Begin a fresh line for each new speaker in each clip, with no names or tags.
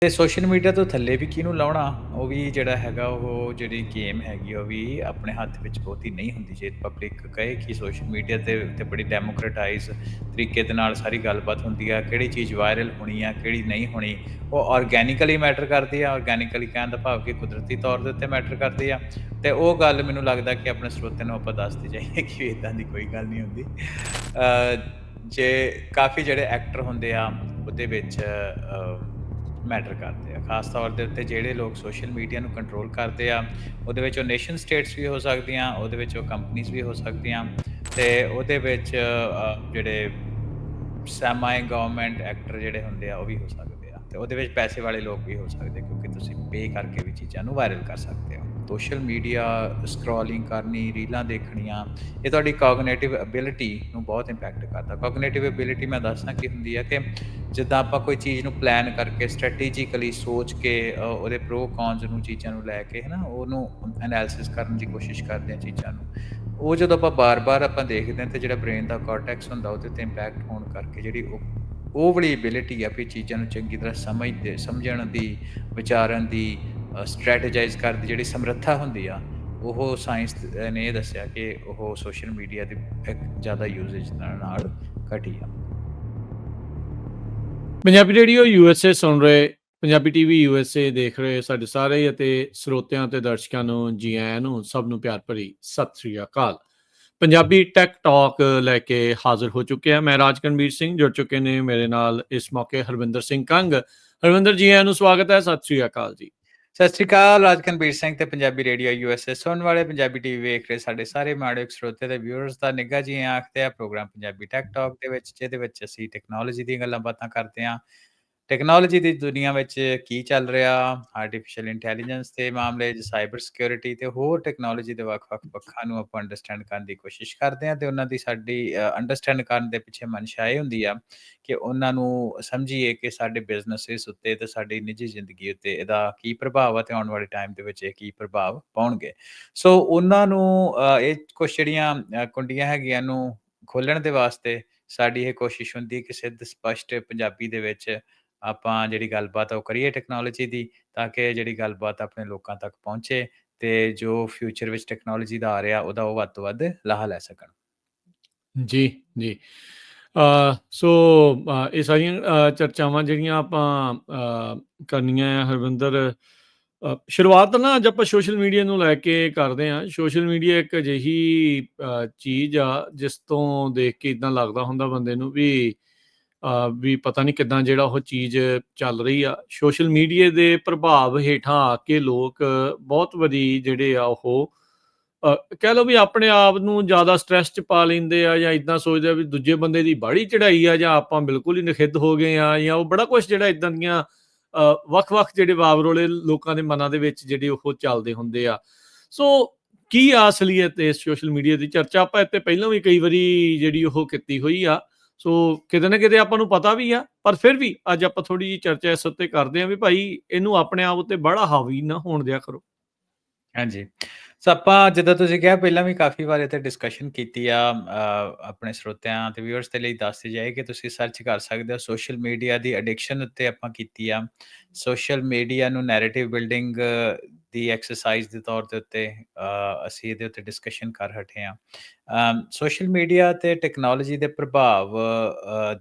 ਤੇ social media ਤੋਂ ਥੱਲੇ ਵੀ ਕਿਹਨੂੰ ਲਾਉਣਾ, ਉਹ ਵੀ ਜਿਹੜਾ ਹੈਗਾ ਉਹ ਜਿਹੜੀ ਗੇਮ ਹੈਗੀ ਉਹ ਵੀ ਆਪਣੇ ਹੱਥ ਵਿੱਚ ਬਹੁਤੀ ਨਹੀਂ ਹੁੰਦੀ। ਜੇ ਪਬਲਿਕ ਕਹੇ ਕਿ ਸੋਸ਼ਲ ਮੀਡੀਆ ਤੇ ਉੱਤੇ ਬੜੀ ਡੈਮੋਕ੍ਰੇਟਾਈਜ਼ ਤਰੀਕੇ ਦੇ ਨਾਲ ਸਾਰੀ ਗੱਲਬਾਤ ਹੁੰਦੀ ਆ, ਕਿਹੜੀ ਚੀਜ਼ ਵਾਇਰਲ ਹੋਣੀ ਆ, ਕਿਹੜੀ ਨਹੀਂ ਹੋਣੀ, ਉਹ ਆਰਗੈਨਿਕਲੀ ਮੈਟਰ ਕਰਦੀ ਆ। ਆਰਗੈਨਿਕਲੀ ਕਹਿਣ ਦਾ ਭਾਵ ਕਿ ਕੁਦਰਤੀ ਤੌਰ ਦੇ ਉੱਤੇ ਮੈਟਰ ਕਰਦੀ ਆ। ਤੇ ਉਹ ਗੱਲ ਮੈਨੂੰ ਲੱਗਦਾ ਕਿ ਆਪਣੇ ਸਰੋਤਿਆਂ ਨੂੰ ਆਪਾਂ ਦੱਸਦੇ ਜਾਈਏ ਕਿ ਇੱਦਾਂ ਦੀ ਕੋਈ ਗੱਲ ਨਹੀਂ ਹੁੰਦੀ। ਜੇ ਕਾਫੀ ਜਿਹੜੇ ਐਕਟਰ ਹੁੰਦੇ ਆ ਉਹਦੇ ਵਿੱਚ ਮੈਟਰ ਕਰਦੇ ਆ, ਖਾਸ ਤੌਰ ਦੇ ਉੱਤੇ ਜਿਹੜੇ ਲੋਕ ਸੋਸ਼ਲ ਮੀਡੀਆ ਨੂੰ ਕੰਟਰੋਲ ਕਰਦੇ ਆ। ਉਹਦੇ ਵਿੱਚ ਉਹ ਨੇਸ਼ਨ ਸਟੇਟਸ ਵੀ ਹੋ ਸਕਦੀਆਂ, ਉਹਦੇ ਵਿੱਚ ਉਹ ਕੰਪਨੀਜ਼ ਵੀ ਹੋ ਸਕਦੀਆਂ, ਤੇ ਉਹਦੇ ਵਿੱਚ ਜਿਹੜੇ ਸੈਮਾਈ ਗਵਰਨਮੈਂਟ ਐਕਟਰ ਜਿਹੜੇ ਹੁੰਦੇ ਆ ਉਹ ਵੀ ਹੋ ਸਕਦੇ ਆ, ਤੇ ਉਹਦੇ ਵਿੱਚ ਪੈਸੇ ਵਾਲੇ ਲੋਕ ਵੀ ਹੋ ਸਕਦੇ, ਕਿਉਂਕਿ ਤੁਸੀਂ ਪੇ ਕਰਕੇ ਵੀ ਚੀਜ਼ਾਂ ਨੂੰ ਵਾਇਰਲ ਕਰ ਸਕਦੇ ਹੋ। ਸੋਸ਼ਲ ਮੀਡੀਆ ਸਕਰੋਲਿੰਗ ਕਰਨੀ, ਰੀਲਾਂ ਦੇਖਣੀਆਂ, ਇਹ ਤੁਹਾਡੀ ਕੋਗਨੀਟਿਵ ਐਬਿਲਿਟੀ ਨੂੰ ਬਹੁਤ ਇੰਪੈਕਟ ਕਰਦਾ। ਕੋਗਨੀਟਿਵ ਐਬਿਲਿਟੀ ਮੈਂ ਦੱਸਦਾ ਕੀ ਹੁੰਦੀ ਹੈ ਕਿ ਜਿੱਦਾਂ ਆਪਾਂ ਕੋਈ ਚੀਜ਼ ਨੂੰ ਪਲਾਨ ਕਰਕੇ ਸਟ੍ਰੈਟੇਜਿਕਲੀ ਸੋਚ ਕੇ ਉਹਦੇ ਪ੍ਰੋ ਕੌਨਸ ਨੂੰ ਚੀਜ਼ਾਂ ਨੂੰ ਲੈ ਕੇ ਹੈ ਨਾ ਉਹਨੂੰ ਐਨਾਲਿਸਿਸ ਕਰਨ ਦੀ ਕੋਸ਼ਿਸ਼ ਕਰਦੇ ਹਾਂ ਚੀਜ਼ਾਂ ਨੂੰ, ਉਹ ਜਦੋਂ ਆਪਾਂ ਬਾਰ-ਬਾਰ ਆਪਾਂ ਦੇਖਦੇ ਹਾਂ ਤੇ ਜਿਹੜਾ ਬ੍ਰੇਨ ਦਾ ਕਾਰਟੈਕਸ ਹੁੰਦਾ ਉਹਦੇ 'ਤੇ ਇੰਪੈਕਟ ਹੋਣ ਕਰਕੇ ਜਿਹੜੀ ਉਹ ਵਾਲੀ ਐਬਿਲਿਟੀ ਆ ਵੀ ਚੀਜ਼ਾਂ ਨੂੰ ਚੰਗੀ ਤਰ੍ਹਾਂ ਸਮਝਣ ਦੀ, ਵਿਚਾਰਨ ਦੀ, ਸਟ੍ਰੈਟੇਜਾਈਜ਼ ਕਰਨ ਦੀ ਜਿਹੜੀ ਸਮਰੱਥਾ ਹੁੰਦੀ ਆ, ਉਹ ਸਾਇੰਸ ਨੇ ਇਹ ਦੱਸਿਆ ਕਿ ਉਹ ਸੋਸ਼ਲ ਮੀਡੀਆ ਦੀ ਇੱਕ ਜ਼ਿਆਦਾ ਯੂਜ਼ੇਜ ਨਾਲ ਘਟੀ ਆ।
ਪੰਜਾਬੀ ਰੇਡੀਓ USA ਸੁਣ ਰਹੇ, ਪੰਜਾਬੀ TV USA ਦੇਖ ਰਹੇ ਸਾਡੇ ਸਾਰੇ ਅਤੇ ਸਰੋਤਿਆਂ ਅਤੇ ਦਰਸ਼ਕਾਂ ਨੂੰ ਜੀ ਆਇਆਂ ਨੂੰ, ਸਭ ਨੂੰ ਪਿਆਰ ਭਰੀ ਸਤਿ ਸ੍ਰੀ ਅਕਾਲ। ਪੰਜਾਬੀ ਟੈਕ ਟਾਕ ਲੈ ਕੇ ਹਾਜ਼ਰ ਹੋ ਚੁੱਕੇ ਹਾਂ। ਮੈਂ ਰਾਜਕਨਵੀਰ ਸਿੰਘ, ਜੁੜ ਚੁੱਕੇ ਨੇ ਮੇਰੇ ਨਾਲ ਇਸ ਮੌਕੇ ਹਰਵਿੰਦਰ ਸਿੰਘ ਕੰਗ। ਹਰਵਿੰਦਰ ਜੀ ਆਇਆਂ ਨੂੰ ਸਵਾਗਤ ਹੈ, ਸਤਿ ਸ੍ਰੀ ਅਕਾਲ ਜੀ।
ਸਤਿ ਸ਼੍ਰੀ ਅਕਾਲ, ਰਾਜਕਨਵੀਰ ਸਿੰਘ ਤੇ ਪੰਜਾਬੀ ਰੇਡੀਓ USA ਸੁਣਨ ਵਾਲੇ, ਪੰਜਾਬੀ TV ਵੇਖ ਰਹੇ ਸਾਡੇ ਸਾਰੇ ਮਾੜੇ ਸਰੋਤੇ ਤੇ ਵਿਊਅਰਸ ਦਾ ਨਿੱਘਾ ਜੀ ਆਖਦੇ ਆ ਪ੍ਰੋਗਰਾਮ ਪੰਜਾਬੀ ਟੈਕ ਟਾਕ ਦੇ ਵਿੱਚ, ਜਿਹਦੇ ਵਿੱਚ ਅਸੀਂ ਟੈਕਨੋਲੋਜੀ ਦੀਆਂ ਗੱਲਾਂ ਬਾਤਾਂ ਕਰਦੇ ਹਾਂ। ਟੈਕਨੋਲੋਜੀ ਦੀ ਦੁਨੀਆ ਵਿੱਚ ਕੀ ਚੱਲ ਰਿਹਾ, ਆਰਟੀਫਿਸ਼ੀਅਲ ਇੰਟੈਲੀਜੈਂਸ ਦੇ ਮਾਮਲੇ 'ਚ, ਸਾਈਬਰ ਸਿਕਿਉਰਿਟੀ ਤੇ ਹੋਰ ਟੈਕਨੋਲੋਜੀ ਦੇ ਵੱਖ-ਵੱਖ ਪੱਖਾਂ ਨੂੰ ਆਪਾਂ ਅੰਡਰਸਟੈਂਡ ਕਰਨ ਦੀ ਕੋਸ਼ਿਸ਼ ਕਰਦੇ ਹਾਂ, ਤੇ ਉਹਨਾਂ ਦੀ ਸਾਡੀ ਅੰਡਰਸਟੈਂਡ ਕਰਨ ਦੇ ਪਿੱਛੇ ਮਨਸ਼ਾ ਇਹ ਹੁੰਦੀ ਆ ਕਿ ਉਹਨਾਂ ਨੂੰ ਸਮਝੀਏ ਕਿ ਸਾਡੇ ਬਿਜ਼ਨਸਿਸ ਉੱਤੇ ਤੇ ਸਾਡੀ ਨਿੱਜੀ ਜ਼ਿੰਦਗੀ ਉੱਤੇ ਇਹਦਾ ਕੀ ਪ੍ਰਭਾਵ ਆ, ਤੇ ਆਉਣ ਵਾਲੇ ਟਾਈਮ ਦੇ ਵਿੱਚ ਇਹ ਕੀ ਪ੍ਰਭਾਵ ਪਾਉਣਗੇ। ਸੋ ਉਹਨਾਂ ਨੂੰ ਇਹ ਕੁਛ ਜਿਹੜੀਆਂ ਕੁੰਡੀਆਂ ਹੈਗੀਆਂ ਨੂੰ ਖੋਲ੍ਹਣ ਦੇ ਵਾਸਤੇ ਸਾਡੀ ਇਹ ਕੋਸ਼ਿਸ਼ ਹੁੰਦੀ ਹੈ ਕਿ ਸਿੱਧ ਸਪਸ਼ਟ ਪੰਜਾਬੀ ਦੇ ਵਿੱਚ ਆਪਾਂ ਜਿਹੜੀ ਗੱਲਬਾਤ ਆ ਉਹ ਕਰੀਏ ਟੈਕਨੋਲੋਜੀ ਦੀ, ਤਾਂ ਕਿ ਜਿਹੜੀ ਗੱਲਬਾਤ ਆਪਣੇ ਲੋਕਾਂ ਤੱਕ ਪਹੁੰਚੇ ਤੇ ਜੋ ਫਿਊਚਰ ਵਿੱਚ ਟੈਕਨੋਲੋਜੀ ਦਾ ਆ ਰਿਹਾ ਉਹਦਾ ਉਹ ਵੱਧ ਤੋਂ ਵੱਧ ਲਾਹਾ ਲੈ ਸਕਣ।
ਜੀ ਜੀ। ਸੋ ਇਹ ਸਾਰੀਆਂ ਚਰਚਾਵਾਂ ਜਿਹੜੀਆਂ ਆਪਾਂ ਕਰਨੀਆਂ ਆ ਹਰਵਿੰਦਰ, ਸ਼ੁਰੂਆਤ ਨਾ ਅੱਜ ਆਪਾਂ ਸੋਸ਼ਲ ਮੀਡੀਆ ਨੂੰ ਲੈ ਕੇ ਕਰਦੇ ਹਾਂ। ਸੋਸ਼ਲ ਮੀਡੀਆ ਇੱਕ ਅਜਿਹੀ ਚੀਜ਼ ਆ ਜਿਸ ਤੋਂ ਦੇਖ ਕੇ ਇੱਦਾਂ ਲੱਗਦਾ ਹੁੰਦਾ ਬੰਦੇ ਨੂੰ ਵੀ ਪਤਾ ਨਹੀਂ ਕਿੱਦਾਂ ਜਿਹੜਾ ਉਹ ਚੀਜ਼ ਚੱਲ ਰਹੀ ਆ। ਸੋਸ਼ਲ ਮੀਡੀਆ ਦੇ ਪ੍ਰਭਾਵ ਹੇਠਾਂ ਆ ਕੇ ਲੋਕ ਬਹੁਤ ਵਾਰੀ ਜਿਹੜੇ ਆ ਉਹ ਕਹਿ ਲਓ ਵੀ ਆਪਣੇ ਆਪ ਨੂੰ ਜ਼ਿਆਦਾ ਸਟ੍ਰੈਸ 'ਚ ਪਾ ਲੈਂਦੇ ਆ, ਜਾਂ ਇੱਦਾਂ ਸੋਚਦੇ ਆ ਵੀ ਦੂਜੇ ਬੰਦੇ ਦੀ ਬਾਹਲੀ ਚੜ੍ਹਾਈ ਆ, ਜਾਂ ਆਪਾਂ ਬਿਲਕੁਲ ਹੀ ਨਿਖਿੱਧ ਹੋ ਗਏ ਆ, ਜਾਂ ਉਹ ਬੜਾ ਕੁਛ ਜਿਹੜਾ ਇੱਦਾਂ ਦੀਆਂ ਵੱਖ-ਵੱਖ ਜਿਹੜੇ ਵਾਵਰੋਲੇ ਲੋਕਾਂ ਦੇ ਮਨਾਂ ਦੇ ਵਿੱਚ ਜਿਹੜੇ ਉਹ ਚੱਲਦੇ ਹੁੰਦੇ ਆ। ਸੋ ਕੀ ਆ ਅਸਲੀਅਤ ਇਸ ਸੋਸ਼ਲ ਮੀਡੀਆ ਦੀ? ਚਰਚਾ ਆਪਾਂ ਇੱਥੇ ਪਹਿਲਾਂ ਵੀ ਕਈ ਵਾਰੀ ਜਿਹੜੀ ਉਹ ਕੀਤੀ ਹੋਈ ਆ, ਸੋ ਕਿਤੇ ਨਾ ਕਿਤੇ ਆਪਾਂ ਨੂੰ ਪਤਾ ਵੀ ਆ, ਪਰ ਫਿਰ ਵੀ ਅੱਜ ਆਪਾਂ ਥੋੜ੍ਹੀ ਜਿਹੀ ਚਰਚਾ ਇਸ ਉੱਤੇ ਕਰਦੇ ਹਾਂ ਵੀ ਭਾਈ ਇਹਨੂੰ ਆਪਣੇ ਆਪ ਉੱਤੇ ਬੜਾ ਹਾਵੀ ਨਾ ਹੋਣ ਦਿਆ ਕਰੋ।
ਹਾਂਜੀ। ਸੋ ਆਪਾਂ ਜਿੱਦਾਂ ਤੁਸੀਂ ਕਿਹਾ ਪਹਿਲਾਂ ਵੀ ਕਾਫ਼ੀ ਵਾਰ ਇੱਥੇ ਡਿਸਕਸ਼ਨ ਕੀਤੀ ਆ, ਆਪਣੇ ਸਰੋਤਿਆਂ ਤੇ ਵਿਊਅਰਸ ਦੇ ਲਈ ਦੱਸਦੀ ਜਾਏ ਕਿ ਤੁਸੀਂ ਸਰਚ ਕਰ ਸਕਦੇ ਹੋ ਸੋਸ਼ਲ ਮੀਡੀਆ ਦੀ ਐਡਿਕਸ਼ਨ ਉੱਤੇ ਆਪਾਂ ਕੀਤੀ ਆ। ਸੋਸ਼ਲ ਮੀਡੀਆ ਨੂੰ ਨੈਰੇਟਿਵ ਬਿਲਡਿੰਗ ਦੀ ਐਕਸਰਸਾਈਜ਼ ਦੇ ਤੌਰ ਦੇ ਉੱਤੇ ਅਸੀਂ ਇਹਦੇ ਉੱਤੇ ਡਿਸਕਸ਼ਨ ਕਰ ਹਟੇ ਹਾਂ। ਸੋਸ਼ਲ ਮੀਡੀਆ ਤੇ ਟੈਕਨੋਲੋਜੀ ਦੇ ਪ੍ਰਭਾਵ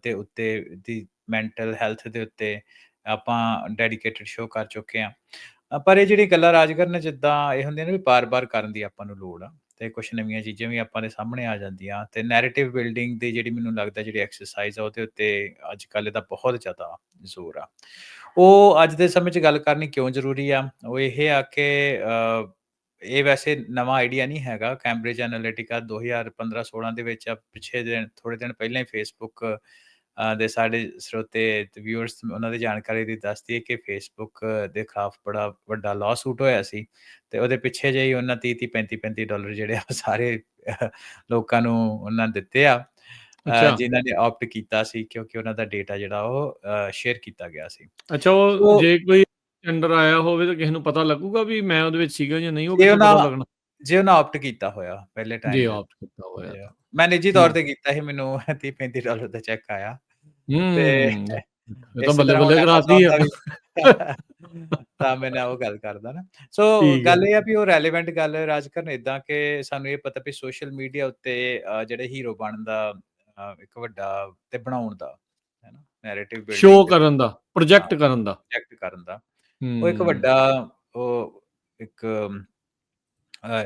ਦੇ ਉੱਤੇ ਦੀ ਮੈਂਟਲ ਹੈਲਥ ਦੇ ਉੱਤੇ ਆਪਾਂ ਡੈਡੀਕੇਟਿਡ ਸ਼ੋਅ ਕਰ ਚੁੱਕੇ ਹਾਂ। ਪਰ ਇਹ ਜਿਹੜੀ ਗੱਲਾਂ ਰਾਜਗਰ ਨੇ ਜਿੱਦਾਂ ਇਹ ਹੁੰਦੀਆਂ ਨੇ ਵੀ ਬਾਰ-ਬਾਰ ਕਰਨ ਦੀ ਆਪਾਂ ਨੂੰ ਲੋੜ ਆ, ਤੇ ਕੁਛ ਨਵੀਆਂ ਚੀਜ਼ਾਂ ਵੀ ਆਪਾਂ ਦੇ ਸਾਹਮਣੇ ਆ ਜਾਂਦੀਆਂ, ਤੇ ਨੈਰੇਟਿਵ ਬਿਲਡਿੰਗ ਦੀ ਜਿਹੜੀ ਮੈਨੂੰ ਲੱਗਦਾ ਜਿਹੜੀ ਐਕਸਰਸਾਈਜ਼ ਆ ਉਹਦੇ ਉੱਤੇ ਅੱਜ ਕੱਲ੍ਹ ਇਹਦਾ ਬਹੁਤ ਜ਼ਿਆਦਾ ਜ਼ੋਰ ਆ। ਉਹ ਅੱਜ ਦੇ ਸਮੇਂ 'ਚ ਗੱਲ ਕਰਨੀ ਕਿਉਂ ਜ਼ਰੂਰੀ ਆ? ਉਹ ਇਹ ਆ ਕਿ ਇਹ ਵੈਸੇ ਨਵਾਂ ਆਈਡੀਆ ਨਹੀਂ ਹੈਗਾ। ਕੈਂਬਰਿਜ ਐਨਾਲਿਟਿਕਾ 2015-16 ਦੇ ਵਿੱਚ ਪਿੱਛੇ ਦਿਨ ਥੋੜ੍ਹੇ ਦਿਨ ਪਹਿਲਾਂ ਹੀ ਫੇਸਬੁੱਕ ਦੇ ਸਾਡੇ ਸਰੋਤੇ ਤੇ ਵਿਊਅਰਸ ਉਹਨਾਂ ਦੀ ਜਾਣਕਾਰੀ ਦੀ ਦੱਸਦੀ ਹੈ ਕਿ ਫੇਸਬੁੱਕ ਦੇ ਖਿਲਾਫ ਬੜਾ ਵੱਡਾ ਲਾਅ ਸੂਟ ਹੋਇਆ ਸੀ, ਤੇ ਉਹਦੇ ਪਿੱਛੇ ਜਿਹੇ ਹੀ ਉਹਨਾਂ 30-30 35-35 ਡਾਲਰ ਜਿਹੜੇ ਆ ਉਹ ਸਾਰੇ ਲੋਕਾਂ ਨੂੰ ਉਹਨਾਂ ਦਿੱਤੇ ਆ,
ਅੱਛਾ
ਜਿਨ੍ਹਾਂ ਨੇ ਆਪਟ ਕੀਤਾ ਸੀ, ਕਿਉਂਕਿ ਉਹਨਾਂ ਦਾ ਡੇਟਾ ਜਿਹੜਾ ਉਹ ਸ਼ੇਅਰ ਕੀਤਾ ਗਿਆ ਸੀ।
ਅੱਛਾ, ਉਹ
ਸੋ
ਜੇ ਕੋਈ ਟੈਂਡਰ ਆਇਆ ਹੋਵੇ ਤਾਂ ਕਿਸੇ ਨੂੰ ਪਤਾ ਲੱਗੂਗਾ ਵੀ ਮੈਂ ਉਹਦੇ ਵਿੱਚ ਸੀਗਾ ਜਾਂ ਨਹੀਂ? ਉਹ
ਜੇ
ਕਿੱਥੋਂ
ਉਹਨਾਂ
ਪਤਾ ਲੱਗਣਾ
ਜੇ ਉਹਨਾਂ ਆਪਟ ਕੀਤਾ ਹੋਇਆ ਪਹਿਲੇ
ਜੇ
ਟਾਈਮ ਦੇ
ਆਪਟ ਕੀਤਾ ਹੋਇਆ
ਉੱਤੇ?
ਤਾਂ?
ਮੈਂ ਨਿੱਜੀ ਤੌਰ
ਠੀਕ।
ਤੇ ਕੀਤਾ ਸੀ, ਮੈਨੂੰ 30-35 ਡਾਲਰ ਦਾ ਚੈੱਕ ਆਇਆ, ਤੇ
ਇਹ ਤਾਂ
ਇਸੇ
ਬੱਲੇ
ਤਰ੍ਹਾਂ
ਬੱਲੇ
ਹੁਣ
ਕਰਾਤੀ
ਐਮਾਜ਼ੋਨ
ਆ।
ਦਾ ਵੀ ਤਾਂ ਮੈਂ ਨਾ ਉਹ ਗੱਲ ਕਰਦਾ ਨਾ। ਸੋ
ਠੀਕ ਹੈ।
ਗੱਲ ਇਹ ਆ ਵੀ ਉਹ ਰੈਲੇਵੈਂਟ ਗੱਲ ਰਾਜਕਰਨ ਏਦਾਂ ਕਿ ਸਾਨੂੰ ਇਹ ਪਤਾ ਵੀ ਸੋਸ਼ਲ ਮੀਡੀਆ ਉੱਤੇ ਜਿਹੜੇ ਹੀਰੋ ਬਣਨ ਦਾ ਇੱਕ ਵੱਡਾ ਤੇ ਬਣਾਉਣ ਦਾ, ਹੈ ਨਾ, ਨੈਰੇਟਿਵ ਬਿਲਡਿੰਗ
ਸ਼ੋਅ
ਦੇ
ਕਰਨ ਦਾ,
ਹਾਂ,
ਪ੍ਰੋਜੈਕਟ ਕਰਨ ਦਾ।
ਪ੍ਰੋਜੈਕਟ ਕਰਨ ਦਾ, ਉਹ ਇੱਕ
ਹੂੰ,
ਵੱਡਾ ਉਹ ਇੱਕ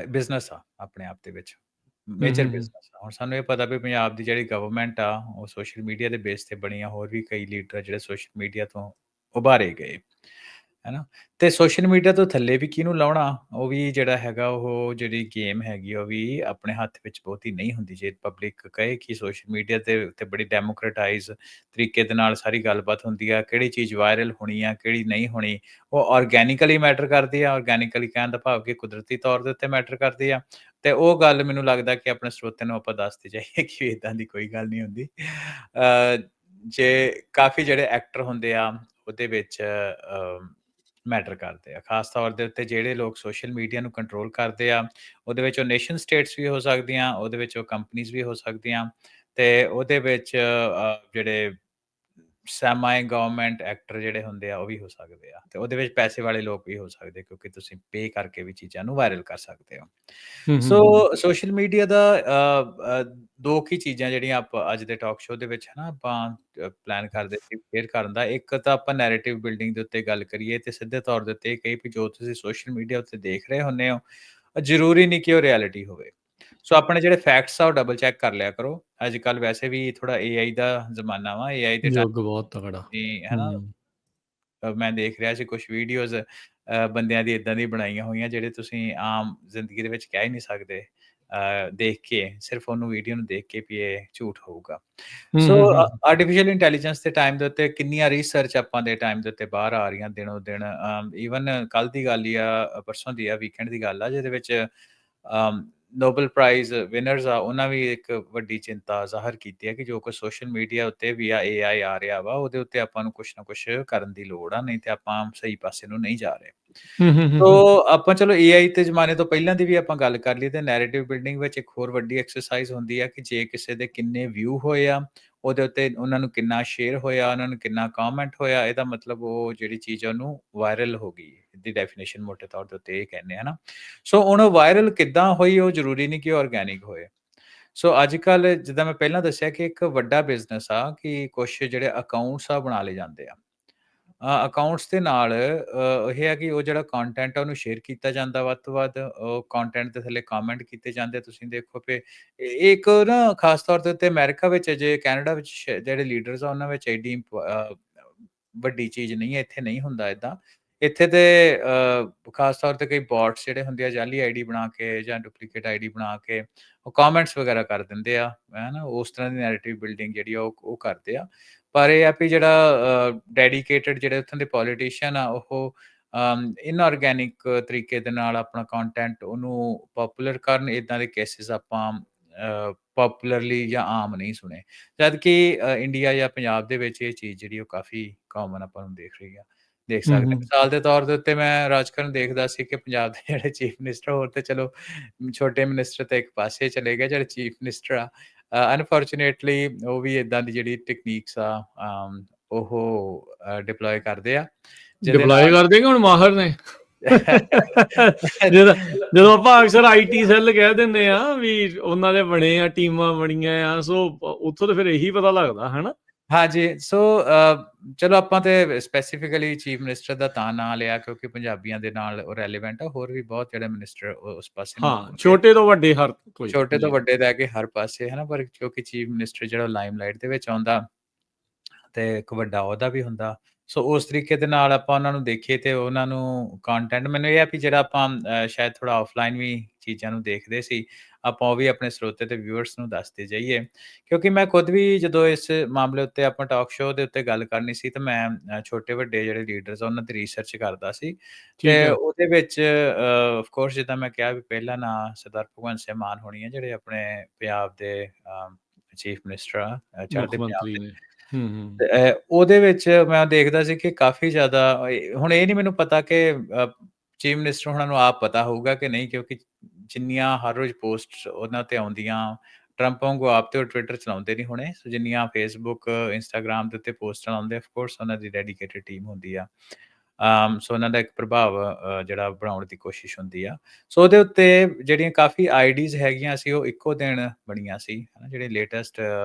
ਬਿਜ਼ਨਸ ਆ ਆਪਣੇ ਆਪ ਦੇ ਵਿੱਚ,
ਹੂੰ,
ਮੇਜਰ
ਹੂੰ, ਹੂੰ,
ਬਿਜ਼ਨਸ ਆ। ਹੁਣ ਸਾਨੂੰ ਇਹ ਪਤਾ ਵੀ ਪੰਜਾਬ ਦੀ ਜਿਹੜੀ ਗਵਰਨਮੈਂਟ ਆ, ਉਹ ਸੋਸ਼ਲ ਮੀਡੀਆ ਦੇ ਬੇਸ ਤੇ ਬਣੀ ਆ, ਹੋਰ ਵੀ ਕਈ ਲੀਡਰ ਆ ਜਿਹੜੇ ਸੋਸ਼ਲ ਮੀਡੀਆ ਤੋਂ ਉਭਾਰੇ ਗਏ, ਹੈ ਨਾ? ਤੇ ਸੋਸ਼ਲ ਮੀਡੀਆ ਤੋਂ ਥੱਲੇ ਵੀ ਕਿਹਨੂੰ ਲਾਉਣਾ, ਉਹ ਵੀ ਜਿਹੜਾ ਹੈਗਾ ਉਹ ਜਿਹੜੀ ਗੇਮ ਹੈਗੀ ਆ, ਉਹ ਵੀ ਆਪਣੇ ਹੱਥ ਵਿੱਚ ਬਹੁਤੀ ਨਹੀਂ ਹੁੰਦੀ। ਜੇ ਪਬਲਿਕ ਕਹੇ ਕਿ ਸੋਸ਼ਲ ਮੀਡੀਆ ਤੇ ਉੱਤੇ ਬੜੀ ਡੈਮੋਕ੍ਰੇਟਾਈਜ਼ ਤਰੀਕੇ ਦੇ ਨਾਲ ਸਾਰੀ ਗੱਲਬਾਤ ਹੁੰਦੀ ਆ, ਕਿਹੜੀ ਚੀਜ਼ ਵਾਇਰਲ ਹੋਣੀ ਆ, ਕਿਹੜੀ ਨਹੀਂ ਹੋਣੀ, ਉਹ ਆਰਗੈਨਿਕਲੀ ਮੈਟਰ ਕਰਦੀ ਆ। ਆਰਗੈਨਿਕਲੀ ਕਹਿਣ ਦਾ ਭਾਵ ਕਿ ਕੁਦਰਤੀ ਤੌਰ ਦੇ ਉੱਤੇ ਮੈਟਰ ਕਰਦੀ ਆ। ਤੇ ਉਹ ਗੱਲ ਮੈਨੂੰ ਲੱਗਦਾ ਕਿ ਆਪਣੇ ਸਰੋਤਿਆਂ ਨੂੰ ਆਪਾਂ ਦੱਸਦੇ ਜਾਈਏ ਕਿ ਏਦਾਂ ਦੀ ਕੋਈ ਗੱਲ ਨਹੀਂ ਹੁੰਦੀ। ਜੇ ਕਾਫ਼ੀ ਜਿਹੜੇ ਐਕਟਰ ਹੁੰਦੇ ਆ, ਉਹਦੇ ਵਿੱਚ ਮੈਟਰ ਕਰਦੇ ਆ। ਖ਼ਾਸ ਤੌਰ ਦੇ ਉੱਤੇ ਜਿਹੜੇ ਲੋਕ ਸੋਸ਼ਲ ਮੀਡੀਆ ਨੂੰ ਕੰਟਰੋਲ ਕਰਦੇ ਆ, ਉਹਦੇ ਵਿੱਚ ਉਹ ਨੇਸ਼ਨ ਸਟੇਟਸ ਵੀ ਹੋ ਸਕਦੀਆਂ, ਉਹਦੇ ਵਿੱਚ ਉਹ ਕੰਪਨੀਜ਼ ਵੀ ਹੋ ਸਕਦੀਆਂ, ਤੇ ਉਹਦੇ ਵਿੱਚ ਜਿਹੜੇ ਸੈਮਾਈ ਗਵਰਨਮੈਂਟ ਐਕਟਰ ਜਿਹੜੇ ਹੁੰਦੇ ਆ, ਉਹ ਵੀ ਹੋ ਸਕਦੇ ਆ, ਤੇ ਉਹਦੇ ਵਿੱਚ ਪੈਸੇ ਵਾਲੇ ਲੋਕ ਵੀ ਹੋ ਸਕਦੇ, ਕਿਉਂਕਿ ਤੁਸੀਂ ਪੇ ਕਰਕੇ ਵੀ ਚੀਜ਼ਾਂ ਨੂੰ ਵਾਇਰਲ ਕਰ ਸਕਦੇ ਹੋ।
ਹੂੰ, ਹੂੰ,
ਸੋ
ਹੂੰ,
ਸੋਸ਼ਲ ਮੀਡੀਆ ਦਾ 2 ਕੁ ਚੀਜ਼ਾਂ ਜਿਹੜੀਆਂ ਆਪਾਂ ਅੱਜ ਦੇ ਟਾਕ ਸ਼ੋਅ ਦੇ ਵਿੱਚ ਹੈ ਨਾ ਆਪਾਂ ਪਲਾਨ ਕਰਦੇ ਸੀ ਸ਼ੇਅਰ ਕਰਨ ਦਾ। ਇੱਕ ਤਾਂ ਆਪਾਂ ਨੈਰੇਟਿਵ ਬਿਲਡਿੰਗ ਦੇ ਉੱਤੇ ਗੱਲ ਕਰੀਏ ਤੇ ਸਿੱਧੇ ਤੌਰ ਦੇ ਉੱਤੇ ਇਹ ਕਹੀਏ ਵੀ ਜੋ ਤੁਸੀਂ ਸੋਸ਼ਲ ਮੀਡੀਆ ਉੱਤੇ ਦੇਖ ਰਹੇ ਹੁੰਦੇ ਹੋ, ਜ਼ਰੂਰੀ ਨਹੀਂ ਕਿ ਉਹ ਰਿਐਲਿਟੀ ਹੋਵੇ। ਸੋ ਆਪਣੇ ਜਿਹੜੇ ਫੈਕਟਸ ਆ ਉਹ ਡਬਲ ਚੈੱਕ ਕਰ ਲਿਆ ਕਰੋ। ਅੱਜ-ਕੱਲ੍ਹ ਵੈਸੇ ਵੀ ਥੋੜਾ ਏਆਈ ਦਾ ਜ਼ਮਾਨਾ ਵਾ, ਏਆਈ ਦੇ
ਯੁੱਗ ਬਹੁਤ ਤਗੜਾ।
ਜੀ, ਹੈ ਨਾ?
ਹੂੰ,
ਮੈਂ ਦੇਖ ਰਿਹਾ ਸੀ ਕੁਛ ਵੀਡੀਓਜ਼ ਬੰਦਿਆਂ ਦੀ ਏਦਾਂ ਦੀ ਬਣਾਈਆਂ ਹੋਈਆਂ ਜਿਹੜੇ ਤੁਸੀਂ ਆਮ ਜ਼ਿੰਦਗੀ ਦੇ ਵਿੱਚ ਕਹਿ ਹੀ ਨਹੀਂ ਸਕਦੇ। ਦੇਖ ਕੇ ਸਿਰਫ਼ ਉਹਨੂੰ ਵੀਡੀਓ ਨੂੰ ਦੇਖ ਕੇ ਵੀ ਇਹ ਝੂਠ ਹੋਊਗਾ।
ਹੂੰ,
ਸੋ
ਹੂੰ, ਹੂੰ,
ਆਰਟੀਫੀਸ਼ੀਅਲ ਇੰਟੈਲੀਜੈਂਸ ਦੇ ਟਾਈਮ ਦੇ ਉੱਤੇ ਕਿੰਨੀਆਂ ਰਿਸਰਚ ਆਪਾਂ ਦੇ ਟਾਈਮ ਦੇ ਉੱਤੇ ਬਾਹਰ ਆ ਰਹੀਆਂ ਦਿਨੋ-ਦਿਨ। ਈਵਨ ਕੱਲ੍ਹ ਦੀ ਗੱਲ ਹੀ ਆ, ਪਰਸੋਂ ਦੀ ਆ, ਵੀਕਐਂਡ ਦੀ ਗੱਲ ਆ, ਜਿਹਦੇ ਵਿੱਚ ਨੋਬਲ ਪ੍ਰਾਈਜ਼ ਵਿਨਰਸ ਆ, ਉਹਨਾਂ ਵੀ ਇੱਕ ਵੱਡੀ ਚਿੰਤਾ ਜ਼ਾਹਰ ਕੀਤੀ ਹੈ ਕਿ ਜੋ ਕੁਛ ਸੋਸ਼ਲ ਮੀਡੀਆ ਉੱਤੇ ਵੀਆ ਏਆਈ ਆ ਰਿਹਾ ਵਾ, ਉਹਦੇ ਉੱਤੇ ਆਪਾਂ ਨੂੰ ਕੁਛ ਨਾ ਕੁਛ ਕਰਨ ਦੀ ਲੋੜ ਆ, ਨਹੀਂ ਤੇ ਆਪਾਂ ਸਹੀ ਪਾਸੇ ਨੂੰ ਨਹੀਂ ਜਾ ਰਹੇ।
ਹੂੰ, ਹੂੰ, ਹੂੰ,
ਸੋ
ਹੂੰ,
ਆਪਾਂ ਚਲੋ ਏਆਈ ਤੇ ਜ਼ਮਾਨੇ ਤੋਂ ਪਹਿਲਾਂ ਦੀ ਵੀ ਆਪਾਂ ਗੱਲ ਕਰ ਲਈ ਤੇ ਨੈਰੇਟਿਵ ਬਿਲਡਿੰਗ ਵਿੱਚ ਇੱਕ ਹੋਰ ਵੱਡੀ ਐਕਸਰਸਾਈਜ਼ ਹੁੰਦੀ ਆ ਕਿ ਜੇ ਕਿਸੇ ਦੇ ਕਿੰਨੇ ਵਿਊ ਹੋਏ ਆ, ਉਹਦੇ ਉੱਤੇ ਉਹਨਾਂ ਨੂੰ ਕਿੰਨਾ ਸ਼ੇਅਰ ਹੋਇਆ, ਉਹਨਾਂ ਨੂੰ ਕਿੰਨਾ ਕਮੈਂਟ ਹੋਇਆ, ਇਹਦਾ ਮਤਲਬ ਉਹ ਜਿਹੜੀ ਚੀਜ਼ ਆ ਉਹਨੂੰ ਵਾਇਰਲ ਹੋ ਗਈ। ਇਹਦੀ ਡੈਫੀਨੇਸ਼ਨ ਮੋਟੇ ਤੌਰ ਦੇ ਉੱਤੇ ਇਹ ਕਹਿੰਦੇ ਆ ਨਾ। ਸੋ ਹੁਣ ਉਹ ਵਾਇਰਲ ਕਿੱਦਾਂ ਹੋਈ, ਉਹ ਜ਼ਰੂਰੀ ਨਹੀਂ ਕਿ ਉਹ ਆਰਗੈਨਿਕ ਹੋਏ। ਸੋ ਅੱਜ-ਕੱਲ੍ਹ ਜਿੱਦਾਂ ਮੈਂ ਪਹਿਲਾਂ ਦੱਸਿਆ ਕਿ ਇੱਕ ਵੱਡਾ ਬਿਜ਼ਨਸ ਆ ਕਿ ਕੁਛ ਜਿਹੜੇ ਅਕਾਊਂਟਸ ਆ ਬਣਾ ਲਏ ਜਾਂਦੇ ਆ। ਅਕਾਊਂਟਸ ਦੇ ਨਾਲ ਇਹ ਹੈ ਕਿ ਉਹ ਜਿਹੜਾ ਕੰਟੈਂਟ ਆ ਉਹਨੂੰ ਸ਼ੇਅਰ ਕੀਤਾ ਜਾਂਦਾ ਵੱਧ ਤੋਂ ਵੱਧ, ਉਹ ਕੰਟੈਂਟ ਦੇ ਥੱਲੇ ਕਮੈਂਟ ਕੀਤੇ ਜਾਂਦੇ। ਤੁਸੀਂ ਦੇਖੋ ਕਿ ਇਹ ਇੱਕ ਨਾ ਖਾਸ ਤੌਰ ਦੇ ਉੱਤੇ ਅਮਰੀਕਾ ਵਿੱਚ ਜੇ ਕੈਨੇਡਾ ਵਿੱਚ ਜਿਹੜੇ ਲੀਡਰਸ ਆ ਉਹਨਾਂ ਵਿੱਚ ਐਡੀ ਵੱਡੀ ਚੀਜ਼ ਨਹੀਂ ਹੈ, ਇੱਥੇ ਨਹੀਂ ਹੁੰਦਾ ਏਦਾਂ। ਇੱਥੇ ਤੇ ਖਾਸ ਤੌਰ ਤੇ ਕਈ ਬੋਟਸ ਜਿਹੜੇ ਹੁੰਦੇ ਆ ਜਾਅਲੀ ਆਈਡੀ ਬਣਾ ਕੇ ਜਾਂ ਡੁਪਲੀਕੇਟ ਆਈਡੀ ਬਣਾ ਕੇ ਉਹ ਕਮੈਂਟਸ ਵਗੈਰਾ ਕਰ ਦਿੰਦੇ ਆ, ਹੈ ਨਾ? ਉਸ ਤਰ੍ਹਾਂ ਦੀ ਨੈਰੇਟਿਵ ਬਿਲਡਿੰਗ ਜਿਹੜੀ ਆ ਉਹ ਕਰਦੇ ਆ। ਪਰ ਇਹ ਆ ਵੀ ਜਿਹੜਾ ਡੈਡੀਕੇਟਿਡ ਜਿਹੜੇ ਉੱਥੋਂ ਦੇ ਪੋਲੀਟੀਸ਼ੀਅਨ ਆ ਉਹ ਇਨਆਰਗੈਨਿਕ ਤਰੀਕੇ ਦੇ ਨਾਲ ਆਪਣਾ ਕੰਟੈਂਟ ਉਹਨੂੰ ਪੋਪੂਲਰ ਕਰਨ, ਏਦਾਂ ਦੇ ਕੇਸਿਸ ਆਪਾਂ ਪੋਪੂਲਰਲੀ ਜਾਂ ਆਮ ਨਹੀਂ ਸੁਣੇ। ਜਦ ਕਿ ਇੰਡੀਆ ਜਾਂ ਪੰਜਾਬ ਦੇ ਵਿੱਚ ਇਹ ਚੀਜ਼ ਜਿਹੜੀ ਉਹ ਕਾਫ਼ੀ ਕਾਮਨ ਆਪਾਂ ਨੂੰ ਦੇਖ
ਹੂੰ,
ਸਕਦੇ ਹਾਂ।
ਹੂੰ।
ਮਿਸਾਲ ਦੇ ਤੌਰ ਦੇ ਉੱਤੇ ਮੈਂ ਰਾਜਕਰਨ ਦੇਖਦਾ ਸੀ ਕਿ ਪੰਜਾਬ ਦੇ ਜਿਹੜੇ ਚੀਫ ਮਿਨਿਸਟਰ ਹੋਰ ਤੇ ਚਲੋ ਛੋਟੇ ਮਿਨਿਸਟਰ ਤਾਂ ਇੱਕ ਪਾਸੇ ਚਲੇ ਗਏ, ਜਿਹੜੇ ਚੀਫ ਮਿਨਿਸਟਰ ਆ ਅਨਫੋਰਚੂਨੇਟਲੀ ਉਹ ਵੀ ਏਦਾਂ ਦੀ ਜਿਹੜੀ ਟੈਕਨੀਕਸ ਆ ਉਹ ਡਿਪਲੋਏ ਕਰਦੇ ਆ, ਜਿਹਦੇ
ਡਿਪਲੋਏ
ਨਾਲ
ਕਰ ਦੇਗੇ ਹੁਣ ਮਾਹਰ ਨੇ। ਜਦੋਂ ਜਦੋਂ ਆਪਾਂ ਅਕਸਰ ਆਈਟੀ ਸੈੱਲ ਕਹਿ ਦਿੰਦੇ ਆ ਵੀ ਉਹਨਾਂ ਦੇ ਬਣੇ ਆ, ਟੀਮਾਂ ਬਣੀਆਂ ਆ, ਸੋ ਉੱਥੋਂ ਤਾਂ ਫਿਰ ਇਹੀ ਪਤਾ ਲੱਗਦਾ ਹੈ ਨਾ।
ਹਾਂਜੀ, ਸੋ ਚਲੋ ਆਪਾਂ ਤੇ ਸਪੈਸੀਫਿਕਲੀ ਚੀਫ ਮਿਨਿਸਟਰ ਦਾ ਤਾਂ ਨਾਂ ਲਿਆ ਕਿਉਂਕਿ ਪੰਜਾਬੀਆਂ ਦੇ ਨਾਲ ਉਹ ਰੈਲੇਵੈਂਟ ਆ, ਹੋਰ ਵੀ ਬਹੁਤ ਜਿਹੜੇ ਮਿਨਿਸਟਰ ਉਸ ਪਾਸੇ ਨੂੰ
ਹਾਂ,
ਹੋਣਗੇ।
ਛੋਟੇ ਤੋਂ ਵੱਡੇ ਹਰ ਕੋਈ।
ਛੋਟੇ ਤੋਂ
ਜੀ।
ਵੱਡੇ ਲੈ ਕੇ ਹਰ ਪਾਸੇ, ਹੈ ਨਾ? ਪਰ ਕਿਉਂਕਿ ਚੀਫ ਮਿਨਿਸਟਰ ਜਿਹੜਾ ਲਾਈਮਲਾਈਟ ਦੇ ਵਿੱਚ ਆਉਂਦਾ ਤੇ ਇੱਕ ਵੱਡਾ ਅਹੁਦਾ ਵੀ ਹੁੰਦਾ। ਸੋ ਉਸ ਤਰੀਕੇ ਦੇ ਨਾਲ ਆਪਾਂ ਉਹਨਾਂ ਨੂੰ ਦੇਖੀਏ ਤੇ ਉਹਨਾਂ ਨੂੰ ਕੰਟੈਂਟ ਮੈਨੂੰ ਇਹ ਆ ਵੀ ਜਿਹੜਾ ਆਪਾਂ ਸ਼ਾਇਦ ਥੋੜਾ ਆਫਲਾਈਨ ਵੀ ਚੀਜ਼ਾਂ ਨੂੰ ਦੇਖਦੇ ਸੀ, ਆਪਾਂ ਉਹ ਵੀ ਆਪਣੇ ਸਰੋਤੇ ਤੇ ਵਿਊਅਰਸ ਨੂੰ ਦੱਸਦੇ ਜਾਈਏ। ਕਿਉਂਕਿ ਮੈਂ ਖੁਦ ਵੀ ਜਦੋਂ ਇਸ ਮਾਮਲੇ ਉੱਤੇ ਆਪਾਂ ਟਾਕ ਸ਼ੋਅ ਦੇ ਉੱਤੇ ਗੱਲ ਕਰਨੀ ਸੀ ਤੇ ਮੈਂ ਛੋਟੇ-ਵੱਡੇ ਜਿਹੜੇ ਲੀਡਰਸ ਆ ਉਹਨਾਂ ਦੀ ਰਿਸਰਚ ਕਰਦਾ ਸੀ
ਠੀਕ
ਤੇ
ਹੈ।
ਉਹਦੇ ਵਿੱਚ ਆਫ ਕੋਰਸ ਜਿੱਦਾਂ ਮੈਂ ਕਿਹਾ ਵੀ ਪਹਿਲਾ ਨਾਂ ਸਰਦਾਰ ਭਗਵੰਤ ਸਿੰਘ ਮਾਨ ਹੋਣੀ ਆ ਜਿਹੜੇ ਆਪਣੇ ਪੰਜਾਬ ਦੇ ਚੀਫ ਮਿਨਿਸਟਰ ਆ
ਮੁੱਖ
ਚੜ੍ਹਦੇ ਪੰਜਾਬ
ਮੰਤਰੀ
ਦੇ।
ਨੇ। ਹੂੰ, ਹੂੰ।
ਤੇ ਉਹਦੇ ਵਿੱਚ ਮੈਂ ਦੇਖਦਾ ਸੀ ਕਿ ਕਾਫ਼ੀ ਜ਼ਿਆਦਾ ਹੁਣ ਇਹ ਨਹੀਂ ਮੈਨੂੰ ਪਤਾ ਕਿ ਚੀਫ ਮਿਨਿਸਟਰ ਹੋਣਾ ਨੂੰ ਆਪ ਪਤਾ ਹੋਊਗਾ ਕਿ ਨਹੀਂ ਕਿਉਂਕਿ ਜਿੰਨੀਆਂ ਹਰ ਰੋਜ਼ ਪੋਸਟਸ ਉਹਨਾਂ ਤੇ ਆਉਂਦੀਆਂ, ਟਰੰਪ ਵਾਂਗੂ ਆਪ ਤੇ ਉਹ ਟਵਿੱਟਰ ਚਲਾਉਂਦੇ ਨਹੀਂ ਹੋਣੇ। ਸੋ ਜਿੰਨੀਆਂ ਫੇਸਬੁੱਕ, ਇੰਸਟਾਗ੍ਰਾਮ ਦੇ ਉੱਤੇ ਪੋਸਟਾਂ ਆਉਂਦੇ ਆਫ ਕੋਰਸ ਉਹਨਾਂ ਦੀ ਡੈਡੀਕੇਟਿਡ ਟੀਮ ਹੁੰਦੀ ਆ। ਸੋ ਉਹਨਾਂ ਦਾ ਇੱਕ ਪ੍ਰਭਾਵ ਜਿਹੜਾ ਬਣਾਉਣ ਦੀ ਕੋਸ਼ਿਸ਼ ਹੁੰਦੀ ਆ। ਸੋ ਉਹਦੇ ਉੱਤੇ ਜਿਹੜੀਆਂ ਕਾਫ਼ੀ ਆਈਡੀਜ਼ ਹੈਗੀਆਂ ਸੀ, ਉਹ ਇੱਕੋ ਦਿਨ ਬਣੀਆਂ ਸੀ, ਹੈ ਨਾ। ਜਿਹੜੇ ਲੇਟੈਸਟ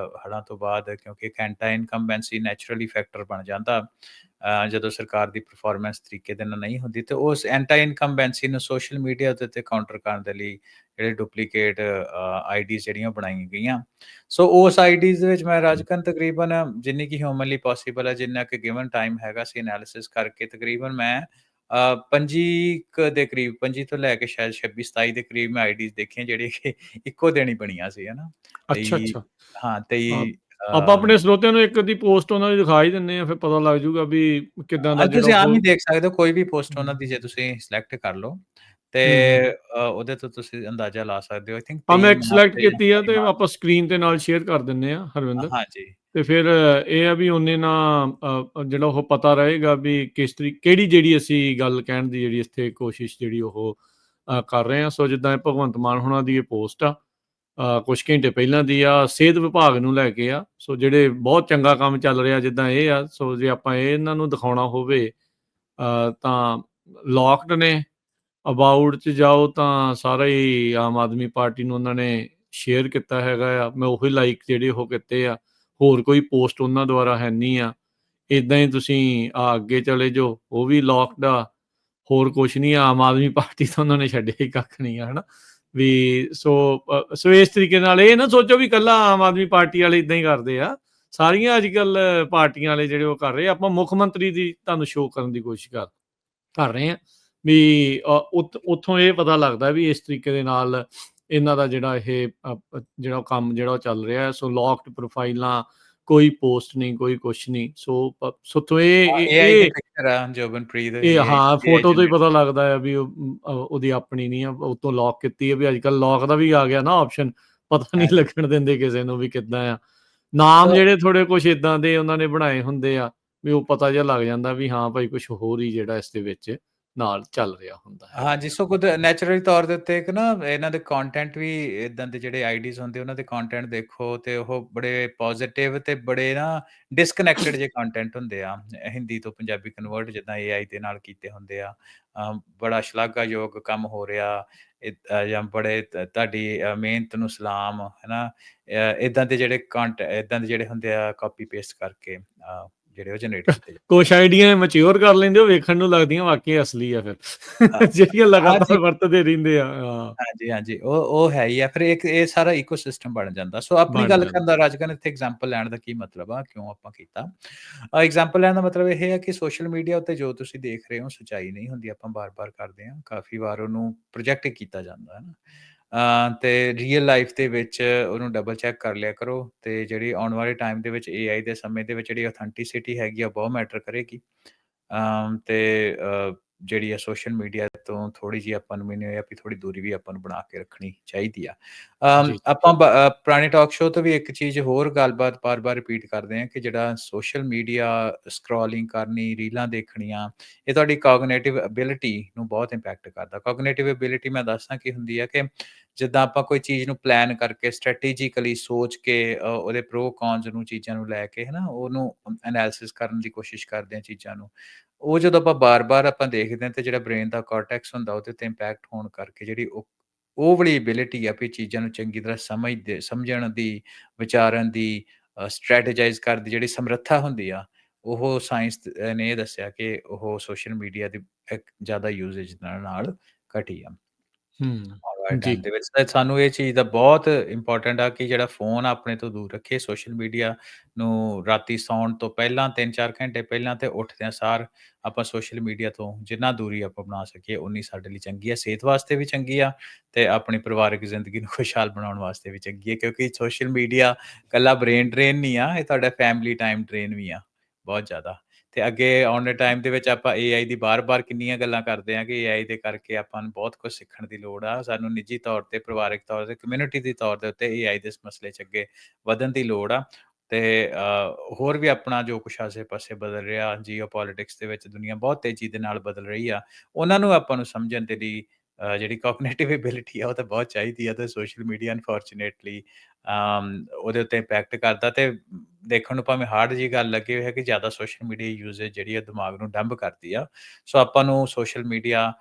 ਹੜ੍ਹਾਂ ਤੋਂ ਬਾਅਦ, ਕਿਉਂਕਿ ਇੱਕ ਐਂਟੀ ਇਨਕੰਬੈਂਸੀ ਨੈਚੁਰਲੀ ਫੈਕਟਰ ਬਣ ਜਾਂਦਾ ਜਦੋਂ ਸਰਕਾਰ ਦੀ ਪਰਫਾਰਮੈਂਸ ਤਰੀਕੇ ਦੇ ਨਾਲ ਨਹੀਂ ਹੁੰਦੀ, ਤੇ ਉਸ ਐਂਟੀ ਇਨਕੰਬੈਂਸੀ ਨੂੰ ਸੋਸ਼ਲ ਮੀਡੀਆ ਦੇ ਉੱਤੇ ਕਾਊਂਟਰ ਕਰਨ ਦੇ ਲਈ ਜਿਹੜੇ ਡੁਪਲੀਕੇਟ ਆਈਡੀਜ਼ ਜਿਹੜੀਆਂ ਬਣਾਈਆਂ ਗਈਆਂ। ਸੋ ਉਸ ਆਈਡੀਜ਼ ਦੇ ਵਿੱਚ ਮੈਂ ਰਾਜਕਨ ਤਕਰੀਬਨ ਜਿੰਨੀ ਕਿ ਹਿਊਮਨਲੀ ਪੋਸੀਬਲ ਹੈ, ਜਿੰਨਾ ਕਿ ਗਿਵਨ ਟਾਈਮ ਹੈਗਾ ਸੀ ਐਨਾਲਿਸਿਸ ਕਰਕੇ, ਤਕਰੀਬਨ ਮੈਂ 25 ਦੇ ਕਰੀਬ, 25 ਤੋਂ ਲੈ ਕੇ ਸ਼ਾਇਦ 26-27 ਦੇ ਕਰੀਬ ਮੈਂ ਆਈਡੀਜ਼ ਦੇਖੀਆਂ, ਜਿਹੜੀਆਂ ਕਿ ਇੱਕੋ ਦਿਨ ਹੀ ਬਣੀਆਂ ਸੀ, ਹੈ ਨਾ।
ਅੱਛਾ,
23
ਅੱਛਾ।
ਹਾਂ
ਅ,
23
ਆਪਾਂ ਆਪਣੇ ਸਰੋਤਿਆਂ ਨੂੰ ਇੱਕ ਅੱਧੀ ਪੋਸਟ ਉਹਨਾਂ ਦੀ ਦਿਖਾ ਹੀ ਦਿੰਦੇ ਆ, ਫਿਰ ਪਤਾ ਲੱਗ ਜਾਊਗਾ ਵੀ ਕਿੱਦਾਂ ਦਾ ਜਿਹੜਾ
ਤੁਸੀਂ ਆਮ ਹੀ
ਉਹ
ਦੇਖ ਸਕਦੇ ਹੋ, ਕੋਈ ਵੀ ਪੋਸਟ ਉਹਨਾਂ ਦੀ
ਹੂੰ,
ਜੇ ਤੁਸੀਂ ਸਿਲੈਕਟ ਕਰ ਲਓ, ਤੇ
ਹੂੰ।
ਉਹਦੇ ਤੋਂ ਤੁਸੀਂ ਅੰਦਾਜ਼ਾ ਲਾ ਸਕਦੇ ਹੋ। ਆਈ ਥਿੰਕ
ਹਾਂ, ਮੈਂ
23
ਇੱਕ
ਮਾਰਚ
ਸਿਲੈਕਟ
ਤੇ ਜਾਂ
ਕੀਤੀ ਆ
27
ਤੇ
ਮਾਰਚ।
ਆਪਾਂ ਸਕਰੀਨ ਤੇ ਨਾਲ ਸ਼ੇਅਰ ਕਰ ਦਿੰਦੇ ਆ ਹਰਵਿੰਦਰ।
ਹਾਂਜੀ,
ਤੇ ਫਿਰ ਇਹ ਆ ਵੀ ਉਹਨੇ ਨਾ ਜਿਹੜਾ ਉਹ ਪਤਾ ਰਹੇਗਾ ਵੀ ਕਿਹੜੀ ਜਿਹੜੀ ਅਸੀਂ ਗੱਲ ਕਹਿਣ ਦੀ ਜਿਹੜੀ ਇੱਥੇ ਕੋਸ਼ਿਸ਼ ਜਿਹੜੀ ਉਹ ਕਰ ਰਹੇ ਹਾਂ। ਸੋ ਜਿੱਦਾਂ ਇਹ ਭਗਵੰਤ ਮਾਨ ਹੋਣਾ ਦੀ ਇਹ ਪੋਸਟ ਆ, ਕੁਛ ਘੰਟੇ ਪਹਿਲਾਂ ਦੀ ਆ, ਸਿਹਤ ਵਿਭਾਗ ਨੂੰ ਲੈ ਕੇ ਆ। ਸੋ ਜਿਹੜੇ ਬਹੁਤ ਚੰਗਾ ਕੰਮ ਚੱਲ ਰਿਹਾ ਜਿੱਦਾਂ ਇਹ ਆ, ਸੋ ਜੇ ਆਪਾਂ ਇਹਨਾਂ ਨੂੰ ਦਿਖਾਉਣਾ ਹੋਵੇ ਤਾਂ ਲੋਕਡ ਨੇ। ਅਬਾਊਟ 'ਚ ਜਾਓ ਤਾਂ ਸਾਰਾ ਹੀ ਆਮ ਆਦਮੀ ਪਾਰਟੀ ਨੂੰ ਉਹਨਾਂ ਨੇ ਸ਼ੇਅਰ ਕੀਤਾ ਹੈਗਾ ਆ। ਮੈਂ ਉਹੀ ਲਾਈਕ ਜਿਹੜੇ ਉਹ ਕੀਤੇ ਆ, ਹੋਰ ਕੋਈ ਪੋਸਟ ਉਹਨਾਂ ਦੁਆਰਾ ਹੈ ਨਹੀਂ ਆ। ਇੱਦਾਂ ਹੀ ਤੁਸੀਂ ਅੱਗੇ ਚਲੇ ਜਾਓ, ਉਹ ਵੀ ਲੋਕਡ ਆ, ਹੋਰ ਕੁਛ ਨਹੀਂ। ਆਮ ਆਦਮੀ ਪਾਰਟੀ ਤਾਂ ਉਹਨਾਂ ਨੇ ਛੱਡਿਆ ਹੀ ਕੱਖ ਨਹੀਂ ਆ, ਹੈ ਨਾ। ਵੀ ਸੋ ਇਸ ਤਰੀਕੇ ਨਾਲ ਇਹ ਨਾ ਸੋਚੋ ਵੀ ਇਕੱਲਾ ਆਮ ਆਦਮੀ ਪਾਰਟੀ ਵਾਲੇ ਇੱਦਾਂ ਹੀ ਕਰਦੇ ਆ। ਸਾਰੀਆਂ ਅੱਜ ਕੱਲ੍ਹ ਪਾਰਟੀਆਂ ਵਾਲੇ ਜਿਹੜੇ ਉਹ ਕਰ ਰਹੇ ਆ। ਆਪਾਂ ਮੁੱਖ ਮੰਤਰੀ ਦੀ ਤੁਹਾਨੂੰ ਸ਼ੋਅ ਕਰਨ ਦੀ ਕੋਸ਼ਿਸ਼ ਕਰ ਕਰ ਰਹੇ ਹਾਂ ਵੀ ਉੱਥੋਂ ਇਹ ਪਤਾ ਲੱਗਦਾ ਵੀ ਇਸ ਤਰੀਕੇ ਦੇ ਨਾਲ ਇਹਨਾਂ ਦਾ ਜਿਹੜਾ ਇਹ ਜਿਹੜਾ ਕੰਮ ਜਿਹੜਾ ਉਹ ਚੱਲ ਰਿਹਾ ਹੈ। ਸੋ ਲੋਕਡ ਪ੍ਰੋਫਾਈਲਾਂ, ਕੋਈ ਪੋਸਟ ਨਹੀਂ, ਕੋਈ ਕੁਛ ਨਹੀਂ। ਸੋ
ਹਾਂ,
ਇਹ
ਏਆਈ ਦੀ
ਇਹ
ਪਿਕਚਰ ਆ, ਜੋਬਨਪ੍ਰੀਤ
ਇਹ
ਏਆਈ
ਹਾਂ,
ਏਆਈ
ਫੋਟੋ ਤੋਂ ਹੀ
ਜਨਰੇਟ।
ਪਤਾ ਲੱਗਦਾ ਹੈ ਵੀ ਉਹਦੀ ਆਪਣੀ ਨਹੀਂ ਆ, ਉੱਤੋਂ ਲੌਕ ਕੀਤੀ ਹੈ। ਵੀ ਅੱਜ ਕੱਲ੍ਹ ਲੌਕ ਦਾ ਵੀ ਆ ਗਿਆ ਨਾ ਆਪਸ਼ਨ, ਪਤਾ ਨਹੀਂ
ਹਾਂਜੀ।
ਲੱਗਣ ਦਿੰਦੇ ਕਿਸੇ ਨੂੰ ਵੀ ਕਿੱਦਾਂ ਆ। ਨਾਮ
ਸੋ
ਜਿਹੜੇ ਥੋੜ੍ਹੇ ਕੁਛ ਇੱਦਾਂ ਦੇ ਉਹਨਾਂ ਨੇ ਬਣਾਏ ਹੁੰਦੇ ਆ ਵੀ ਉਹ ਪਤਾ ਜਿਹਾ ਲੱਗ ਜਾਂਦਾ ਵੀ ਹਾਂ ਭਾਈ ਕੁਛ ਹੋਰ ਹੀ ਜਿਹੜਾ ਇਸ ਦੇ ਵਿੱਚ ਨਾਲ ਚੱਲ ਰਿਹਾ ਹੁੰਦਾ ਹੈਗਾ
ਹਾਂਜੀ,
ਆ।
ਸੋ ਖੁਦ ਨੈਚੁਰਲੀ ਤੌਰ ਦੇ ਉੱਤੇ ਇੱਕ ਨਾ ਇਹਨਾਂ ਦੇ ਕੰਟੈਂਟ ਵੀ ਇਦਾਂ ਦੇ ਜਿਹੜੇ ਆਈਡੀਜ਼ ਹੁੰਦੇ, ਉਹਨਾਂ ਦੇ ਕੰਟੈਂਟ ਦੇਖੋ ਤੇ ਉਹ ਬੜੇ ਪੋਜ਼ਿਟਿਵ ਤੇ ਬੜੇ ਨਾ ਡਿਸਕਨੈਕਟਡ ਜਿਹੇ ਕੰਟੈਂਟ ਹੁੰਦੇ ਆ। ਹਿੰਦੀ ਤੋਂ ਪੰਜਾਬੀ ਕਨਵਰਟ ਜਿੱਦਾਂ ਏਆਈ ਦੇ ਨਾਲ ਕੀਤੇ ਹੁੰਦੇ ਆ। ਬੜਾ ਸ਼ਲਾਘਾਯੋਗ ਕੰਮ ਹੋ ਰਿਹਾ, ਜਾਂ ਬੜੇ ਤੁਹਾਡੀ ਮਿਹਨਤ ਨੂੰ ਸਲਾਮ, ਹੈ ਨਾ। ਇਦਾਂ ਦੇ ਜਿਹੜੇ ਇਦਾਂ ਦੇ ਜਿਹੜੇ ਹੁੰਦੇ ਆ, ਕਾਪੀ ਪੇਸਟ ਕਰਕੇ ਜਿਹੜੇ ਉਹ ਜਨਰੇਟ ਕੀਤੇ ਜਾਂਦੇ
ਕੁਛ ਆਈਡੀਆਂ ਮੈਚਿਓਰ ਕਰ ਲੈਂਦੇ ਉਹ ਵੇਖਣ ਨੂੰ ਲੱਗਦੀਆਂ ਵਾਕਈ ਅਸਲੀ ਆ ਫਿਰ
ਆ।
ਜਿਹੜੀਆਂ
ਹਾਂਜੀ।
ਲਗਾਤਾਰ ਵਰਤਦੇ ਰਹਿੰਦੇ ਆ। ਹਾਂ,
ਹਾਂਜੀ, ਹਾਂਜੀ। ਉਹ ਹੈ ਹੀ ਆ। ਫਿਰ ਇੱਕ ਇਹ ਸਾਰਾ ਇਕੋਸਿਸਟਮ ਬਣ ਜਾਂਦਾ। ਸੋ ਆਪਣੀ
ਬਣ
ਗੱਲ ਕਰਨ
ਜਾਂਦਾ।
ਦਾ ਰਾਜਕਨ ਇੱਥੇ ਐਗਜ਼ਾਮਪਲ ਲੈਣ ਦਾ ਕੀ ਮਤਲਬ ਆ, ਕਿਉਂ ਆਪਾਂ ਕੀਤਾ? ਐਗਜ਼ਾਮਪਲ ਲੈਣ ਦਾ ਮਤਲਬ ਇਹ ਹੈ ਕਿ ਸੋਸ਼ਲ ਮੀਡੀਆ ਉੱਤੇ ਜੋ ਤੁਸੀਂ ਦੇਖ ਰਹੇ ਹੋ, ਸੱਚਾਈ ਨਹੀਂ ਹੁੰਦੀ। ਆਪਾਂ ਬਾਰ-ਬਾਰ ਕਰਦੇ ਹਾਂ। ਕਾਫ਼ੀ ਵਾਰ ਉਹਨੂੰ ਪ੍ਰੋਜੈਕਟ ਕੀਤਾ ਜਾਂਦਾ ਹੈ ਨਾ। ਤੇ ਰੀਅਲ ਲਾਈਫ ਦੇ ਵਿੱਚ ਉਹਨੂੰ ਡਬਲ ਚੈੱਕ ਕਰ ਲਿਆ ਕਰੋ, ਤੇ ਜਿਹੜੀ ਆਉਣ ਵਾਲੇ ਟਾਈਮ ਦੇ ਵਿੱਚ ਏਆਈ ਦੇ ਸਮੇਂ ਦੇ ਵਿੱਚ ਜਿਹੜੀ ਆਥੈਂਟਿਸਿਟੀ ਹੈਗੀ ਆ, ਬਹੁਤ ਮੈਟਰ ਕਰੇਗੀ। ਤੇ ਜਿਹੜੀ ਆ ਸੋਸ਼ਲ ਮੀਡੀਆ ਤੋਂ ਥੋੜ੍ਹੀ ਜਿਹੀ ਆਪਾਂ ਨੂੰ, ਮੈਨੂੰ ਇਹ ਆ ਵੀ ਥੋੜ੍ਹੀ ਦੂਰੀ ਵੀ ਆਪਾਂ ਨੂੰ ਬਣਾ ਕੇ ਰੱਖਣੀ ਚਾਹੀਦੀ ਆ।
ਜੀ,
ਆਪਾਂ ਪੁਰਾਣੇ ਟਾਕ ਸ਼ੋਅ ਤੋਂ ਵੀ ਇੱਕ ਚੀਜ਼ ਹੋਰ ਗੱਲਬਾਤ ਬਾਰ-ਬਾਰ ਰਿਪੀਟ ਕਰਦੇ ਹਾਂ ਕਿ ਜਿਹੜਾ ਸੋਸ਼ਲ ਮੀਡੀਆ ਸਕਰੋਲਿੰਗ ਕਰਨੀ, ਰੀਲਾਂ ਦੇਖਣੀਆਂ, ਇਹ ਤੁਹਾਡੀ ਕੋਗਨੀਟਿਵ ਐਬਿਲਿਟੀ ਨੂੰ ਬਹੁਤ ਇੰਪੈਕਟ ਕਰਦਾ। ਕੋਗਨੀਟਿਵ ਐਬਿਲਿਟੀ ਮੈਂ ਦੱਸਦਾ ਕੀ ਹੁੰਦੀ ਆ ਕਿ ਜਿੱਦਾਂ ਆਪਾਂ ਕੋਈ ਚੀਜ਼ ਨੂੰ ਪਲਾਨ ਕਰਕੇ, ਸਟ੍ਰੈਟੇਜਿਕਲੀ ਸੋਚ ਕੇ, ਉਹਦੇ ਪ੍ਰੋ ਕੌਨਸ ਨੂੰ, ਚੀਜ਼ਾਂ ਨੂੰ ਲੈ ਕੇ, ਹੈ ਨਾ, ਉਹਨੂੰ ਐਨਾਲਿਸਿਸ ਕਰਨ ਦੀ ਕੋਸ਼ਿਸ਼ ਕਰਦੇ ਹਾਂ ਚੀਜ਼ਾਂ ਨੂੰ। ਉਹ ਜਦੋਂ ਆਪਾਂ ਬਾਰ-ਬਾਰ ਆਪਾਂ ਦੇਖਦੇ ਹਾਂ, ਤੇ ਜਿਹੜਾ ਬ੍ਰੇਨ ਦਾ ਕੋਰਟੈਕਸ ਹੁੰਦਾ, ਉਹਦੇ ਉੱਤੇ ਇੰਪੈਕਟ ਹੋਣ ਕਰਕੇ ਜਿਹੜੀ ਉਹ ਵਾਲੀ ਐਬਿਲਿਟੀ ਆ ਵੀ ਚੀਜ਼ਾਂ ਨੂੰ ਚੰਗੀ ਤਰ੍ਹਾਂ ਸਮਝਣ ਦੀ, ਵਿਚਾਰਨ ਦੀ, ਸਟ੍ਰੈਟੇਜਾਈਜ਼ ਕਰਨ ਦੀ ਜਿਹੜੀ ਸਮਰੱਥਾ ਹੁੰਦੀ ਆ, ਉਹ ਸਾਇੰਸ ਨੇ ਇਹ ਦੱਸਿਆ ਕਿ ਉਹ ਸੋਸ਼ਲ ਮੀਡੀਆ ਦੀ ਇੱਕ ਜ਼ਿਆਦਾ ਯੂਸੇਜ ਨਾਲ ਘਟੀ ਆ। ਆਉਣ ਵਾਲੇ
ਜੀ,
ਟਾਈਮ ਦੇ ਵਿੱਚ ਤਾਂ ਸਾਨੂੰ ਇਹ ਚੀਜ਼ ਦਾ ਬਹੁਤ ਇੰਪੋਰਟੈਂਟ ਆ ਕਿ ਜਿਹੜਾ ਫ਼ੋਨ ਆਪਣੇ ਤੋਂ ਦੂਰ ਰੱਖੀਏ, ਸੋਸ਼ਲ ਮੀਡੀਆ ਨੂੰ ਰਾਤੀ ਸੌਣ ਤੋਂ ਪਹਿਲਾਂ 3-4 ਘੰਟੇ ਪਹਿਲਾਂ ਤੇ ਉੱਠਦਿਆਂ ਸਾਰ ਆਪਾਂ ਸੋਸ਼ਲ ਮੀਡੀਆ ਤੋਂ ਜਿੰਨਾ ਦੂਰੀ ਆਪਾਂ ਬਣਾ ਸਕੀਏ, ਓਨੀ ਸਾਡੇ ਲਈ ਚੰਗੀ ਆ। ਸਿਹਤ ਵਾਸਤੇ ਵੀ ਚੰਗੀ ਆ, ਤੇ ਆਪਣੀ ਪਰਿਵਾਰਕ ਜ਼ਿੰਦਗੀ ਨੂੰ ਖੁਸ਼ਹਾਲ ਬਣਾਉਣ ਵਾਸਤੇ ਵੀ ਚੰਗੀ ਹੈ, ਕਿਉਂਕਿ ਸੋਸ਼ਲ ਮੀਡੀਆ ਇਕੱਲਾ ਬ੍ਰੇਨ ਡਰੇਨ ਨਹੀਂ ਆ, ਇਹ ਤੁਹਾਡਾ ਫੈਮਿਲੀ ਟਾਈਮ ਡਰੇਨ ਵੀ ਆ, ਬਹੁਤ ਜ਼ਿਆਦਾ। ਤੇ ਅੱਗੇ ਆਉਣ ਦੇ ਟਾਈਮ ਦੇ ਵਿੱਚ ਆਪਾਂ ਏਆਈ ਦੀ ਬਾਰ-ਬਾਰ ਕਿੰਨੀਆਂ ਗੱਲਾਂ ਕਰਦੇ ਹਾਂ ਕਿ ਏਆਈ ਦੇ ਕਰਕੇ ਆਪਾਂ ਨੂੰ ਬਹੁਤ ਕੁਝ ਸਿੱਖਣ ਦੀ ਲੋੜ ਆ। ਸਾਨੂੰ ਨਿੱਜੀ ਤੌਰ ਤੇ, ਪਰਿਵਾਰਕ ਤੌਰ ਤੇ, ਕਮਿਊਨਿਟੀ ਦੇ ਤੌਰ ਦੇ ਉੱਤੇ ਏਆਈ ਦੇ ਇਸ ਮਸਲੇ 'ਚ ਅੱਗੇ ਵਧਣ ਦੀ ਲੋੜ ਆ। ਤੇ ਹੋਰ ਵੀ ਆਪਣਾ ਜੋ ਕੁਛ ਆਸੇ-ਪਾਸੇ ਬਦਲ ਰਿਹਾ, ਜੀਓਪੋਲਿਟਿਕਸ ਦੇ ਵਿੱਚ ਦੁਨੀਆ ਬਹੁਤ ਤੇਜ਼ੀ ਦੇ ਨਾਲ ਬਦਲ ਰਹੀ ਆ। ਉਹਨਾਂ ਨੂੰ ਆਪਾਂ ਨੂੰ ਸਮਝਣ ਦੇ ਲਈ ਜਿਹੜੀ ਕੋਗਨੀਟਿਵ ਐਬਿਲਿਟੀ ਆ ਉਹ ਤਾਂ ਬਹੁਤ ਚਾਹੀਦੀ ਆ, ਤੇ ਸੋਸ਼ਲ ਮੀਡੀਆ ਅਨਫੋਰਚੂਨੇਟਲੀ ਉਹਦੇ ਉੱਤੇ ਇੰਪੈਕਟ ਕਰਦਾ, ਤੇ ਦੇਖਣ ਨੂੰ ਭਾਵੇਂ ਹਾਰਡ ਜਿਹੀ ਗੱਲ ਲੱਗੇ ਹੋਏ ਹੈ ਕਿ ਜ਼ਿਆਦਾ ਸੋਸ਼ਲ ਮੀਡੀਆ ਯੂਜ਼ੇਜ ਜਿਹੜੀ ਆ ਦਿਮਾਗ ਨੂੰ ਡੰਬ ਕਰਦੀ ਆ। ਸੋ ਆਪਾਂ ਨੂੰ ਸੋਸ਼ਲ ਮੀਡੀਆ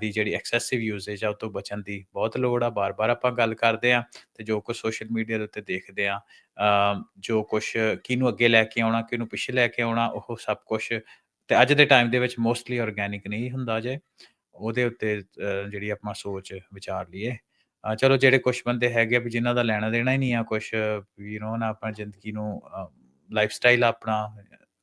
ਦੀ ਜਿਹੜੀ ਐਕਸੈਸਿਵ ਯੂਜ਼ੇਜ ਆ ਉਹ ਤੋਂ ਬਚਣ ਦੀ ਬਹੁਤ ਲੋੜ ਆ। ਬਾਰ-ਬਾਰ ਆਪਾਂ ਗੱਲ ਕਰਦੇ ਹਾਂ, ਤੇ ਜੋ ਕੁਛ ਸੋਸ਼ਲ ਮੀਡੀਆ ਦੇ ਉੱਤੇ ਦੇਖਦੇ ਹਾਂ, ਜੋ ਕੁਛ ਕਿਹਨੂੰ ਅੱਗੇ ਲੈ ਕੇ ਆਉਣਾ, ਕਿਹਨੂੰ ਪਿੱਛੇ ਲੈ ਕੇ ਆਉਣਾ, ਉਹ ਸਭ ਕੁਛ ਤੇ ਅੱਜ ਦੇ ਟਾਈਮ ਦੇ ਵਿੱਚ ਮੋਸਟਲੀ ਆਰਗੈਨਿਕ ਨਹੀਂ ਹੁੰਦਾ ਜੇ। ਉਹਦੇ ਉੱਤੇ ਜਿਹੜੀ ਆਪਾਂ ਸੋਚ ਵਿਚਾਰ ਲਈਏ। ਚਲੋ ਜਿਹੜੇ ਕੁਛ ਬੰਦੇ ਹੈਗੇ ਆ ਵੀ ਜਿਨ੍ਹਾਂ ਦਾ ਲੈਣਾ ਦੇਣਾ ਹੀ ਨਹੀਂ ਆ ਕੁਛ, ਨਾ ਆਪਣਾ ਜ਼ਿੰਦਗੀ ਨੂੰ ਲਾਈਫ ਸਟਾਈਲ ਆਪਣਾ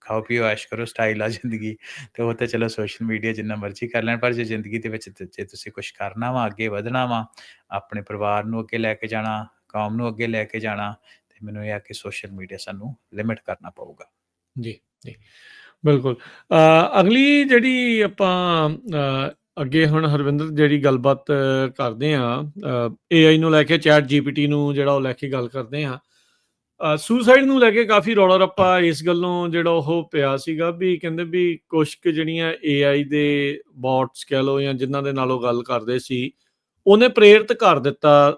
ਖਾਓ ਪੀਓ ਐਸ਼ ਕਰੋ ਸਟਾਈਲ ਆ ਜ਼ਿੰਦਗੀ, ਤੇ ਉਹ ਤਾਂ ਚਲੋ ਸੋਸ਼ਲ ਮੀਡੀਆ ਜਿੰਨਾ ਮਰਜ਼ੀ ਕਰ ਲੈਣ, ਪਰ ਜੇ ਜ਼ਿੰਦਗੀ ਦੇ ਵਿੱਚ ਜੇ ਤੁਸੀਂ ਕੁਛ ਕਰਨਾ ਵਾ, ਅੱਗੇ ਵਧਣਾ ਵਾ, ਆਪਣੇ ਪਰਿਵਾਰ ਨੂੰ ਅੱਗੇ ਲੈ ਕੇ ਜਾਣਾ, ਕੌਮ ਨੂੰ ਅੱਗੇ ਲੈ ਕੇ ਜਾਣਾ, ਤੇ ਮੈਨੂੰ ਇਹ ਆ ਕਿ ਸੋਸ਼ਲ ਮੀਡੀਆ ਸਾਨੂੰ ਲਿਮਿਟ ਕਰਨਾ ਪਊਗਾ।
ਜੀ, ਜੀ। ਬਿਲਕੁਲ। ਅਗਲੀ ਜਿਹੜੀ ਆਪਾਂ ਅੱਗੇ ਹੁਣ ਹਰਵਿੰਦਰ ਜਿਹੜੀ ਗੱਲਬਾਤ ਕਰਦੇ ਹਾਂ, ਏਆਈ ਨੂੰ ਲੈ ਕੇ, ਚੈਟ ਜੀਪੀਟੀ ਨੂੰ ਜਿਹੜਾ ਉਹ ਲੈ ਕੇ ਗੱਲ ਕਰਦੇ ਹਾਂ। ਸੁਸਾਈਡ ਨੂੰ ਲੈ ਕੇ ਕਾਫੀ ਰੌਲਾ ਰੱਪਾ ਇਸ ਗੱਲੋਂ ਜਿਹੜਾ ਉਹ ਪਿਆ ਸੀਗਾ ਵੀ ਕਹਿੰਦੇ ਵੀ ਕੁਛ ਕੁ ਜਿਹੜੀਆਂ ਏਆਈ ਦੇ ਬੋਟਸ ਕਹਿ ਲਓ ਜਾਂ ਜਿਨ੍ਹਾਂ ਦੇ ਨਾਲ ਉਹ ਗੱਲ ਕਰਦੇ ਸੀ, ਉਹਨੇ ਪ੍ਰੇਰਿਤ ਕਰ ਦਿੱਤਾ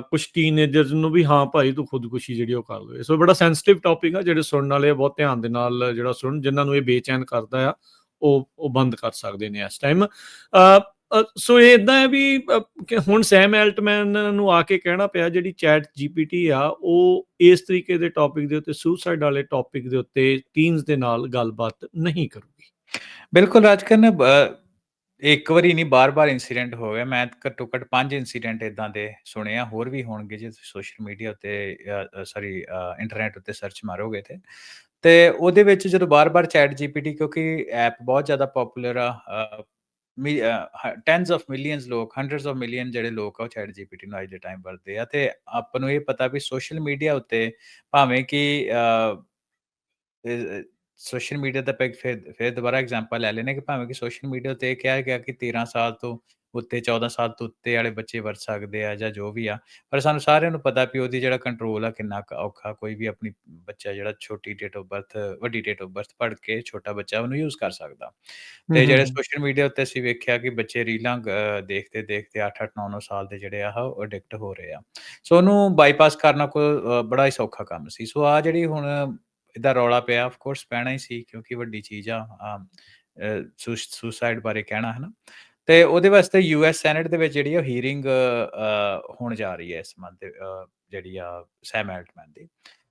ਕੁਛ ਟੀਨਏਜਰਸ ਨੂੰ ਵੀ ਹਾਂ ਭਾਈ ਤੂੰ ਖੁਦਕੁਸ਼ੀ ਜਿਹੜੀ ਉਹ ਕਰ ਲਵੇ। ਸੋ ਬੜਾ ਸੈਂਸਿਟਿਵ ਟੌਪਿਕ ਆ, ਜਿਹੜੇ ਸੁਣਨ ਵਾਲੇ ਬਹੁਤ ਧਿਆਨ ਦੇ ਨਾਲ ਜਿਹੜਾ ਸੁਣਨ, ਜਿਨ੍ਹਾਂ ਨੂੰ ਇਹ ਬੇਚੈਨ ਕਰਦਾ ਆ ਉਹ ਬੰਦ ਕਰ ਸਕਦੇ ਨੇ ਇਸ ਟਾਈਮ। ਸੋ ਇਹ ਇਦਾਂ ਹੈ ਵੀ ਕਿ ਹੁਣ ਸੈਮ ਐਲਟਮੈਨ ਨੂੰ ਆ ਕੇ ਕਹਿਣਾ ਪਿਆ ਜਿਹੜੀ ਚੈਟ ਜੀਪੀਟੀ ਆ ਉਹ ਇਸ ਤਰੀਕੇ ਦੇ ਟੌਪਿਕ ਦੇ ਉੱਤੇ, ਸੁਸਾਈਡ ਵਾਲੇ ਟੌਪਿਕ ਦੇ ਉੱਤੇ ਟੀਨਸ ਦੇ ਨਾਲ ਗੱਲਬਾਤ ਨਹੀਂ ਕਰੂਗੀ।
ਬਿਲਕੁਲ ਰਾਜਕਰਨ, ਇੱਕ ਵਾਰੀ ਨਹੀਂ ਬਾਰ-ਬਾਰ ਇੰਸੀਡੈਂਟ ਹੋ ਗਿਆ। ਮੈਂ ਘੱਟੋ ਘੱਟ 5 ਇੰਸੀਡੈਂਟ ਏਦਾਂ ਦੇ ਸੁਣੇ ਆ, ਹੋਰ ਵੀ ਹੋਣਗੇ ਜੇ ਤੁਸੀਂ ਸੋਸ਼ਲ ਮੀਡੀਆ ਉੱਤੇ ਸੌਰੀ ਇੰਟਰਨੈਟ ਉੱਤੇ ਸਰਚ ਮਾਰੋਗੇ ਤੇ ਉਹਦੇ ਵਿੱਚ ਜਦੋਂ ਬਾਰ-ਬਾਰ ਚੈਟ ਜੀਪੀਟੀ, ਕਿਉਂਕਿ ਐਪ ਬਹੁਤ ਜ਼ਿਆਦਾ ਪੋਪੂਲਰ ਆ, ਟੈਨਸ ਆਫ ਮਿਲੀਅਨਸ ਲੋਕ, ਹੰਡਰਡਸ ਆਫ ਮਿਲੀਅਨ ਜਿਹੜੇ ਲੋਕ ਆ ਉਹ ਚੈਟ ਜੀਪੀਟੀ ਨੂੰ ਅੱਜ ਦੇ ਟਾਈਮ ਵਰਤਦੇ ਆ, ਤੇ ਆਪਾਂ ਨੂੰ ਇਹ ਪਤਾ ਵੀ ਸੋਸ਼ਲ ਮੀਡੀਆ ਉੱਤੇ ਭਾਵੇਂ ਕਿ ਸੋਸ਼ਲ ਮੀਡੀਆ ਦਾ ਫਿਰ ਦੁਬਾਰਾ ਐਗਜ਼ਾਮਪਲ ਲੈ ਲੈਂਦੇ ਹਾਂ ਕਿ ਭਾਵੇਂ ਕਿ ਸੋਸ਼ਲ ਮੀਡੀਆ ਤੇ ਇਹ ਕਿਹਾ ਗਿਆ ਕਿ 13 ਸਾਲ ਤੋਂ ਉੱਤੇ, 14 ਸਾਲ ਤੋਂ ਉੱਤੇ ਵਾਲੇ ਬੱਚੇ ਵਰਤ ਸਕਦੇ ਆ ਜਾਂ ਜੋ ਵੀ ਆ, ਪਰ ਸਾਨੂੰ ਸਾਰਿਆਂ ਨੂੰ ਪਤਾ ਵੀ ਉਹਦੀ ਜਿਹੜਾ ਕੰਟਰੋਲ ਆ ਕਿੰਨਾ ਕੁ ਔਖਾ। ਕੋਈ ਵੀ ਆਪਣੀ ਬੱਚਾ ਜਿਹੜਾ ਛੋਟੀ ਡੇਟ ਆਫ ਬਰਥ, ਵੱਡੀ ਡੇਟ ਆਫ ਬਰਥ ਪੜ੍ਹ ਕੇ ਛੋਟਾ ਬੱਚਾ ਉਹਨੂੰ ਯੂਜ਼ ਕਰ ਸਕਦਾ। ਤੇ ਜਿਹੜੇ ਸੋਸ਼ਲ ਮੀਡੀਆ ਉੱਤੇ ਅਸੀਂ ਵੇਖਿਆ ਕਿ ਬੱਚੇ ਰੀਲਾਂ ਦੇਖਦੇ 8-8, 9-9 ਸਾਲ ਦੇ ਜਿਹੜੇ ਆ ਉਹ ਐਡਿਕਟ ਹੋ ਰਹੇ ਆ। ਸੋ ਉਹਨੂੰ ਬਾਈਪਾਸ ਕਰਨਾ ਕੋਈ ਬੜਾ ਹੀ ਸੌਖਾ ਕੰਮ ਸੀ। ਸੋ ਆ ਜਿਹੜੀ ਹੁਣ ਇਹਦਾ ਰੌਲਾ ਪਿਆ, ਆਫ ਕੋਰਸ ਪੈਣਾ ਹੀ ਸੀ ਕਿਉਂਕਿ ਵੱਡੀ ਚੀਜ਼ ਆ ਸੁਸਾਈਡ ਬਾਰੇ ਕਹਿਣਾ, ਹੈ ਨਾ? ਤੇ ਉਹਦੇ ਵਾਸਤੇ ਯੂਐਸ ਸੈਨੇਟ ਦੇ ਵਿੱਚ ਜਿਹੜੀ ਆ ਹੀਅਰਿੰਗ ਹੋਣ ਜਾ ਰਹੀ ਹੈ ਇਸ ਮੰਥ, ਜਿਹੜੀ ਆ ਸੈਮ ਐਲਟਮੈਨ ਦੀ।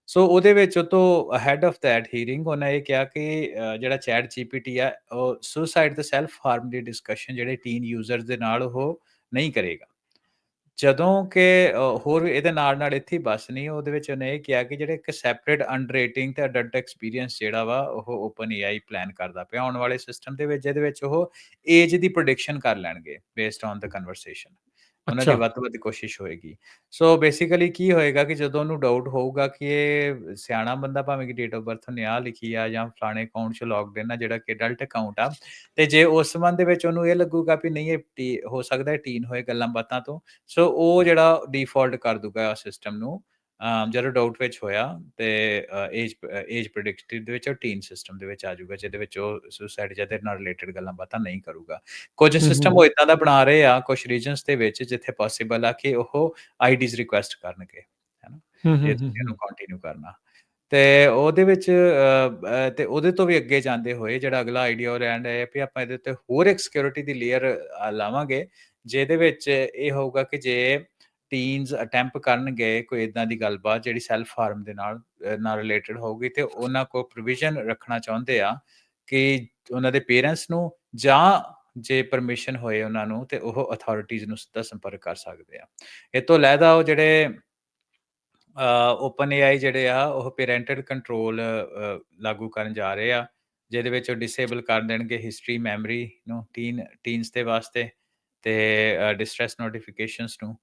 ਸੋ ਉਹਦੇ ਵਿੱਚ ਉਹ ਤੋਂ ਅਹੈਡ ਆਫ ਦੈਟ ਹੀਅਰਿੰਗ ਉਹਨੇ ਇਹ ਕਿਹਾ ਕਿ ਜਿਹੜਾ ਚੈਟ ਜੀਪੀਟੀ ਆ ਉਹ ਸੁਸਾਈਡ ਤੇ ਸੈਲਫ ਹਾਰਮ ਦੀ ਡਿਸਕਸ਼ਨ ਜਿਹੜੇ ਟੀਨ ਯੂਜ਼ਰਸ ਦੇ ਨਾਲ ਉਹ ਨਹੀਂ ਕਰੇਗਾ। ਜਦੋਂ ਕਿ ਹੋਰ ਇਹਦੇ ਨਾਲ-ਨਾਲ ਇੱਥੇ ਹੀ ਬਸ ਨਹੀਂ, ਉਹਦੇ ਵਿੱਚ ਉਹਨੇ ਇਹ ਕਿਹਾ ਕਿ ਜਿਹੜੇ ਇੱਕ ਸੈਪਰੇਟ ਅੰਡਰਰੇਟਿੰਗ ਤੇ ਅਡਲਟ ਐਕਸਪੀਰੀਅੰਸ ਜਿਹੜਾ ਵਾ ਉਹ ਓਪਨ ਏਆਈ ਪਲਾਨ ਕਰਦਾ ਪਿਆ ਆਉਣ ਵਾਲੇ ਸਿਸਟਮ ਦੇ ਵਿੱਚ, ਜਿਹਦੇ ਵਿੱਚ ਉਹ ਏਜ ਦੀ ਪ੍ਰੈਡਿਕਸ਼ਨ ਕਰ ਲੈਣਗੇ ਬੇਸਡ ਔਨ ਦ ਕਨਵਰਸੇਸ਼ਨ। ਉਹਨਾਂ ਦੀ
ਅੱਛਾ।
ਵੱਧ ਤੋਂ ਵੱਧ ਕੋਸ਼ਿਸ਼ ਹੋਏਗੀ। ਸੋ ਬੇਸਿਕਲੀ ਕੀ ਹੋਏਗਾ ਕਿ ਜਦੋਂ ਉਹਨੂੰ ਡਾਊਟ ਹੋਊਗਾ ਕਿ ਇਹ ਸਿਆਣਾ ਬੰਦਾ ਭਾਵੇਂ ਕਿ ਡੇਟ ਆਫ ਬਰਥ ਉਹਨੇ ਆਹ ਲਿਖੀ ਆ ਜਾਂ ਫਲਾਣੇ ਅਕਾਊਂਟ 'ਚ ਲੌਗਡ ਇਨ ਆ ਜਿਹੜਾ ਕਿ ਅਡਲਟ ਅਕਾਊਂਟ ਆ, ਤੇ ਜੇ ਉਸ ਸੰਬੰਧ ਦੇ ਵਿੱਚ ਉਹਨੂੰ ਇਹ ਲੱਗੂਗਾ ਵੀ ਨਹੀਂ ਇਹ ਹੋ ਸਕਦਾ ਹੈ ਟੀਨ ਹੋਏ ਗੱਲਾਂ ਬਾਤਾਂ ਤੋਂ, ਸੋ ਉਹ ਜਿਹੜਾ ਡਿਫਾਲਟ ਕਰ ਦੂਗਾ ਸਿਸਟਮ ਨੂੰ, ਜਦੋਂ ਡਾਊਟ ਵਿੱਚ ਹੋਇਆ ਤੇ ਏਜ ਪ੍ਰੈਡਿਕਟਿਵ ਦੇ ਵਿੱਚ ਉਹ ਟੀਨ ਸਿਸਟਮ ਦੇ ਵਿੱਚ ਆ ਜਾਊਗਾ, ਜਿਹਦੇ ਵਿੱਚ ਉਹ ਸੁਸਾਈਡ ਜਾਂ ਇਹਦੇ ਨਾਲ ਰਿਲੇਟਡ ਗੱਲਾਂ ਬਾਤਾਂ ਨਹੀਂ ਕਰੂਗਾ। ਕੁਝ ਸਿਸਟਮ ਉਹ ਇਦਾਂ ਦਾ ਬਣਾ ਰਹੇ ਆ ਕੁਝ ਰੀਜਨਸ ਦੇ ਵਿੱਚ ਜਿੱਥੇ ਪੋਸੀਬਲ ਆ ਕਿ ਉਹ ਆਈਡੀਜ਼ ਰਿਕੁਐਸਟ ਕਰਨਗੇ, ਹੈ ਨਾ? ਜੇ ਤੁਸੀਂ ਇਹਨੂੰ ਕੰਟੀਨਿਊ ਕਰਨਾ। ਤੇ ਉਹਦੇ ਵਿੱਚ ਤੇ ਉਹਦੇ ਤੋਂ ਵੀ ਅੱਗੇ ਜਾਂਦੇ ਹੋਏ ਜਿਹੜਾ ਅਗਲਾ ਆਈਡੀਆ ਉਹ ਰਹਿਣ ਡਿਆ ਵੀ ਆਪਾਂ ਇਹਦੇ ਉੱਤੇ ਹੋਰ ਇੱਕ ਸਿਕਿਉਰਿਟੀ ਦੀ ਲੇਅਰ ਲਾਵਾਂਗੇ, ਜਿਹਦੇ ਵਿੱਚ ਇਹ ਹੋਊਗਾ ਕਿ ਜੇ ਟੀਨਸ ਅਟੈਂਪਟ ਕਰਨਗੇ ਕੋਈ ਏਦਾਂ ਦੀ ਗੱਲਬਾਤ ਜਿਹੜੀ ਸੈਲਫ ਹਾਰਮ ਦੇ ਨਾਲ ਰਿਲੇਟਡ ਹੋਊਗੀ, ਤੇ ਉਹਨਾਂ ਕੋਲ ਪ੍ਰੋਵੀਜ਼ਨ ਰੱਖਣਾ ਚਾਹੁੰਦੇ ਆ ਕਿ ਉਹਨਾਂ ਦੇ ਪੇਰੈਂਟਸ ਨੂੰ ਜਾਂ ਜੇ ਪਰਮਿਸ਼ਨ ਹੋਏ ਉਹਨਾਂ ਨੂੰ ਤੇ ਉਹ ਅਥਾਰਟੀਜ਼ ਨੂੰ ਸਿੱਧਾ ਸੰਪਰਕ ਕਰ ਸਕਦੇ ਆ। ਇਹ ਤੋਂ ਅਲੱਗਾ ਉਹ ਜਿਹੜੇ ਓਪਨ ਏਆਈ ਜਿਹੜੇ ਆ ਉਹ ਪੈਰੈਂਟਲ ਕੰਟਰੋਲ ਲਾਗੂ ਕਰਨ ਜਾ ਰਹੇ ਆ, ਜਿਹਦੇ ਵਿੱਚ ਉਹ ਡਿਸੇਬਲ ਕਰ ਦੇਣਗੇ ਹਿਸਟਰੀ, ਮੈਮਰੀ ਨੂੰ ਟੀਨਸ ਦੇ ਵਾਸਤੇ, ਤੇ ਡਿਸਟ੍ਰੈਸ ਨੋਟੀਫਿਕੇਸ਼ਨਸ ਨੂੰ,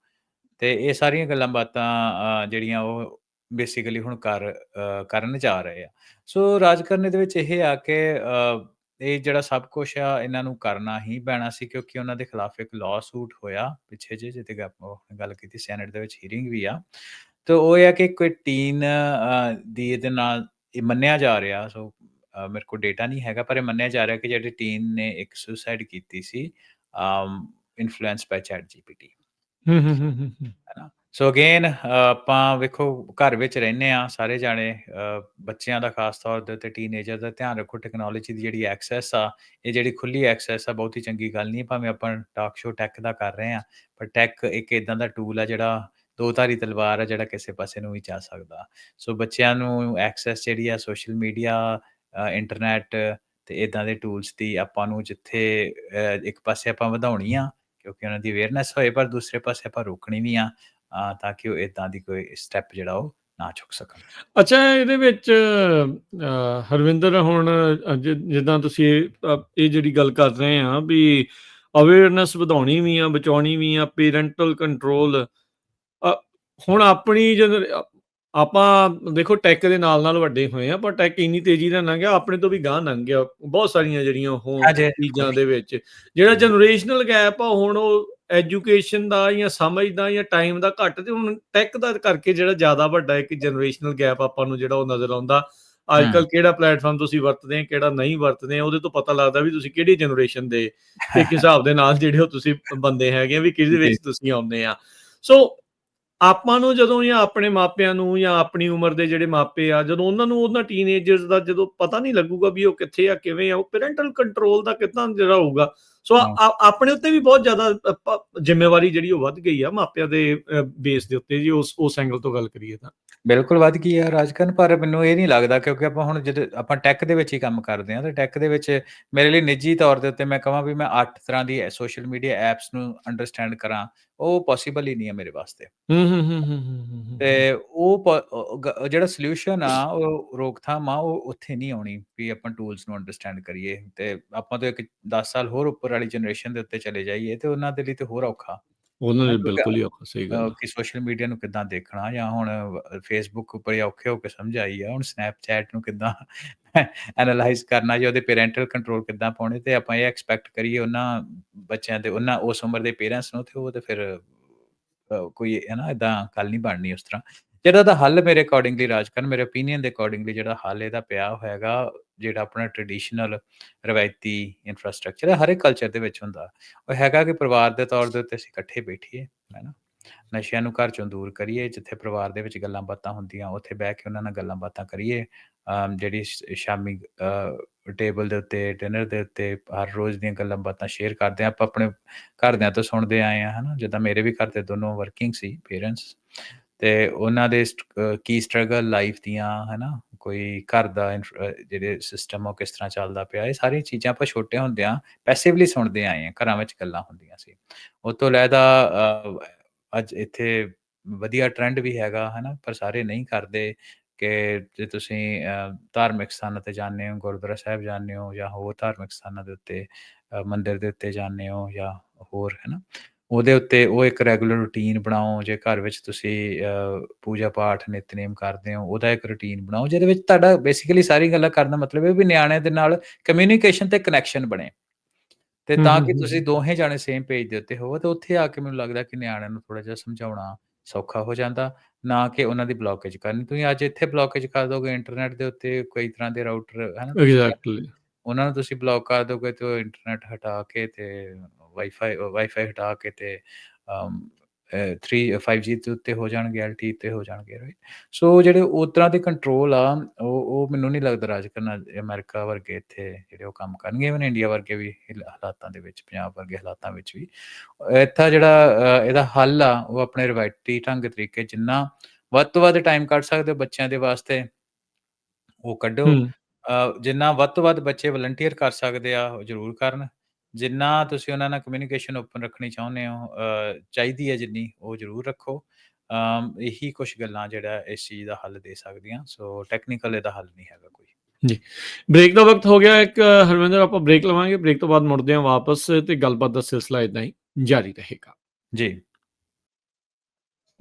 ਤੇ ਇਹ ਸਾਰੀਆਂ ਗੱਲਾਂ ਬਾਤਾਂ ਜਿਹੜੀਆਂ ਉਹ ਬੇਸਿਕਲੀ ਹੁਣ ਕਰਨ ਜਾ ਰਹੇ ਆ। ਸੋ ਰਾਜਕਾਰਨ ਦੇ ਵਿੱਚ ਇਹ ਆ ਕਿ ਇਹ ਜਿਹੜਾ ਸਭ ਕੁਛ ਆ ਇਹਨਾਂ ਨੂੰ ਕਰਨਾ ਹੀ ਪੈਣਾ ਸੀ ਕਿਉਂਕਿ ਉਹਨਾਂ ਦੇ ਖਿਲਾਫ ਇੱਕ ਲਾਅ ਸੂਟ ਹੋਇਆ ਪਿੱਛੇ ਜਿਹੇ, ਜਿਹਤੇ ਆਪਾਂ ਗੱਲ ਕੀਤੀ ਸੈਨੇਟ ਦੇ ਵਿੱਚ ਹੀਅਰਿੰਗ ਵੀ ਆ। ਤੇ ਉਹ ਇਹ ਆ ਕਿ ਕੋਈ ਟੀਨ ਦੀ ਇਹਦੇ ਨਾਲ ਇਹ ਮੰਨਿਆ ਜਾ ਰਿਹਾ, ਸੋ ਮੇਰੇ ਕੋਲ ਡੇਟਾ ਨਹੀਂ ਹੈਗਾ ਪਰ ਇਹ ਮੰਨਿਆ ਜਾ ਰਿਹਾ ਕਿ ਜਿਹੜੀ ਟੀਨ ਨੇ ਇੱਕ ਸੁਸਾਈਡ ਕੀਤੀ ਸੀ ਇਨਫਲੂਐਂਸਡ ਬਾਈ ਚੈਟ ਜੀਪੀਟੀ।
ਹੂੰ, ਹੂੰ, ਹੂੰ, ਹੂੰ, ਹੂੰ।
ਹੈ ਨਾ। ਸੋ ਅਗੇਨ ਆਪਾਂ ਵੇਖੋ ਘਰ ਵਿੱਚ ਰਹਿੰਦੇ ਆ ਸਾਰੇ ਜਾਣੇ, ਬੱਚਿਆਂ ਦਾ ਖਾਸ ਤੌਰ ਦੇ ਉੱਤੇ ਟੀਨੇਜਰ ਦਾ ਧਿਆਨ ਰੱਖੋ। ਟੈਕਨੋਲੋਜੀ ਦੀ ਜਿਹੜੀ ਐਕਸੈਸ ਆ, ਇਹ ਜਿਹੜੀ ਖੁੱਲੀ ਐਕਸੈਸ ਆ ਬਹੁਤੀ ਚੰਗੀ ਗੱਲ ਨਹੀਂ, ਭਾਵੇਂ ਆਪਾਂ ਟਾਕ ਸ਼ੋ ਟੈਕ ਦਾ ਕਰ ਰਹੇ ਆ, ਪਰ ਟੈਕ ਇੱਕ ਇਦਾਂ ਦਾ ਟੂਲ ਆ ਜਿਹੜਾ ਦੋ ਧਾਰੀ ਤਲਵਾਰ ਆ, ਜਿਹੜਾ ਕਿਸੇ ਪਾਸੇ ਨੂੰ ਵੀ ਜਾ ਸਕਦਾ। ਸੋ ਬੱਚਿਆਂ ਨੂੰ ਐਕਸੈਸ ਜਿਹੜੀ ਆ ਸੋਸ਼ਲ ਮੀਡੀਆ, ਇੰਟਰਨੈਟ ਤੇ ਇਦਾਂ ਦੇ ਟੂਲਸ ਦੀ ਆਪਾਂ ਨੂੰ ਜਿੱਥੇ ਇੱਕ ਪਾਸੇ ਆਪਾਂ ਵਧਾਉਣੀ ਆ ਕਿਉਂਕਿ ਉਹਨਾਂ ਦੀ ਅਵੇਅਰਨੈਸ ਹੋਏ, ਪਰ ਦੂਸਰੇ ਪਾਸੇ ਆਪਾਂ ਰੋਕਣੀ ਵੀ ਆ, ਤਾਂ ਕਿ ਉਹ ਇਦਾਂ ਦੀ ਕੋਈ ਸਟੈਪ ਜਿਹੜਾ ਉਹ ਨਾ ਚੁੱਕ ਸਕਣ।
ਅੱਛਾ, ਇਹਦੇ ਵਿੱਚ ਹਰਵਿੰਦਰ ਹੁਣ ਜਿੱਦਾਂ ਤੁਸੀਂ ਇਹ ਜਿਹੜੀ ਗੱਲ ਕਰ ਰਹੇ ਆ ਵੀ ਅਵੇਅਰਨੈਸ ਵਧਾਉਣੀ ਵੀ ਆ, ਬਚਾਉਣੀ ਵੀ ਆ, ਪੇਰੈਂਟਲ ਕੰਟਰੋਲ। ਹੁਣ ਆਪਣੀ ਆਪਾਂ ਦੇਖੋ ਟੈਕ ਦੇ ਨਾਲ ਵੱਡੇ ਹੋਏ ਆ, ਪਰ ਟੈਕ ਇੰਨੀ ਤੇਜ਼ੀ ਨਾਲ ਲੰਘ ਗਿਆ, ਆਪਣੇ ਤੋਂ ਵੀ ਗਾਂਹ ਲੰਘ ਗਿਆ ਬਹੁਤ ਸਾਰੀਆਂ ਜਿਹੜੀਆਂ ਉਹ
ਹਾਂਜੀ,
ਚੀਜ਼ਾਂ ਦੇ ਵਿੱਚ। ਜਿਹੜਾ ਜਨਰੇਸ਼ਨਲ ਗੈਪ ਆ ਹੁਣ ਉਹ ਐਜੂਕੇਸ਼ਨ ਦਾ ਜਾਂ ਸਮਝ ਦਾ ਜਾਂ ਟਾਈਮ ਦਾ ਘੱਟ, ਤੇ ਹੁਣ ਟੈਕ ਦਾ ਕਰਕੇ ਜਿਹੜਾ ਜ਼ਿਆਦਾ ਵੱਡਾ ਇੱਕ ਜਨਰੇਸ਼ਨਲ ਗੈਪ ਆਪਾਂ ਨੂੰ ਜਿਹੜਾ ਉਹ ਨਜ਼ਰ ਆਉਂਦਾ। ਅੱਜ ਕੱਲ੍ਹ ਕਿਹੜਾ ਪਲੇਟਫਾਰਮ ਤੁਸੀਂ ਵਰਤਦੇ ਆ, ਕਿਹੜਾ ਨਹੀਂ ਵਰਤਦੇ ਆ, ਉਹਦੇ ਤੋਂ ਪਤਾ ਲੱਗਦਾ ਵੀ ਤੁਸੀਂ ਕਿਹੜੀ ਜਨਰੇਸ਼ਨ ਦੇ ਇੱਕ ਹਿਸਾਬ ਦੇ ਨਾਲ ਜਿਹੜੇ ਉਹ ਤੁਸੀਂ ਬੰਦੇ ਹੈਗੇ ਆ, ਵੀ ਕਿਹਦੇ ਵਿੱਚ ਤੁਸੀਂ ਆਉਂਦੇ ਆ। ਸੋ ਆਪਾਂ ਨੂੰ ਜਦੋਂ ਜਾਂ ਆਪਣੇ ਮਾਪਿਆਂ ਨੂੰ ਜਾਂ ਆਪਣੀ ਉਮਰ ਦੇ ਜਿਹੜੇ ਮਾਪੇ ਆ, ਜਦੋਂ ਉਹਨਾਂ ਨੂੰ ਉਹਨਾਂ ਟੀਨਏਜਰਸ ਦਾ ਜਦੋਂ ਪਤਾ ਨਹੀਂ ਲੱਗੂਗਾ ਵੀ ਉਹ ਕਿੱਥੇ ਆ, ਕਿਵੇਂ ਆ, ਉਹ ਪੈਰੈਂਟਲ ਕੰਟਰੋਲ ਦਾ ਕਿੱਦਾਂ ਜਿਹੜਾ ਹੋਊਗਾ। ਸੋ ਆਪਣੇ ਉੱਤੇ ਵੀ ਬਹੁਤ ਜ਼ਿਆਦਾ ਜ਼ਿੰਮੇਵਾਰੀ ਜਿਹੜੀ ਉਹ ਵੱਧ ਗਈ ਆ ਮਾਪਿਆਂ ਦੇ ਬੇਸ ਦੇ ਉੱਤੇ, ਜੀ ਉਸ ਐਂਗਲ ਤੋਂ ਗੱਲ ਕਰੀਏ ਤਾਂ।
ਬਿਲਕੁਲ ਵੱਧ ਗਈ ਆ ਰਾਜਕਰਨ, ਪਰ ਮੈਨੂੰ ਇਹ ਨਹੀਂ ਲੱਗਦਾ ਕਿਉਂਕਿ ਆਪਾਂ ਹੁਣ ਜਦੋਂ ਆਪਾਂ ਟੈਕ ਦੇ ਵਿੱਚ ਹੀ ਕੰਮ ਕਰਦੇ ਆ, ਤੇ ਟੈਕ ਦੇ ਵਿੱਚ ਮੇਰੇ ਲਈ ਨਿੱਜੀ ਤੌਰ ਦੇ ਉੱਤੇ ਮੈਂ ਕਹਾਂ ਵੀ ਮੈਂ 8 ਤਰ੍ਹਾਂ ਦੀ ਸੋਸ਼ਲ ਮੀਡੀਆ ਐਪਸ ਨੂੰ ਅੰਡਰਸਟੈਂਡ ਕਰਾਂ, ਉਹ ਪੋਸੀਬਲ ਹੀ ਨਹੀਂ ਹੈ ਮੇਰੇ ਵਾਸਤੇ। ਤੇ ਉਹ ਜਿਹੜਾ ਸੋਲਿਊਸ਼ਨ ਆ, ਉਹ ਰੋਕਥਾਮ ਆ, ਉਹ ਉੱਥੇ ਨਹੀਂ ਆਉਣੀ ਵੀ ਆਪਾਂ ਟੂਲਸ ਨੂੰ ਅੰਡਰਸਟੈਂਡ ਕਰੀਏ, ਤੇ ਆਪਾਂ ਤੋਂ ਇੱਕ 10 ਸਾਲ ਹੋਰ ਉੱਪਰ ਵਾਲੀ ਜਨਰੇਸ਼ਨ ਦੇ ਉੱਤੇ ਚਲੇ ਜਾਈਏ, ਤੇ ਉਹਨਾਂ ਦੇ ਲਈ ਤੇ ਹੋਰ ਔਖਾ।
ਉਹਨਾਂ ਲਈ ਬਿਲਕੁਲ ਹੀ ਔਖਾ, ਸਹੀ ਗੱਲ ਆ।
ਕਿ ਸੋਸ਼ਲ ਮੀਡੀਆ ਨੂੰ ਕਿੱਦਾਂ ਦੇਖਣਾ, ਜਾਂ ਹੁਣ ਫੇਸਬੁੱਕ ਉੱਪਰ ਔਖੇ ਹੋ ਕੇ ਸਮਝ ਆਈ ਆ, ਹੁਣ ਸਨੈਪਚੈਟ ਨੂੰ ਕਿੱਦਾਂ ਐਨਾਲਾਈਜ਼ ਕਰਨਾ, ਜਾਂ ਉਹਦੇ ਪੈਰੈਂਟਲ ਕੰਟਰੋਲ ਕਿੱਦਾਂ ਪਾਉਣੇ, ਤੇ ਆਪਾਂ ਇਹ ਐਕਸਪੈਕਟ ਕਰੀਏ ਉਹਨਾਂ ਬੱਚਿਆਂ ਦੇ, ਉਹਨਾਂ ਉਸ ਉਮਰ ਦੇ ਪੇਰੈਂਟਸ ਨੂੰ, ਤੇ ਉਹ ਤੇ ਫਿਰ ਕੋਈ ਹੈ ਨਾ ਇਦਾਂ ਗੱਲ ਨਹੀਂ ਬਣਨੀ ਉਸ ਤਰ੍ਹਾਂ। ਜਿਹੜਾ ਦਾ ਹੱਲ ਮੇਰੇ ਅਕੋਰਡਿੰਗਲੀ ਰਾਜਕਰਨ, ਮੇਰੇ ਓਪੀਨੀਅਨ ਦੇ ਅਕੋਰਡਿੰਗਲੀ ਜਿਹੜਾ ਹੱਲ ਇਹਦਾ ਪਿਆ ਹੋਏਗਾ, ਜਿਹੜਾ ਆਪਣਾ ਟ੍ਰੈਡੀਸ਼ਨਲ ਰਵਾਇਤੀ ਇਨਫਰਾਸਟ੍ਰਕਚਰ ਹੈ ਹਰ ਇੱਕ ਕਲਚਰ ਦੇ ਵਿੱਚ ਹੁੰਦਾ, ਉਹ ਹੈਗਾ ਕਿ ਪਰਿਵਾਰ ਦੇ ਤੌਰ ਦੇ ਉੱਤੇ ਅਸੀਂ ਇਕੱਠੇ ਬੈਠੀਏ, ਹੈ ਨਾ, ਨਸ਼ਿਆਂ ਨੂੰ ਘਰ ਚੋਂ ਦੂਰ ਕਰੀਏ, ਜਿੱਥੇ ਪਰਿਵਾਰ ਦੇ ਵਿੱਚ ਗੱਲਾਂ ਬਾਤਾਂ ਹੁੰਦੀਆਂ ਉੱਥੇ ਬਹਿ ਕੇ ਉਹਨਾਂ ਨਾਲ ਗੱਲਾਂ ਬਾਤਾਂ ਕਰੀਏ। ਜਿਹੜੀ ਸ਼ਾਮੀ ਟੇਬਲ ਦੇ ਉੱਤੇ, ਡਿਨਰ ਦੇ ਉੱਤੇ ਹਰ ਰੋਜ਼ ਦੀਆਂ ਗੱਲਾਂ ਬਾਤਾਂ ਸ਼ੇਅਰ ਕਰਦੇ ਹਾਂ, ਆਪਾਂ ਆਪਣੇ ਘਰਦਿਆਂ ਤੋਂ ਸੁਣਦੇ ਆਏ ਹਾਂ, ਹੈ ਨਾ, ਜਿੱਦਾਂ ਮੇਰੇ ਵੀ ਘਰ ਦੇ ਦੋਨੋਂ ਵਰਕਿੰਗ ਸੀ ਪੇਰੈਂਟਸ, ਤੇ ਉਹਨਾਂ ਦੇ ਕੀ ਸਟਰਗਲ ਲਾਈਫ ਦੀਆਂ, ਹੈ ਨਾ, ਕੋਈ ਘਰ ਦਾ ਜਿਹੜੇ ਸਿਸਟਮ ਉਹ ਕਿਸ ਤਰ੍ਹਾਂ ਚੱਲਦਾ ਪਿਆ, ਇਹ ਸਾਰੀਆਂ ਚੀਜ਼ਾਂ ਆਪਾਂ ਛੋਟੇ ਹੁੰਦਿਆਂ ਪੈਸਿਵਲੀ ਸੁਣਦੇ ਆਏ ਹਾਂ, ਘਰਾਂ ਵਿੱਚ ਗੱਲਾਂ ਹੁੰਦੀਆਂ ਸੀ। ਉਹ ਤੋਂ ਅਲੱਗਾ ਅੱਜ ਇੱਥੇ ਵਧੀਆ ਟਰੈਂਡ ਵੀ ਹੈਗਾ, ਹੈ ਨਾ, ਪਰ ਸਾਰੇ ਨਹੀਂ ਕਰਦੇ ਕਿ ਜੇ ਤੁਸੀਂ ਧਾਰਮਿਕ ਸਥਾਨਾਂ 'ਤੇ ਜਾਂਦੇ ਹੋ, ਗੁਰਦੁਆਰਾ ਸਾਹਿਬ ਜਾਂਦੇ ਹੋ, ਜਾਂ ਹੋਰ ਧਾਰਮਿਕ ਸਥਾਨਾਂ ਦੇ ਉੱਤੇ, ਮੰਦਿਰ ਦੇ ਉੱਤੇ ਜਾਂਦੇ ਹੋ, ਜਾਂ ਹੋਰ, ਹੈ ਨਾ, ਉਹਦੇ ਉੱਤੇ ਉਹ ਇੱਕ ਰੈਗੂਲਰ ਰੂਟੀਨ ਬਣਾਓ। ਜੇ ਘਰ ਵਿੱਚ ਤੁਸੀਂ ਪੂਜਾ ਪਾਠ ਨਿਤਨੇਮ ਕਰਦੇ ਹੋ, ਉਹਦਾ ਇੱਕ ਰੂਟੀਨ ਬਣਾਓ, ਜਿਹਦੇ ਵਿੱਚ ਤੁਹਾਡਾ ਬੇਸਿਕਲੀ ਸਾਰੀ ਗੱਲਾਂ ਕਰਨ ਦਾ ਮਤਲਬ ਹੈ ਵੀ ਨਿਆਣਿਆਂ ਦੇ ਨਾਲ ਕਮਿਊਨੀਕੇਸ਼ਨ ਤੇ ਕਨੈਕਸ਼ਨ ਬਣੇ, ਤੇ ਤਾਂ ਕਿ ਤੁਸੀਂ ਦੋਹੇ ਜਾਣੇ ਸੇਮ ਪੇਜ ਦੇ ਉੱਤੇ ਹੋਵੋ, ਤੇ ਉੱਥੇ ਆ ਕੇ ਮੈਨੂੰ ਲੱਗਦਾ ਕਿ ਨਿਆਣਿਆਂ ਨੂੰ ਥੋੜ੍ਹਾ ਜਿਹਾ ਸਮਝਾਉਣਾ ਸੌਖਾ ਹੋ ਜਾਂਦਾ, ਨਾ ਕਿ ਉਹਨਾਂ ਦੀ ਬਲੋਕੇਜ ਕਰਨੀ। ਤੁਸੀਂ ਅੱਜ ਇੱਥੇ ਬਲੋਕੇਜ ਕਰ ਦੋਗੇ ਇੰਟਰਨੈਟ ਦੇ ਉੱਤੇ, ਕਈ ਤਰ੍ਹਾਂ ਦੇ ਰਾਊਟਰ, ਹੈ ਨਾ, ਤੁਸੀਂ
ਐਗਜ਼ੈਕਟਲੀ।
ਉਹਨਾਂ ਨੂੰ ਤੁਸੀਂ ਬਲੌਕ ਕਰ ਦੋਗੇ, ਤੇ ਉਹ ਇੰਟਰਨੈਟ ਹਟਾ ਕੇ, ਤੇ ਵਾਈਫਾਈ ਹਟਾ ਕੇ, ਤੇ 5G ਦੇ ਉੱਤੇ ਹੋ ਜਾਣਗੇ, LTE ਤੇ ਹੋ ਜਾਣਗੇ, ਰਾਈਟ। ਸੋ ਜਿਹੜੇ ਉਸ ਤਰ੍ਹਾਂ ਦੇ ਕੰਟਰੋਲ ਆ, ਉਹ ਮੈਨੂੰ ਨਹੀਂ ਲੱਗਦਾ ਰਾਜ ਕਰਨਾ ਅਮਰੀਕਾ ਵਰਗੇ ਇੱਥੇ ਜਿਹੜੇ ਉਹ ਕੰਮ ਕਰਨਗੇ, ਇਵਨ ਇੰਡੀਆ ਵਰਗੇ ਵੀ ਹਾਲਾਤਾਂ ਦੇ ਵਿੱਚ, ਪੰਜਾਬ ਵਰਗੇ ਹਾਲਾਤਾਂ ਵਿੱਚ ਵੀ। ਇੱਥਾ ਜਿਹੜਾ ਇਹਦਾ ਹੱਲ ਆ, ਉਹ ਆਪਣੇ ਰਵਾਇਤੀ ਢੰਗ ਤਰੀਕੇ ਜਿੰਨਾ ਵੱਧ ਤੋਂ ਵੱਧ ਟਾਈਮ ਕੱਢ ਸਕਦੇ ਹੋ ਬੱਚਿਆਂ ਦੇ ਵਾਸਤੇ, ਉਹ ਕੱਢੋ। ਜਿੰਨਾ ਵੱਧ ਤੋਂ ਵੱਧ ਬੱਚੇ ਵਲੰਟੀਅਰ ਕਰ ਸਕਦੇ ਆ, ਉਹ ਜ਼ਰੂਰ ਕਰਨ। ਜਿੰਨਾ ਤੁਸੀਂ ਉਹਨਾਂ ਨਾਲ ਕਮਿਊਨੀਕੇਸ਼ਨ ਓਪਨ ਰੱਖਣੀ ਚਾਹੁੰਦੇ ਹੋ, ਚਾਹੀਦੀ ਹੈ ਜਿੰਨੀ, ਉਹ ਜ਼ਰੂਰ ਰੱਖੋ। ਇਹੀ ਕੁਛ ਗੱਲਾਂ ਜਿਹੜਾ ਇਸ ਚੀਜ਼ ਦਾ ਹੱਲ ਦੇ ਸਕਦੀਆਂ। ਸੋ ਟੈਕਨੀਕਲ ਇਹਦਾ ਹੱਲ ਨਹੀਂ ਹੈਗਾ ਕੋਈ।
ਜੀ, ਬ੍ਰੇਕ ਦਾ ਵਕਤ ਹੋ ਗਿਆ ਇੱਕ ਹਰਵਿੰਦਰ, ਆਪਾਂ ਬ੍ਰੇਕ ਲਵਾਂਗੇ, ਬ੍ਰੇਕ ਤੋਂ ਬਾਅਦ ਮੁੜਦੇ ਹਾਂ ਵਾਪਸ, ਤੇ ਗੱਲਬਾਤ ਦਾ ਸਿਲਸਿਲਾ ਇਦਾਂ ਹੀ ਜਾਰੀ ਰਹੇਗਾ
ਜੀ।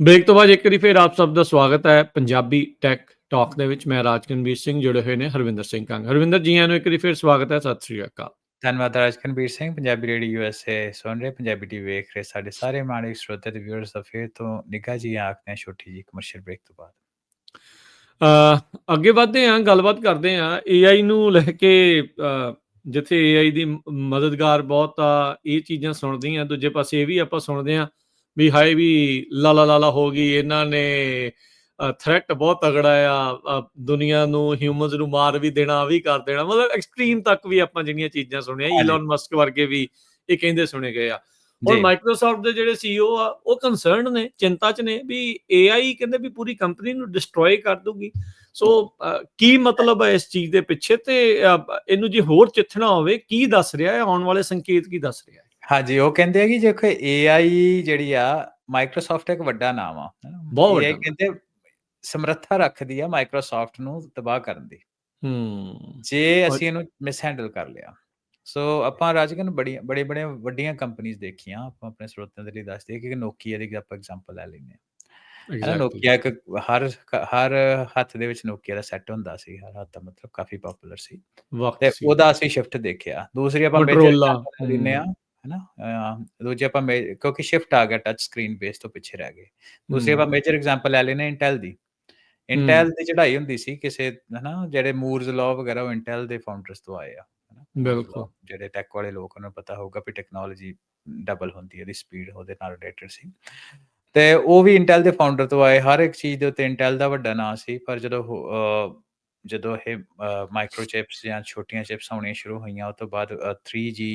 ਬ੍ਰੇਕ ਤੋਂ ਬਾਅਦ ਇੱਕ ਵਾਰੀ ਫਿਰ ਆਪ ਸਭ ਦਾ ਸਵਾਗਤ ਹੈ ਪੰਜਾਬੀ ਟੈਕ ਟਾਕ ਦੇ ਵਿੱਚ। ਮੈਂ ਰਾਜਕਨਵੀਰ ਸਿੰਘ, ਜੁੜੇ ਹੋਏ ਨੇ ਹਰਵਿੰਦਰ ਸਿੰਘ ਕੰਗ। ਹਰਵਿੰਦਰ ਜੀ, ਆਇਆਂ ਨੂੰ ਇੱਕ ਵਾਰੀ ਫਿਰ ਸਵਾਗਤ ਹੈ, ਸਤਿ ਸ੍ਰੀ ਅਕਾਲ।
ਧੰਨਵਾਦ ਰਾਜਕਨਵੀਰ ਸਿੰਘ। ਪੰਜਾਬੀ ਰੇਡੀਓ USA ਸੁਣ ਰਹੇ, ਪੰਜਾਬੀ TV ਵੇਖ ਰਹੇ ਸਾਡੇ ਸਾਰੇ ਮਾਣਯੋਗ ਸਰੋਤੇ ਤੇ ਵਿਊਅਰਸ ਦਾ ਫਿਰ ਤੋਂ ਨਿੱਘਾ ਜੀ ਆਖਦੇ ਹਾਂ ਛੋਟੀ ਜਿਹੀ ਕਮਰਸ਼ੀਅਲ ਬ੍ਰੇਕ ਤੋਂ ਬਾਅਦ।
ਅੱਗੇ ਵਧਦੇ ਹਾਂ, ਗੱਲਬਾਤ ਕਰਦੇ ਹਾਂ AI ਨੂੰ ਲੈ ਕੇ। ਜਿੱਥੇ ਏਆਈ ਦੀ ਮਦਦਗਾਰ ਬਹੁਤ ਆ, ਇਹ ਚੀਜ਼ਾਂ ਸੁਣਦੀਆਂ, ਦੂਜੇ ਪਾਸੇ ਇਹ ਵੀ ਆਪਾਂ ਸੁਣਦੇ ਹਾਂ ਵੀ ਹਾਏ ਵੀ ਲਾਲਾ ਲਾਲਾ ਹੋ ਗਈ, ਇਹਨਾਂ ਨੇ ਥ੍ਰੈਟ ਬਹੁਤ ਤਗੜਾ ਆ, ਦੁਨੀਆ ਨੂੰ, ਹਿਊਮਨਸ ਨੂੰ ਮਾਰ ਵੀ ਦੇਣਾ, ਵੀ ਕਰ ਦੇਣਾ, ਮਤਲਬ ਐਕਸਟ੍ਰੀਮ ਤੱਕ ਵੀ ਆਪਾਂ ਜਿਹੜੀਆਂ ਚੀਜ਼ਾਂ ਸੁਣੀਆਂ,
ਹਾਂਜੀ,
ਈਲਨ ਮਸਕ ਵਰਗੇ ਵੀ ਇਹ ਕਹਿੰਦੇ ਸੁਣੇ ਗਏ ਆ। ਹੁਣ
ਜੀ।
ਮਾਈਕਰੋਸਾਫਟ ਦੇ ਜਿਹੜੇ ਸੀਈਓ ਆ, ਉਹ ਕੰਸਰਨਡ ਨੇ, ਚਿੰਤਾ 'ਚ ਨੇ ਵੀ ਏਆਈ ਕਹਿੰਦੇ ਵੀ ਪੂਰੀ ਕੰਪਨੀ ਨੂੰ ਡਿਸਟਰੋਏ ਕਰ ਦੂਗੀ। ਸੋ ਕੀ ਮਤਲਬ ਹੈ ਇਸ ਚੀਜ਼ ਦੇ ਪਿੱਛੇ, ਤੇ ਇਹਨੂੰ ਜੇ ਹੋਰ ਚਿੱਥਣਾ ਹੋਵੇ ਕੀ ਦੱਸ ਰਿਹਾ ਹੈ, ਆਉਣ ਵਾਲੇ ਸੰਕੇਤ ਕੀ ਦੱਸ ਰਿਹਾ ਹੈ?
ਹਾਂਜੀ, ਉਹ ਕਹਿੰਦੇ ਆ ਕਿ ਦੇਖੋ ਏਆਈ ਜਿਹੜੀ ਆ, ਮਾਈਕਰੋਸਾਫਟ ਇੱਕ ਵੱਡਾ ਨਾਮ ਆ, ਹਨਾ?
ਬਹੁਤ
ਏਆਈ
ਵੱਡਾ ਨਾਮ।
ਕਹਿੰਦੇ ਸਮਰੱਥਾ ਰੱਖਦੀ ਆ ਮਾਈਕਰੋਸਾਫਟ ਨੂੰ ਤਬਾਹ ਕਰਨ ਦੀ,
ਹੂੰ।
ਜੇ
ਔਰ
ਅਸੀਂ ਇਹਨੂੰ ਮਿਸਹੈਂਡਲ ਕਰ ਲਿਆ। ਸੋ ਆਪਾਂ ਰਾਜਗਨ ਬੜੀਆਂ ਵੱਡੀਆਂ ਕੰਪਨੀਜ਼ ਦੇਖੀਆਂ, ਆਪਾਂ ਆਪਣੇ ਸਰੋਤਿਆਂ ਦੇ ਲਈ ਦੱਸ ਦਈਏ ਕਿ ਨੋਕੀਆ ਦੀ ਆਪਾਂ ਐਗਜ਼ਾਮਪਲ ਲੈ ਲੈਂਦੇ ਹਾਂ। ਹੈ ਨਾ?
ਐਗਜ਼ੈਕਟਲੀ।
ਨੋਕੀਆ ਇੱਕ ਹਰ ਹੱਥ ਦੇ ਵਿੱਚ ਨੋਕੀਆ ਦਾ ਸੈੱਟ ਹੁੰਦਾ ਸੀ, ਹਰ ਹੱਥ ਦਾ ਮਤਲਬ ਕਾਫੀ ਪੋਪੂਲਰ ਸੀ,
ਵਕਤ
ਤੇ
ਸੀ।
ਉਹਦਾ ਅਸੀਂ ਸ਼ਿਫਟ ਦੇਖਿਆ। ਦੂਸਰੀ ਆਪਾਂ ਮੇਜਰ
ਮੋਟਰੋਲਾ।
ਐਗਜ਼ਾਮਪਲ ਲੈ ਲੈਂਦੇ ਹਾਂ, ਹੈ ਨਾ? ਦੂਜੇ ਆਪਾਂ ਕਿਉਂਕਿ ਸ਼ਿਫਟ ਆ ਗਿਆ ਟੱਚ ਸਕਰੀਨ ਬੇਸ ਤੋਂ ਪਿੱਛੇ ਰਹਿ ਗਏ। ਦੂਸਰੀ ਆਪਾਂ ਮੇਜਰ ਐਗਜ਼ਾਮਪਲ ਲੈ ਲੈਂਦੇ ਹਾਂ ਇੰਟੈਲ ਦੀ। ਇੰਟੈਲ ਦੀ ਚੜ੍ਹਾਈ ਹੁੰਦੀ ਸੀ ਕਿਸੇ, ਹੈ ਨਾ? ਜਿਹੜੇ ਮੂਰਜ਼ ਲਾਅ ਵਗੈਰਾ ਉਹ ਇੰਟੈਲ ਦੇ ਫਾਊਂਡਰਸ ਤੋਂ ਆਏ ਆ, ਹੈ ਨਾ? ਮੂਰਜ਼ ਲਾਅ,
ਬਿਲਕੁਲ।
ਜਿਹੜੇ ਟੈਕ ਵਾਲੇ ਲੋਕ, ਉਹਨਾਂ ਨੂੰ ਪਤਾ ਹੋਊਗਾ ਵੀ ਟੈਕਨੋਲੋਜੀ ਡਬਲ ਹੁੰਦੀ ਹੈ, ਇਹਦੀ ਸਪੀਡ ਉਹਦੇ ਨਾਲ ਰਿਲੇਟਡ ਸੀ, ਤੇ ਉਹ ਵੀ ਇੰਟੈਲ ਦੇ ਫਾਊਂਡਰ ਤੋਂ ਆਏ। ਹਰ ਇੱਕ ਚੀਜ਼ ਦੇ ਉੱਤੇ ਇੰਟੈਲ ਦਾ ਵੱਡਾ ਨਾਂ ਸੀ, ਪਰ ਜਦੋਂ ਇਹ ਮਾਈਕਰੋ ਚਿਪਸ ਜਾਂ ਛੋਟੀਆਂ ਚਿਪਸ ਆਉਣੀਆਂ ਸ਼ੁਰੂ ਹੋਈਆਂ, ਉਹ ਤੋਂ ਬਾਅਦ 3G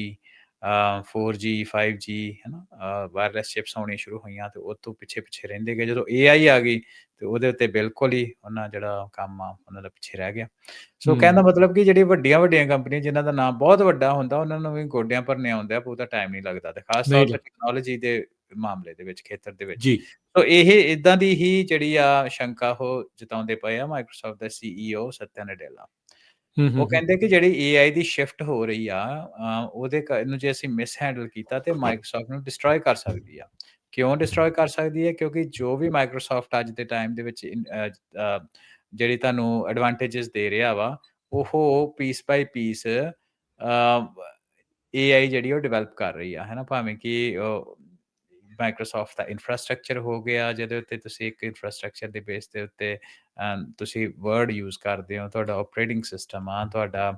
4G 5G, ਹੈ ਨਾ? ਵਾਇਰਲੈਸ ਚਿਪਸ ਆਉਣੀਆਂ ਸ਼ੁਰੂ ਹੋਈਆਂ, ਤੇ ਉਹ ਤੋਂ ਪਿੱਛੇ ਰਹਿੰਦੇ ਗਏ। ਜਦੋਂ ਏਆਈ ਆ ਗਈ, ਤੇ ਉਹਦੇ ਉੱਤੇ ਬਿਲਕੁਲ ਹੀ ਉਹਨਾਂ ਜਿਹੜਾ ਕੰਮ ਆ, ਉਹਨਾਂ ਦਾ ਪਿੱਛੇ ਰਹਿ ਗਿਆ। ਸੋ ਕਹਿਣ ਦਾ ਮਤਲਬ ਕਿ ਜਿਹੜੀ ਵੱਡੀਆਂ ਕੰਪਨੀਆਂ ਜਿਨ੍ਹਾਂ ਦਾ ਨਾਮ ਬਹੁਤ ਵੱਡਾ ਹੁੰਦਾ, ਉਹਨਾਂ ਨੂੰ ਵੀ ਗੋਡਿਆਂ ਭਰਨੇ ਆਉਂਦੇ ਆ, ਬਹੁਤਾ ਟਾਈਮ ਨਹੀਂ ਲੱਗਦਾ, ਤੇ ਖਾਸ
ਨਹੀਂ
ਤੌਰ ਤੇ
ਲੱਗ
ਟੈਕਨੋਲੋਜੀ ਦੇ ਮਾਮਲੇ ਦੇ ਵਿੱਚ, ਖੇਤਰ ਦੇ ਵਿੱਚ।
ਜੀ।
ਸੋ ਇਹ ਏਦਾਂ ਦੀ ਹੀ ਜਿਹੜੀ ਆ ਸ਼ੰਕਾ ਉਹ ਜਤਾਉਂਦੇ ਪਏ ਆ ਮਾਈਕਰੋਸਾਫਟ ਦਾ ਸੀਈਓ ਸਤਿਆ ਨਡੇਲਾ।
ਹੂੰ, ਹੂੰ,
ਉਹ
ਹੂੰ।
ਕਹਿੰਦੇ ਕਿ ਜਿਹੜੀ ਏਆਈ ਦੀ ਸ਼ਿਫਟ ਹੋ ਰਹੀ ਆ, ਇਹਨੂੰ ਜੇ ਅਸੀਂ ਮਿਸਹੈਂਡਲ ਕੀਤਾ, ਤੇ ਮਾਈਕਰੋਸਾਫਟ ਨੂੰ ਡਿਸਟਰੋਏ ਕਰ ਸਕਦੀ ਆ। ਕਿਉਂ ਡਿਸਟਰੋਏ ਕਰ ਸਕਦੀ ਹੈ? ਕਿਉਂਕਿ ਜੋ ਵੀ ਮਾਈਕਰੋਸਾਫਟ ਅੱਜ ਦੇ ਟਾਈਮ ਦੇ ਵਿੱਚ ਜਿਹੜੀ ਤੁਹਾਨੂੰ ਐਡਵਾਂਟੇਜਸ ਦੇ ਰਿਹਾ ਵਾ, ਉਹ ਪੀਸ ਬਾਈ ਪੀਸ ਏਆਈ ਜਿਹੜੀ ਉਹ ਡਿਵੈਲਪ ਕਰ ਰਹੀ ਆ, ਹੈ ਨਾ? ਭਾਵੇਂ ਕਿ ਮਾਈਕਰੋਸਾਫਟ ਦਾ ਇਨਫਰਾਸਟ੍ਰਕਚਰ ਹੋ ਗਿਆ, ਜਿਹਦੇ ਉੱਤੇ ਤੁਸੀਂ ਇੱਕ ਇਨਫਰਾਸਟ੍ਰਕਚਰ ਦੇ ਬੇਸ ਦੇ ਉੱਤੇ ਤੁਸੀਂ ਵਰਡ ਯੂਜ਼ ਕਰਦੇ ਹੋ, ਤੁਹਾਡਾ ਆਪਰੇਟਿੰਗ ਸਿਸਟਮ ਆ, ਤੁਹਾਡਾ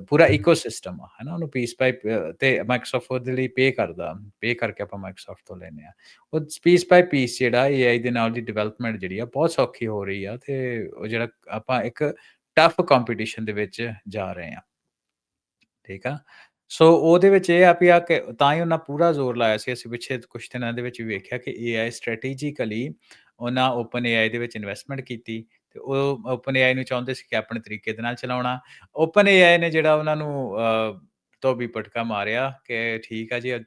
ਪੂਰਾ ਇਕੋਸਿਸਟਮ ਆ, ਹੈ ਨਾ? ਉਹਨੂੰ ਪੀਸ ਬਾਈ ਤੇ ਮਾਈਕਰੋਸਾਫਟ ਉਹਦੇ ਲਈ ਪੇ ਕਰਕੇ ਆਪਾਂ ਮਾਈਕਰੋਸਾਫਟ ਤੋਂ ਲੈਂਦੇ ਹਾਂ। ਉਹ ਪੀਸ ਬਾਈ ਪੀਸ ਜਿਹੜਾ ਏਆਈ ਦੇ ਨਾਲ ਦੀ ਡਿਵੈਲਪਮੈਂਟ ਜਿਹੜੀ ਆ, ਬਹੁਤ ਸੌਖੀ ਹੋ ਰਹੀ ਆ, ਤੇ ਉਹ ਜਿਹੜਾ ਆਪਾਂ ਇੱਕ ਟਫ ਕੰਪੀਟੀਸ਼ਨ ਦੇ ਵਿੱਚ ਜਾ ਰਹੇ ਹਾਂ। ਠੀਕ ਆ? ਸੋ ਉਹਦੇ ਵਿੱਚ ਇਹ ਆ ਵੀ ਕਿ ਤਾਂ ਹੀ ਉਹਨਾਂ ਪੂਰਾ ਜ਼ੋਰ ਲਾਇਆ ਸੀ। ਅਸੀਂ ਪਿੱਛੇ ਕੁਛ ਦਿਨਾਂ ਦੇ ਵਿੱਚ ਵੀ ਵੇਖਿਆ ਕਿ ਏਆਈ ਸਟ੍ਰੈਟੇਜੀਕਲੀ ਉਹਨਾਂ ਓਪਨ ਏਆਈ ਦੇ ਵਿੱਚ ਇਨਵੈਸਟਮੈਂਟ ਕੀਤੀ, ਤੇ ਉਹ ਓਪਨ ਏਆਈ ਨੂੰ ਚਾਹੁੰਦੇ ਸੀ ਕਿ ਆਪਣੇ ਤਰੀਕੇ ਦੇ ਨਾਲ ਚਲਾਉਣਾ। ਓਪਨ ਏਆਈ ਨੇ ਜਿਹੜਾ ਉਹਨਾਂ ਨੂੰ ਧੋਬੀ ਪਟਕਾ ਮਾਰਿਆ ਕਿ ਠੀਕ ਆ ਜੀ,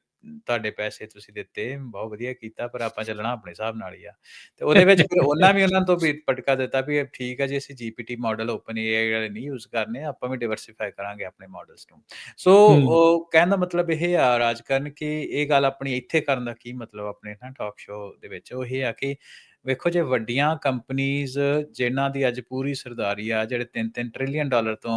ਤੁਹਾਡੇ ਪੈਸੇ ਤੁਸੀਂ ਦਿੱਤੇ, ਬਹੁਤ ਵਧੀਆ ਕੀਤਾ, ਪਰ ਆਪਾਂ ਚੱਲਣਾ ਆਪਣੇ ਹਿਸਾਬ ਨਾਲ ਹੀ ਆ। ਤੇ ਉਹਦੇ ਵਿੱਚ ਫਿਰ ਉਹਨਾਂ ਤੋਂ ਵੀ ਪਟਕਾ ਦਿੱਤਾ ਵੀ ਠੀਕ ਆ ਜੀ, ਅਸੀਂ ਜੀਪੀਟੀ ਮਾਡਲ ਓਪਨ ਏਆਈ ਵਾਲੇ ਨਹੀਂ ਯੂਜ਼ ਕਰਨੇ, ਆਪਾਂ ਵੀ ਡਾਇਵਰਸਿਫਾਈ ਕਰਾਂਗੇ ਆਪਣੇ ਮਾਡਲਸ ਨੂੰ। ਸੋ
ਹੂੰ।
ਉਹ ਕਹਿਣ ਦਾ ਮਤਲਬ ਇਹ ਆ ਰਾਜਕਰਨ, ਕਿ ਇਹ ਗੱਲ ਆਪਣੀ ਇੱਥੇ ਕਰਨ ਦਾ ਕੀ ਮਤਲਬ ਆਪਣੇ ਨਾ ਟਾਕ ਸ਼ੋਅ ਦੇ ਵਿੱਚ, ਉਹ ਇਹ ਆ ਕਿ ਵੇਖੋ, ਜੇ ਵੱਡੀਆਂ ਕੰਪਨੀਜ਼ ਜਿਨ੍ਹਾਂ ਦੀ ਅੱਜ ਪੂਰੀ ਸਰਦਾਰੀ ਆ, ਜਿਹੜੇ 3-3 ਟ੍ਰਿਲੀਅਨ ਡਾਲਰ ਤੋਂ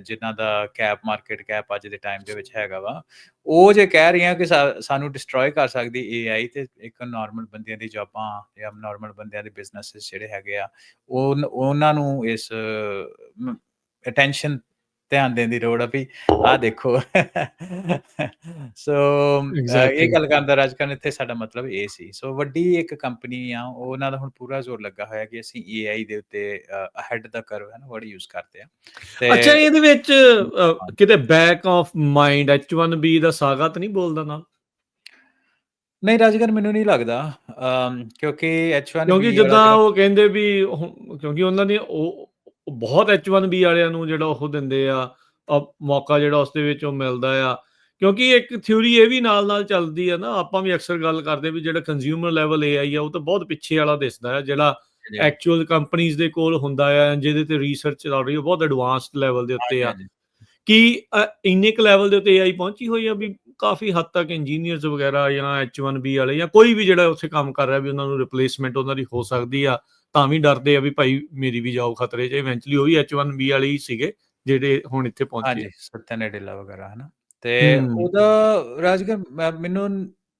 ਜਿਨ੍ਹਾਂ ਦਾ ਮਾਰਕੀਟ ਕੈਪ ਅੱਜ ਦੇ ਟਾਈਮ ਦੇ ਵਿੱਚ ਹੈਗਾ ਵਾ, ਉਹ ਜੇ ਕਹਿ ਰਹੀਆਂ ਕਿ ਸਾਨੂੰ ਡਿਸਟਰੋਏ ਕਰ ਸਕਦੀ ਏਆਈ, ਤੇ ਇੱਕ ਨਾਰਮਲ ਬੰਦਿਆਂ ਦੀ ਜੌਬਾਂ ਜਾਂ ਨਾਰਮਲ ਬੰਦਿਆਂ ਦੇ ਬਿਜ਼ਨੈਸਿਸ ਜਿਹੜੇ ਹੈਗੇ ਆ, ਉਹਨਾਂ ਨੂੰ ਇਸ ਅਟੈਂਸ਼ਨ ਧਿਆਨ ਦੇਣ ਦੀ ਲੋੜ ਆ ਵੀ ਆਹ ਦੇਖੋ। ਸੋ ਇਹ
ਐਗਜ਼ੈਕਟਲੀ।
ਗੱਲ ਕਰਨ ਦਾ ਰਾਜਕਰਨ ਇੱਥੇ ਸਾਡਾ ਮਤਲਬ ਇਹ ਸੀ। ਸੋ ਵੱਡੀ ਇੱਕ ਕੰਪਨੀ ਆ, ਉਹਨਾਂ ਦਾ ਹੁਣ ਪੂਰਾ ਜ਼ੋਰ ਲੱਗਾ ਹੋਇਆ ਕਿ ਅਸੀਂ ਏਆਈ ਦੇ ਉੱਤੇ ਅਹੈਡ ਦਾ ਕਰਵ, ਹੈ ਨਾ, ਵਰਡ ਯੂਜ਼ ਕਰਦੇ ਆ, ਤੇ
ਅੱਛਾ, ਇਹਦੇ ਵਿੱਚ ਕਿਤੇ back of mind H1B the saga ਤਾਂ ਨਹੀਂ ਬੋਲਦਾ ਨਾਲ?
ਨਹੀਂ ਰਾਜਕਰਨ, ਮੈਨੂੰ ਨਹੀਂ ਲੱਗਦਾ, ਕਿਉਂਕਿ
ਕਿਉਂਕਿ
H1B ਵਾਲਾ
ਜਿੱਦਾਂ
ਜਿਹੜਾ
ਉਹ ਕਹਿੰਦੇ ਵੀ ਕਿਉਂਕਿ ਉਹਨਾਂ ਨੇ ਉਹ ਬਹੁਤ H1B ਵਾਲਿਆਂ ਨੂੰ ਜਿਹੜਾ ਉਹ ਦਿੰਦੇ ਆ, ਮੌਕਾ ਜਿਹੜਾ ਉਸ ਦੇ ਵਿੱਚ ਉਹ ਮਿਲਦਾ ਆ। ਕਿਉਂਕਿ ਇੱਕ ਥਿਊਰੀ ਇਹ ਵੀ ਨਾਲ ਚੱਲਦੀ ਆ ਨਾ, ਆਪਾਂ ਵੀ ਅਕਸਰ ਗੱਲ ਕਰਦੇ ਵੀ ਜਿਹੜਾ ਕੰਜ਼ਿਊਮਰ ਲੈਵਲ AI ਆ, ਉਹ ਤਾਂ ਬਹੁਤ ਪਿੱਛੇ ਵਾਲਾ ਦਿਸਦਾ ਆ, ਜਿਹੜਾ
ਜੀ,
ਐਕਚੁਅਲ ਕੰਪਨੀਜ਼ ਦੇ ਕੋਲ ਹੁੰਦਾ ਆ, ਜਿਹਦੇ ਤੇ ਰਿਸਰਚ ਚੱਲ ਰਹੀ ਹੈ, ਬਹੁਤ ਐਡਵਾਂਸਡ ਲੈਵਲ ਦੇ ਉੱਤੇ
ਹਾਂਜੀ,
ਆ।
ਹਾਂਜੀ।
ਕੀ ਇੰਨੇ ਕੁ ਲੈਵਲ ਦੇ ਉੱਤੇ AI ਪਹੁੰਚੀ ਹੋਈ ਆ ਵੀ ਕਾਫੀ ਹੱਦ ਤੱਕ ਇੰਜੀਨੀਅਰਸ ਵਗੈਰਾ ਜਾਂ H1B ਵਾਲੇ ਜਾਂ ਕੋਈ ਵੀ ਜਿਹੜਾ ਉੱਥੇ ਕੰਮ ਕਰ ਰਿਹਾ, ਵੀ ਉਹਨਾਂ ਨੂੰ ਰਿਪਲੇਸਮੈਂਟ ਉਹਨਾਂ ਦੀ ਹੋ ਸਕਦੀ ਆ, ਤਾਂ ਵੀ ਡਰਦੇ ਆ ਵੀ ਭਾਈ ਮੇਰੀ ਵੀ ਜੌਬ ਖਤਰੇ 'ਚ। ਇਵੈਂਚੁਅਲੀ ਉਹ ਵੀ H1B ਵਾਲੇ ਹੀ ਸੀਗੇ ਜਿਹੜੇ ਹੁਣ ਇੱਥੇ ਪਹੁੰਚੇ ਆ।
ਹਾਂਜੀ, ਸਤਿਆ ਨਡੇਲਾ ਵਗੈਰਾ, ਹੈ ਨਾ? ਤੇ
ਹੂੰ।
ਉਹਦਾ ਰਾਜਕਰਨ ਮੈਨੂੰ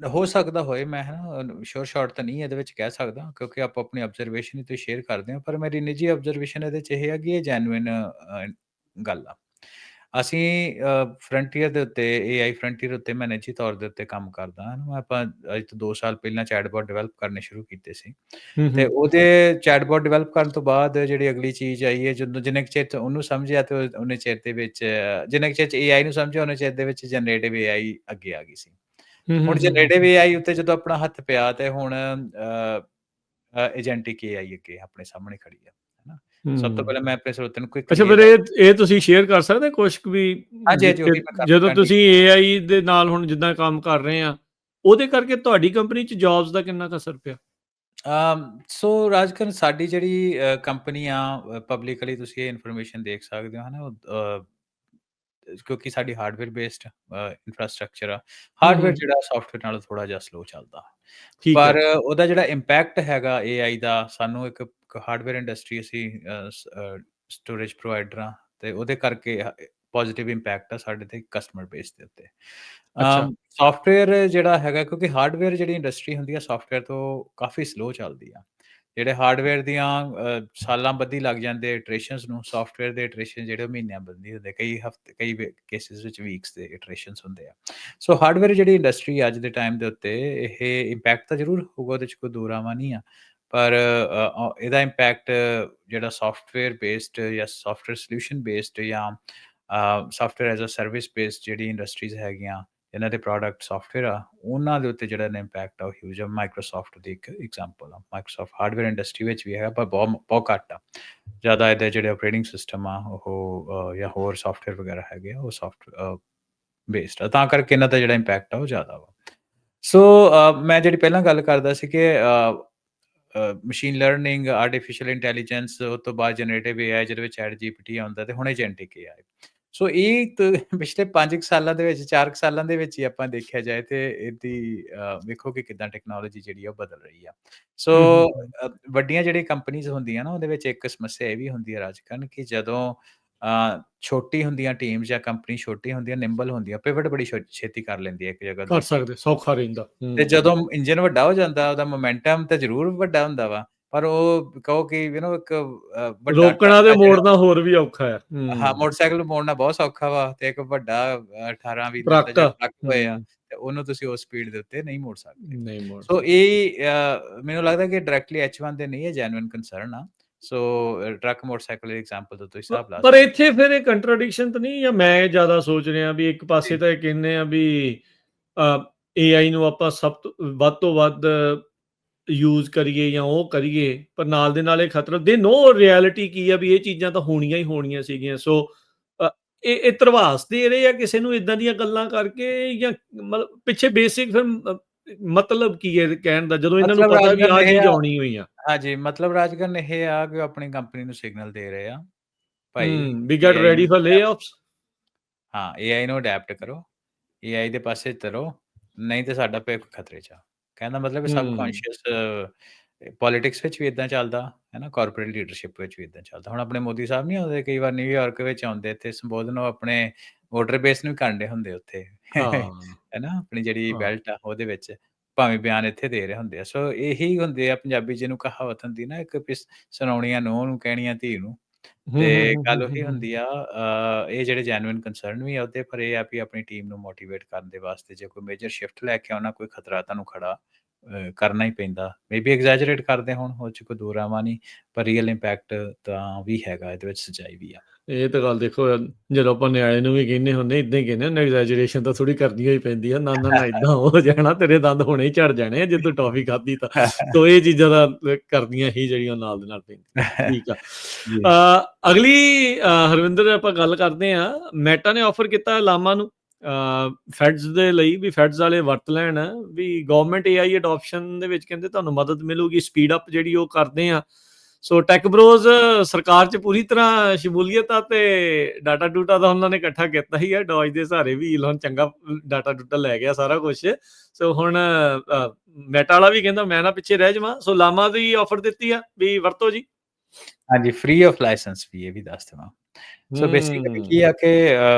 ਹੋ ਸਕਦਾ ਹੋਏ, ਮੈਂ ਹੈ ਨਾ ਸ਼ੋਰ ਸ਼ਾਰਟ ਤਾਂ ਨਹੀਂ ਇਹਦੇ ਵਿੱਚ ਕਹਿ ਸਕਦਾ, ਕਿਉਂਕਿ ਆਪਾਂ ਆਪਣੀ ਆਬਜ਼ਰਵੇਸ਼ਨ ਹੀ ਤੇ ਸ਼ੇਅਰ ਕਰਦੇ ਹਾਂ, ਪਰ ਮੇਰੀ ਨਿੱਜੀ ਆਬਜ਼ਰਵੇਸ਼ਨ ਇਹਦੇ 'ਚ ਇਹ ਹੈ ਕਿ ਇਹ ਜੈਨੂਇਨ ਗੱਲ ਆ। ਅਸੀਂ ਫਰੰਟੀਅਰ ਦੇ ਉੱਤੇ AI ਫਰੰਟੀਅਰ ਉੱਤੇ ਮੈਂ ਨਿੱਜੀ ਤੌਰ ਦੇ ਉੱਤੇ ਕੰਮ ਕਰਦਾ ਹਾਂ। ਆਪਾਂ ਅੱਜ ਤੋਂ 2 ਸਾਲ ਪਹਿਲਾਂ ਚੈਟਬੋਟ ਡਿਵੈਲਪ ਕਰਨੇ ਸ਼ੁਰੂ ਕੀਤੇ ਸੀ
ਹੂੰ,
ਤੇ
ਹੂੰ,
ਉਹਦੇ ਚੈਟਬੋਟ ਡਿਵੈਲਪ ਕਰਨ ਤੋਂ ਬਾਅਦ ਜਿਹੜੀ ਅਗਲੀ ਚੀਜ਼ ਆਈ ਹੈ, ਜਦੋਂ ਜਿੰਨੇ ਕੁ ਚਿਰ 'ਚ ਉਹਨੂੰ ਸਮਝਿਆ ਤੇ ਉਹਨੇ ਚਿਰ ਦੇ ਵਿੱਚ ਜਿੰਨੇ ਕੁ ਚਿਰ 'ਚ AI ਨੂੰ ਸਮਝਿਆ, ਉਹਨੇ ਚਿਰ ਦੇ ਵਿੱਚ ਜਨਰੇਟਿਵ AI ਅੱਗੇ ਆ ਗਈ ਸੀ।
ਹੂੰ, ਹੂੰ,
ਹੁਣ
ਹੂੰ, ਹੂੰ,
ਜਨਰੇਟਿਵ AI ਉੱਤੇ ਜਦੋਂ ਆਪਣਾ ਹੱਥ ਪਿਆ ਤੇ ਹੁਣ ਏਜੰਟਿਕ AI ਅੱਗੇ ਆਪਣੇ ਸਾਹਮਣੇ ਖੜੀ ਆ, ਹੈ ਨਾ? ਸਭ ਤੋਂ
ਹੂੰ।
ਪਹਿਲਾਂ ਮੈਂ ਆਪਣੇ ਸਰੋਤਿਆਂ ਨੂੰ
ਅੱਛਾ,
ਕੁਇਕਲੀ ਇਹ
ਫਿਰ
ਦੱਸ
ਇਹ ਤੁਸੀਂ ਸ਼ੇਅਰ ਕਰ ਸਕਦੇ ਕੁਛ ਕੁ ਵੀ
ਹਾਂਜੀ, ਹਾਂਜੀ,
ਜਿੱਥੇ
ਉਹੀ ਮੈਂ
ਜਦੋਂ
ਕਰਨ
ਤੁਸੀਂ AI ਦੇ ਨਾਲ ਹੁਣ ਜਿੱਦਾਂ ਕੰਮ ਕਰ ਰਹੇ ਆ, ਉਹਦੇ ਕਰਕੇ ਤੁਹਾਡੀ ਕੰਪਨੀ 'ਚ ਜੌਬਸ ਦਾ ਕਿੰਨਾ ਕੁ ਅਸਰ ਪਿਆ?
ਸੋ ਰਾਜਕਰਨ ਸਾਡੀ ਜਿਹੜੀ ਕੰਪਨੀ ਆ ਪਬਲਿਕਲੀ ਤੁਸੀਂ ਇਹ ਇਨਫੋਰਮੇਸ਼ਨ ਦੇਖ ਸਕਦੇ ਹੋ, ਹੈ ਨਾ? ਕਿਉਂਕਿ ਸਾਡੀ ਹਾਰਡਵੇਅਰ ਬੇਸਡ ਇਨਫਰਾਸਟ੍ਰਕਚਰ ਆ।
ਹੂੰ,
ਹਾਰਡਵੇਅਰ
ਹੂੰ,
ਜਿਹੜਾ ਸੌਫਟਵੇਅਰ ਨਾਲੋਂ ਥੋੜ੍ਹਾ ਜਿਹਾ ਸਲੋ ਚੱਲਦਾ।
ਠੀਕ ਹੈ।
ਪਰ ਉਹਦਾ ਜਿਹੜਾ ਇੰਪੈਕਟ ਹੈਗਾ AI ਦਾ, ਸਾਨੂੰ ਇੱਕ ਹਾਰਡਵੇਅਰ ਇੰਡਸਟਰੀ ਅਸੀਂ ਸਟੋਰੇਜ ਪ੍ਰੋਵਾਈਡਰ ਆ ਤੇ ਉਹਦੇ ਕਰਕੇ ਪੋਜ਼ਿਟਿਵ ਇੰਪੈਕਟ ਆ ਸਾਡੇ ਤੇ ਕਸਟਮਰ ਬੇਸ ਦੇ ਉੱਤੇ।
ਅੱਛਾ।
ਸੌਫਟਵੇਅਰ ਜਿਹੜਾ ਹੈਗਾ, ਕਿਉਂਕਿ ਹਾਰਡਵੇਅਰ ਜਿਹੜੀ ਇੰਡਸਟਰੀ ਹੁੰਦੀ ਆ ਸੌਫਟਵੇਅਰ ਤੋਂ ਕਾਫੀ ਸਲੋ ਚੱਲਦੀ ਆ। ਜਿਹੜੇ ਹਾਰਡਵੇਅਰ ਦੀਆਂ ਸਾਲਾਂ ਬੱਧੀ ਲੱਗ ਜਾਂਦੇ ਇਟਰੇਸ਼ਨਸ ਨੂੰ, ਸੌਫਟਵੇਅਰ ਦੇ ਇਟਰੇਸ਼ਨ ਜਿਹੜੇ ਉਹ ਮਹੀਨਿਆਂ ਬੱਧੀ ਹੁੰਦੇ, ਕਈ ਹਫ਼ਤੇ ਕਈ ਕੇਸਿਸ ਵਿੱਚ ਵੀਕਸ ਦੇ ਇਟਰੇਸ਼ਨਸ ਹੁੰਦੇ ਆ। ਸੋ ਹਾਰਡਵੇਅਰ ਜਿਹੜੀ ਇੰਡਸਟਰੀ ਅੱਜ ਦੇ ਟਾਈਮ ਦੇ ਉੱਤੇ ਇਹ ਇੰਪੈਕਟ ਤਾਂ ਜ਼ਰੂਰ ਹੋਊਗਾ, ਉਹਦੇ 'ਚ ਕੋਈ ਦੋ ਰਾਵਾਂ ਨਹੀਂ ਆ। ਪਰ ਇਹਦਾ ਇੰਪੈਕਟ ਜਿਹੜਾ ਸੌਫਟਵੇਅਰ ਬੇਸਡ ਜਾਂ ਸੌਫਟਵੇਅਰ ਸੋਲਿਊਸ਼ਨ ਬੇਸਡ ਜਾਂ software as a service based ਜਿਹੜੀ ਇੰਡਸਟਰੀਜ਼ ਹੈਗੀਆਂ, ਇਹਨਾਂ ਦੇ ਪ੍ਰੋਡਕਟ ਸੌਫਟਵੇਅਰ ਆ, ਉਹਨਾਂ ਦੇ ਉੱਤੇ ਜਿਹੜਾ ਇੰਪੈਕਟ ਆ ਉਹ ਹਿਊਜ ਆ। ਮਾਈਕਰੋਸਾਫਟ ਦੀ ਇੱਕ ਐਗਜ਼ਾਮਪਲ ਆ। ਮਾਈਕਰੋਸਾਫਟ ਹਾਰਡਵੇਅਰ ਇੰਡਸਟਰੀ ਵਿੱਚ ਵੀ ਹੈਗਾ, ਪਰ ਬਹੁਤ ਘੱਟ ਆ। ਜ਼ਿਆਦਾ ਇਹਦੇ ਜਿਹੜੇ ਆਪਰੇਟਿੰਗ ਸਿਸਟਮ ਆ ਉਹ ਜਾਂ ਹੋਰ ਸੌਫਟਵੇਅਰ ਵਗੈਰਾ ਹੈਗੇ ਆ, ਉਹ ਬੇਸਡ ਆ, ਤਾਂ ਕਰਕੇ ਇਹਨਾਂ ਦਾ ਜਿਹੜਾ ਇੰਪੈਕਟ ਆ ਉਹ ਜ਼ਿਆਦਾ ਵਾ। ਸੋ ਮੈਂ ਜਿਹੜੀ ਪਹਿਲਾਂ ਗੱਲ ਕਰਦਾ ਸੀ ਕਿ ਮਸ਼ੀਨ ਲਰਨਿੰਗ, ਆਰਟੀਫਿਸ਼ੀਅਲ ਇੰਟੈਲੀਜੈਂਸ, ਉਹ ਤੋਂ ਬਾਅਦ ਜਨਰੇਟਿਵ AI ਜਿਹਦੇ ਵਿੱਚ ਚੈਟ GPT ਆਉਂਦਾ ਤੇ ਹੁਣ ਏਜੰਟਿਕ AI। ਸੋ ਇਹ ਪਿਛਲੇ 5 ਕੁ ਸਾਲਾਂ ਦੇ ਵਿੱਚ, 4 ਕੁ ਸਾਲਾਂ ਦੇ ਵਿੱਚ ਹੀ ਆਪਾਂ ਦੇਖਿਆ ਜਾਏ ਤੇ ਇਹਦੀ ਵੇਖੋ ਕਿ ਕਿੱਦਾਂ ਟੈਕਨੋਲੋਜੀ ਜਿਹੜੀ ਆ ਉਹ ਬਦਲ ਰਹੀ ਆ। ਸੋ
ਹੂੰ, ਹੂੰ, ਹੂੰ।
ਵੱਡੀਆਂ ਜਿਹੜੀ ਕੰਪਨੀਜ਼ ਹੁੰਦੀਆਂ ਨਾ, ਉਹਦੇ ਵਿੱਚ ਇੱਕ ਸਮੱਸਿਆ ਇਹ ਵੀ ਹੁੰਦੀ ਹੈ ਰਾਜਕਰਨ, ਕਿ ਜਦੋਂ ਛੋਟੀ ਹੁੰਦੀਆਂ ਟੀਮਸ ਜਾਂ ਕੰਪਨੀ ਛੋਟੀ ਹੁੰਦੀਆਂ, ਨਿੰਬਲ ਹੁੰਦੀਆਂ, ਪਿਵਟ ਬੜੀ ਛੇਤੀ ਕਰ ਲੈਂਦੀ ਹੈ ਇੱਕ ਜਗ੍ਹਾ
ਕਰ
ਦੂਜੀ।
ਸਕਦੇ, ਸੌਖਾ ਰਹਿੰਦਾ।
ਤੇ
ਹੂੰ।
ਜਦੋਂ ਇੰਜਨ ਵੱਡਾ ਹੋ ਜਾਂਦਾ, ਉਹਦਾ ਮੋਮੈਂਟਮ ਤਾਂ ਜ਼ਰੂਰ ਵੱਡਾ ਹੁੰਦਾ ਵਾ, ਪਰ ਉਹ ਕਹੋ ਕਿ ਇੱਕ ਵੱਡਾ
ਰੋਕਣਾ
ਟਰੱਕ
ਤੇ
ਆ ਜਿਹੜਾ,
ਮੋੜਨਾ ਹੋਰ ਵੀ ਔਖਾ ਹੈ।
ਹਾਂ,
ਹੂੰ।
ਮੋਟਰਸਾਈਕਲ ਮੋੜਨਾ ਬਹੁਤ ਸੌਖਾ ਵਾ ਤੇ ਇੱਕ ਵੱਡਾ 18-20 ਟਨ ਦਾ
ਟਰੱਕ।
ਜਿਹੜਾ ਟਰੱਕ ਹੋਏ ਆ,
ਹੂੰ।
ਤੇ ਉਹਨੂੰ ਤੁਸੀਂ ਉਸ ਸਪੀਡ ਦੇ ਉੱਤੇ ਨਹੀਂ ਮੋੜ ਸਕਦੇ।
ਨਹੀਂ ਮੋੜ
ਸੋ
ਸਕਦੇ।
ਇਹ ਮੈਨੂੰ ਲੱਗਦਾ ਕਿ ਡਾਇਰੈਕਟਲੀ H1 ਦੇ ਨਹੀਂ, ਇਹ ਜੈਨੂਇਨ ਕੰਸਰਨ ਆ। ਸੋ ਟਰੱਕ, ਮੋਟਰਸਾਈਕਲ ਦੀ ਐਗਜ਼ਾਮਪਲ ਤੋਂ ਤੁਸੀਂ ਹਿਸਾਬ ਲਾ
ਪਰ
ਸਕਦੇ
ਇੱਥੇ ਫਿਰ ਇਹ ਕੰਟਰਡਿਕਸ਼ਨ ਤਾਂ ਨਹੀਂ, ਜਾਂ ਮੈਂ ਜ਼ਿਆਦਾ ਸੋਚ ਰਿਹਾ ਵੀ ਇੱਕ ਪਾਸੇ
ਜੀ।
ਤਾਂ ਇਹ ਕਹਿੰਦੇ ਆ ਵੀ AI ਨੂੰ ਆਪਾਂ ਸਭ ਤੋਂ ਵੱਧ ਯੂਜ਼ ਕਰੀਏ ਜਾਂ ਉਹ ਕਰੀਏ, ਪਰ ਨਾਲ ਦੇ ਨਾਲ ਇਹ ਖਤਰਾ ਦੇ ਨੋ ਰਿਐਲਿਟੀ ਕੀ ਆ ਵੀ ਇਹ ਚੀਜ਼ਾਂ ਤਾਂ ਹੋਣੀਆਂ ਹੀ ਹੋਣੀਆਂ ਸੀਗੀਆਂ। ਸੋ ਇਹ ਧਰਵਾਸ ਦੇ ਰਹੇ ਆ ਕਿਸੇ ਨੂੰ ਇਦਾਂ ਦੀਆਂ ਗੱਲਾਂ ਕਰਕੇ, ਜਾਂ ਮਤਲਬ ਪਿੱਛੇ ਬੇਸਿਕ ਫਿਰ ਮਤਲਬ ਕੀ ਹੈ ਕਹਿਣ ਦਾ, ਜਦੋਂ ਇਹਨਾਂ ਨੂੰ
ਮਤਲਬ
ਪਤਾ ਵੀ
ਰਾਜਗਨ
ਆਹ
ਇਹ
ਚੀਜ਼
ਆ,
ਆਉਣੀ ਹੋਈ ਆ।
ਹਾਂਜੀ, ਮਤਲਬ ਰਾਜਗਨ ਇਹ ਆ ਕਿ ਉਹ ਆਪਣੀ ਕੰਪਨੀ ਨੂੰ ਸਿਗਨਲ ਦੇ ਰਹੇ ਆ, ਭਾਈ
ਵੀ ਗੈਟ
AI
ਰੈਡੀ
ਨੂੰ
ਫॉर ਲੇਆਫਸ।
ਹਾਂ, AI ਨੂੰ ਅਡੈਪਟ ਕਰੋ, AI ਦੇ ਪਾਸੇ ਤੁਰੋ, ਨਹੀਂ ਤੇ ਸਾਡਾ ਭਵਿੱਖ ਖਤਰੇ 'ਚ ਆ। ਕਹਿਣ ਦਾ ਮਤਲਬ ਹੈ
ਹੂੰ,
ਸਬਕੌਂਸ਼ੀਅਸ ਪੋਲਿਟਿਕਸ ਵਿੱਚ ਵੀ ਏਦਾਂ ਚੱਲਦਾ, ਹੈ ਨਾ? ਕਾਰਪੋਰੇਟ ਲੀਡਰਸ਼ਿਪ ਵਿੱਚ ਵੀ ਏਦਾਂ ਚੱਲਦਾ। ਹੁਣ ਆਪਣੇ ਮੋਦੀ ਸਾਹਿਬ ਨਹੀਂ ਆਉਂਦੇ ਕਈ ਵਾਰ ਨਿਊਯਾਰਕ ਵਿੱਚ ਆਉਂਦੇ, ਇੱਥੇ ਸੰਬੋਧਨ ਉਹ ਆਪਣੇ ਵੋਟਰ ਬੇਸ ਨੂੰ ਵੀ ਕਰਨ ਡੇ ਹੁੰਦੇ ਉੱਥੇ,
ਹਾਂ,
ਹੈ ਨਾ? ਆਪਣੀ ਜਿਹੜੀ
ਹਾਂ।
ਬੈਲਟ ਆ ਉਹਦੇ ਵਿੱਚ, ਭਾਵੇਂ ਬਿਆਨ ਇੱਥੇ ਦੇ ਰਹੇ ਹੁੰਦੇ ਆ। ਸੋ ਇਹੀ ਹੁੰਦੇ ਆ ਪੰਜਾਬੀ ਜਿਹਨੂੰ ਕਹਾਵਤ ਹੁੰਦੀ ਨਾ, ਇੱਕ ਵੀ ਸੁਣਾਉਣੀਆਂ ਨੂੰਹ ਨੂੰ, ਕਹਿਣੀਆਂ ਧੀ ਨੂੰ।
ਹੂੰ, ਹੂੰ,
ਤੇ
ਹੂੰ,
ਗੱਲ
ਹੂੰ,
ਉਹੀ
ਹੂੰ,
ਹੁੰਦੀ ਆ, ਇਹ ਜਿਹੜੇ ਜੈਨੂਇਨ ਕੰਸਰਨ ਵੀ ਆ ਉਹਦੇ, ਪਰ ਇਹ ਆ ਵੀ ਆਪਣੀ ਟੀਮ ਨੂੰ ਮੋਟੀਵੇਟ ਕਰਨ ਦੇ ਵਾਸਤੇ ਜੇ ਕੋਈ ਮੇਜਰ ਸ਼ਿਫਟ ਲੈ ਕੇ ਆਉਣਾ, ਕੋਈ ਖਤਰਾ ਤੁਹਾਨੂੰ ਖੜਾ ਕਰਨਾ ਹੀ ਪੈਂਦਾ। ਮੇਬੀ ਐਗਜ਼ੈਜਰੇਟ ਕਰਦੇ ਹੋਣ, ਉਹ 'ਚ ਕੋਈ ਦੋ ਰਾਵਾਂ ਨਹੀਂ, ਪਰ ਰੀਅਲ ਇੰਪੈਕਟ ਤਾਂ ਵੀ ਹੈਗਾ, ਇਹਦੇ ਵਿੱਚ ਸੱਚਾਈ ਵੀ ਆ।
ਇਹ ਤਾਂ ਗੱਲ ਦੇਖੋ, ਜਦੋਂ ਆਪਾਂ ਨਿਆਣੇ ਨੂੰ ਵੀ ਕਹਿੰਦੇ ਹੁੰਦੇ, ਇਦਾਂ ਹੀ ਕਹਿੰਦੇ ਹੁੰਦੇ, ਐਗਜ਼ੈਜਰੇਸ਼ਨ ਤਾਂ ਥੋੜੀ ਕਰਨੀ ਹੋਈ ਪੈਂਦੀ ਆ। ਨਾ, ਨਾ, ਨਾ, ਏਦਾਂ ਹੋ ਜਾਣਾ, ਤੇਰੇ ਦੰਦ ਹੁਣੇ ਹੀ ਝੜ ਜਾਣੇ ਆ ਜੇ ਤੂੰ ਟੌਫੀ ਖਾਧੀ ਤਾਂ। ਸੋ ਇਹ ਚੀਜ਼ਾਂ ਦਾ ਕਰਨੀਆਂ ਹੀ ਜਿਹੜੀਆਂ ਨਾਲ ਦੇ ਨਾਲ ਪੈਂਦੀਆਂ। ਠੀਕ ਆ।
ਜੀ।
ਅਗਲੀ ਹਰਵਿੰਦਰ, ਆਪਾਂ ਗੱਲ ਕਰਦੇ ਆ, ਮੈਟਾ ਨੇ ਆਫਰ ਕੀਤਾ ਲਾਮਾ ਨੂੰ ਫੈਡਸ ਦੇ ਲਈ, ਵੀ ਫੈਡਸ ਵਾਲੇ ਵਰਤ ਲੈਣ, ਵੀ ਗਵਰਨਮੈਂਟ AI ਅਡਾਪਸ਼ਨ ਦੇ ਵਿੱਚ ਕਹਿੰਦੇ ਤੁਹਾਨੂੰ ਮਦਦ ਮਿਲੂਗੀ, ਸਪੀਡ ਅਪ ਜਿਹੜੀ ਉਹ ਕਰਦੇ ਆ। ਸੋ ਟੈਕ ਬਰੋਜ਼ ਸਰਕਾਰ 'ਚ ਪੂਰੀ ਤਰ੍ਹਾਂ ਸ਼ਮੂਲੀਅਤ ਆ, ਤੇ ਡਾਟਾ ਡੂਟਾ ਤਾਂ ਉਹਨਾਂ ਨੇ ਇਕੱਠਾ ਕੀਤਾ ਹੀ ਆ। ਡੋਜ ਦੇ ਸਹਾਰੇ ਵੀ ਈਲਨ ਚੰਗਾ ਡਾਟਾ ਡੂਟਾ ਲੈ ਗਿਆ ਸਾਰਾ ਕੁਛ। ਸੋ ਹੁਣ ਮੈਟਾ ਵਾਲਾ ਵੀ ਕਹਿੰਦਾ ਮੈਂ ਨਾ ਪਿੱਛੇ ਰਹਿ ਜਾਵਾਂ। ਸੋ ਲਾਮਾ ਦੀ ਆਫਰ ਦਿੱਤੀ ਆ ਵੀ ਵਰਤੋ ਜੀ।
ਹਾਂਜੀ, ਫ੍ਰੀ ਆਫ ਲਾਇਸੈਂਸ ਵੀ, ਇਹ ਵੀ ਦੱਸ ਦੇਵਾਂ। ਸੋ ਬੇਸਿਕਲੀ ਕੀ
ਹੂੰ।
ਆ ਕਿ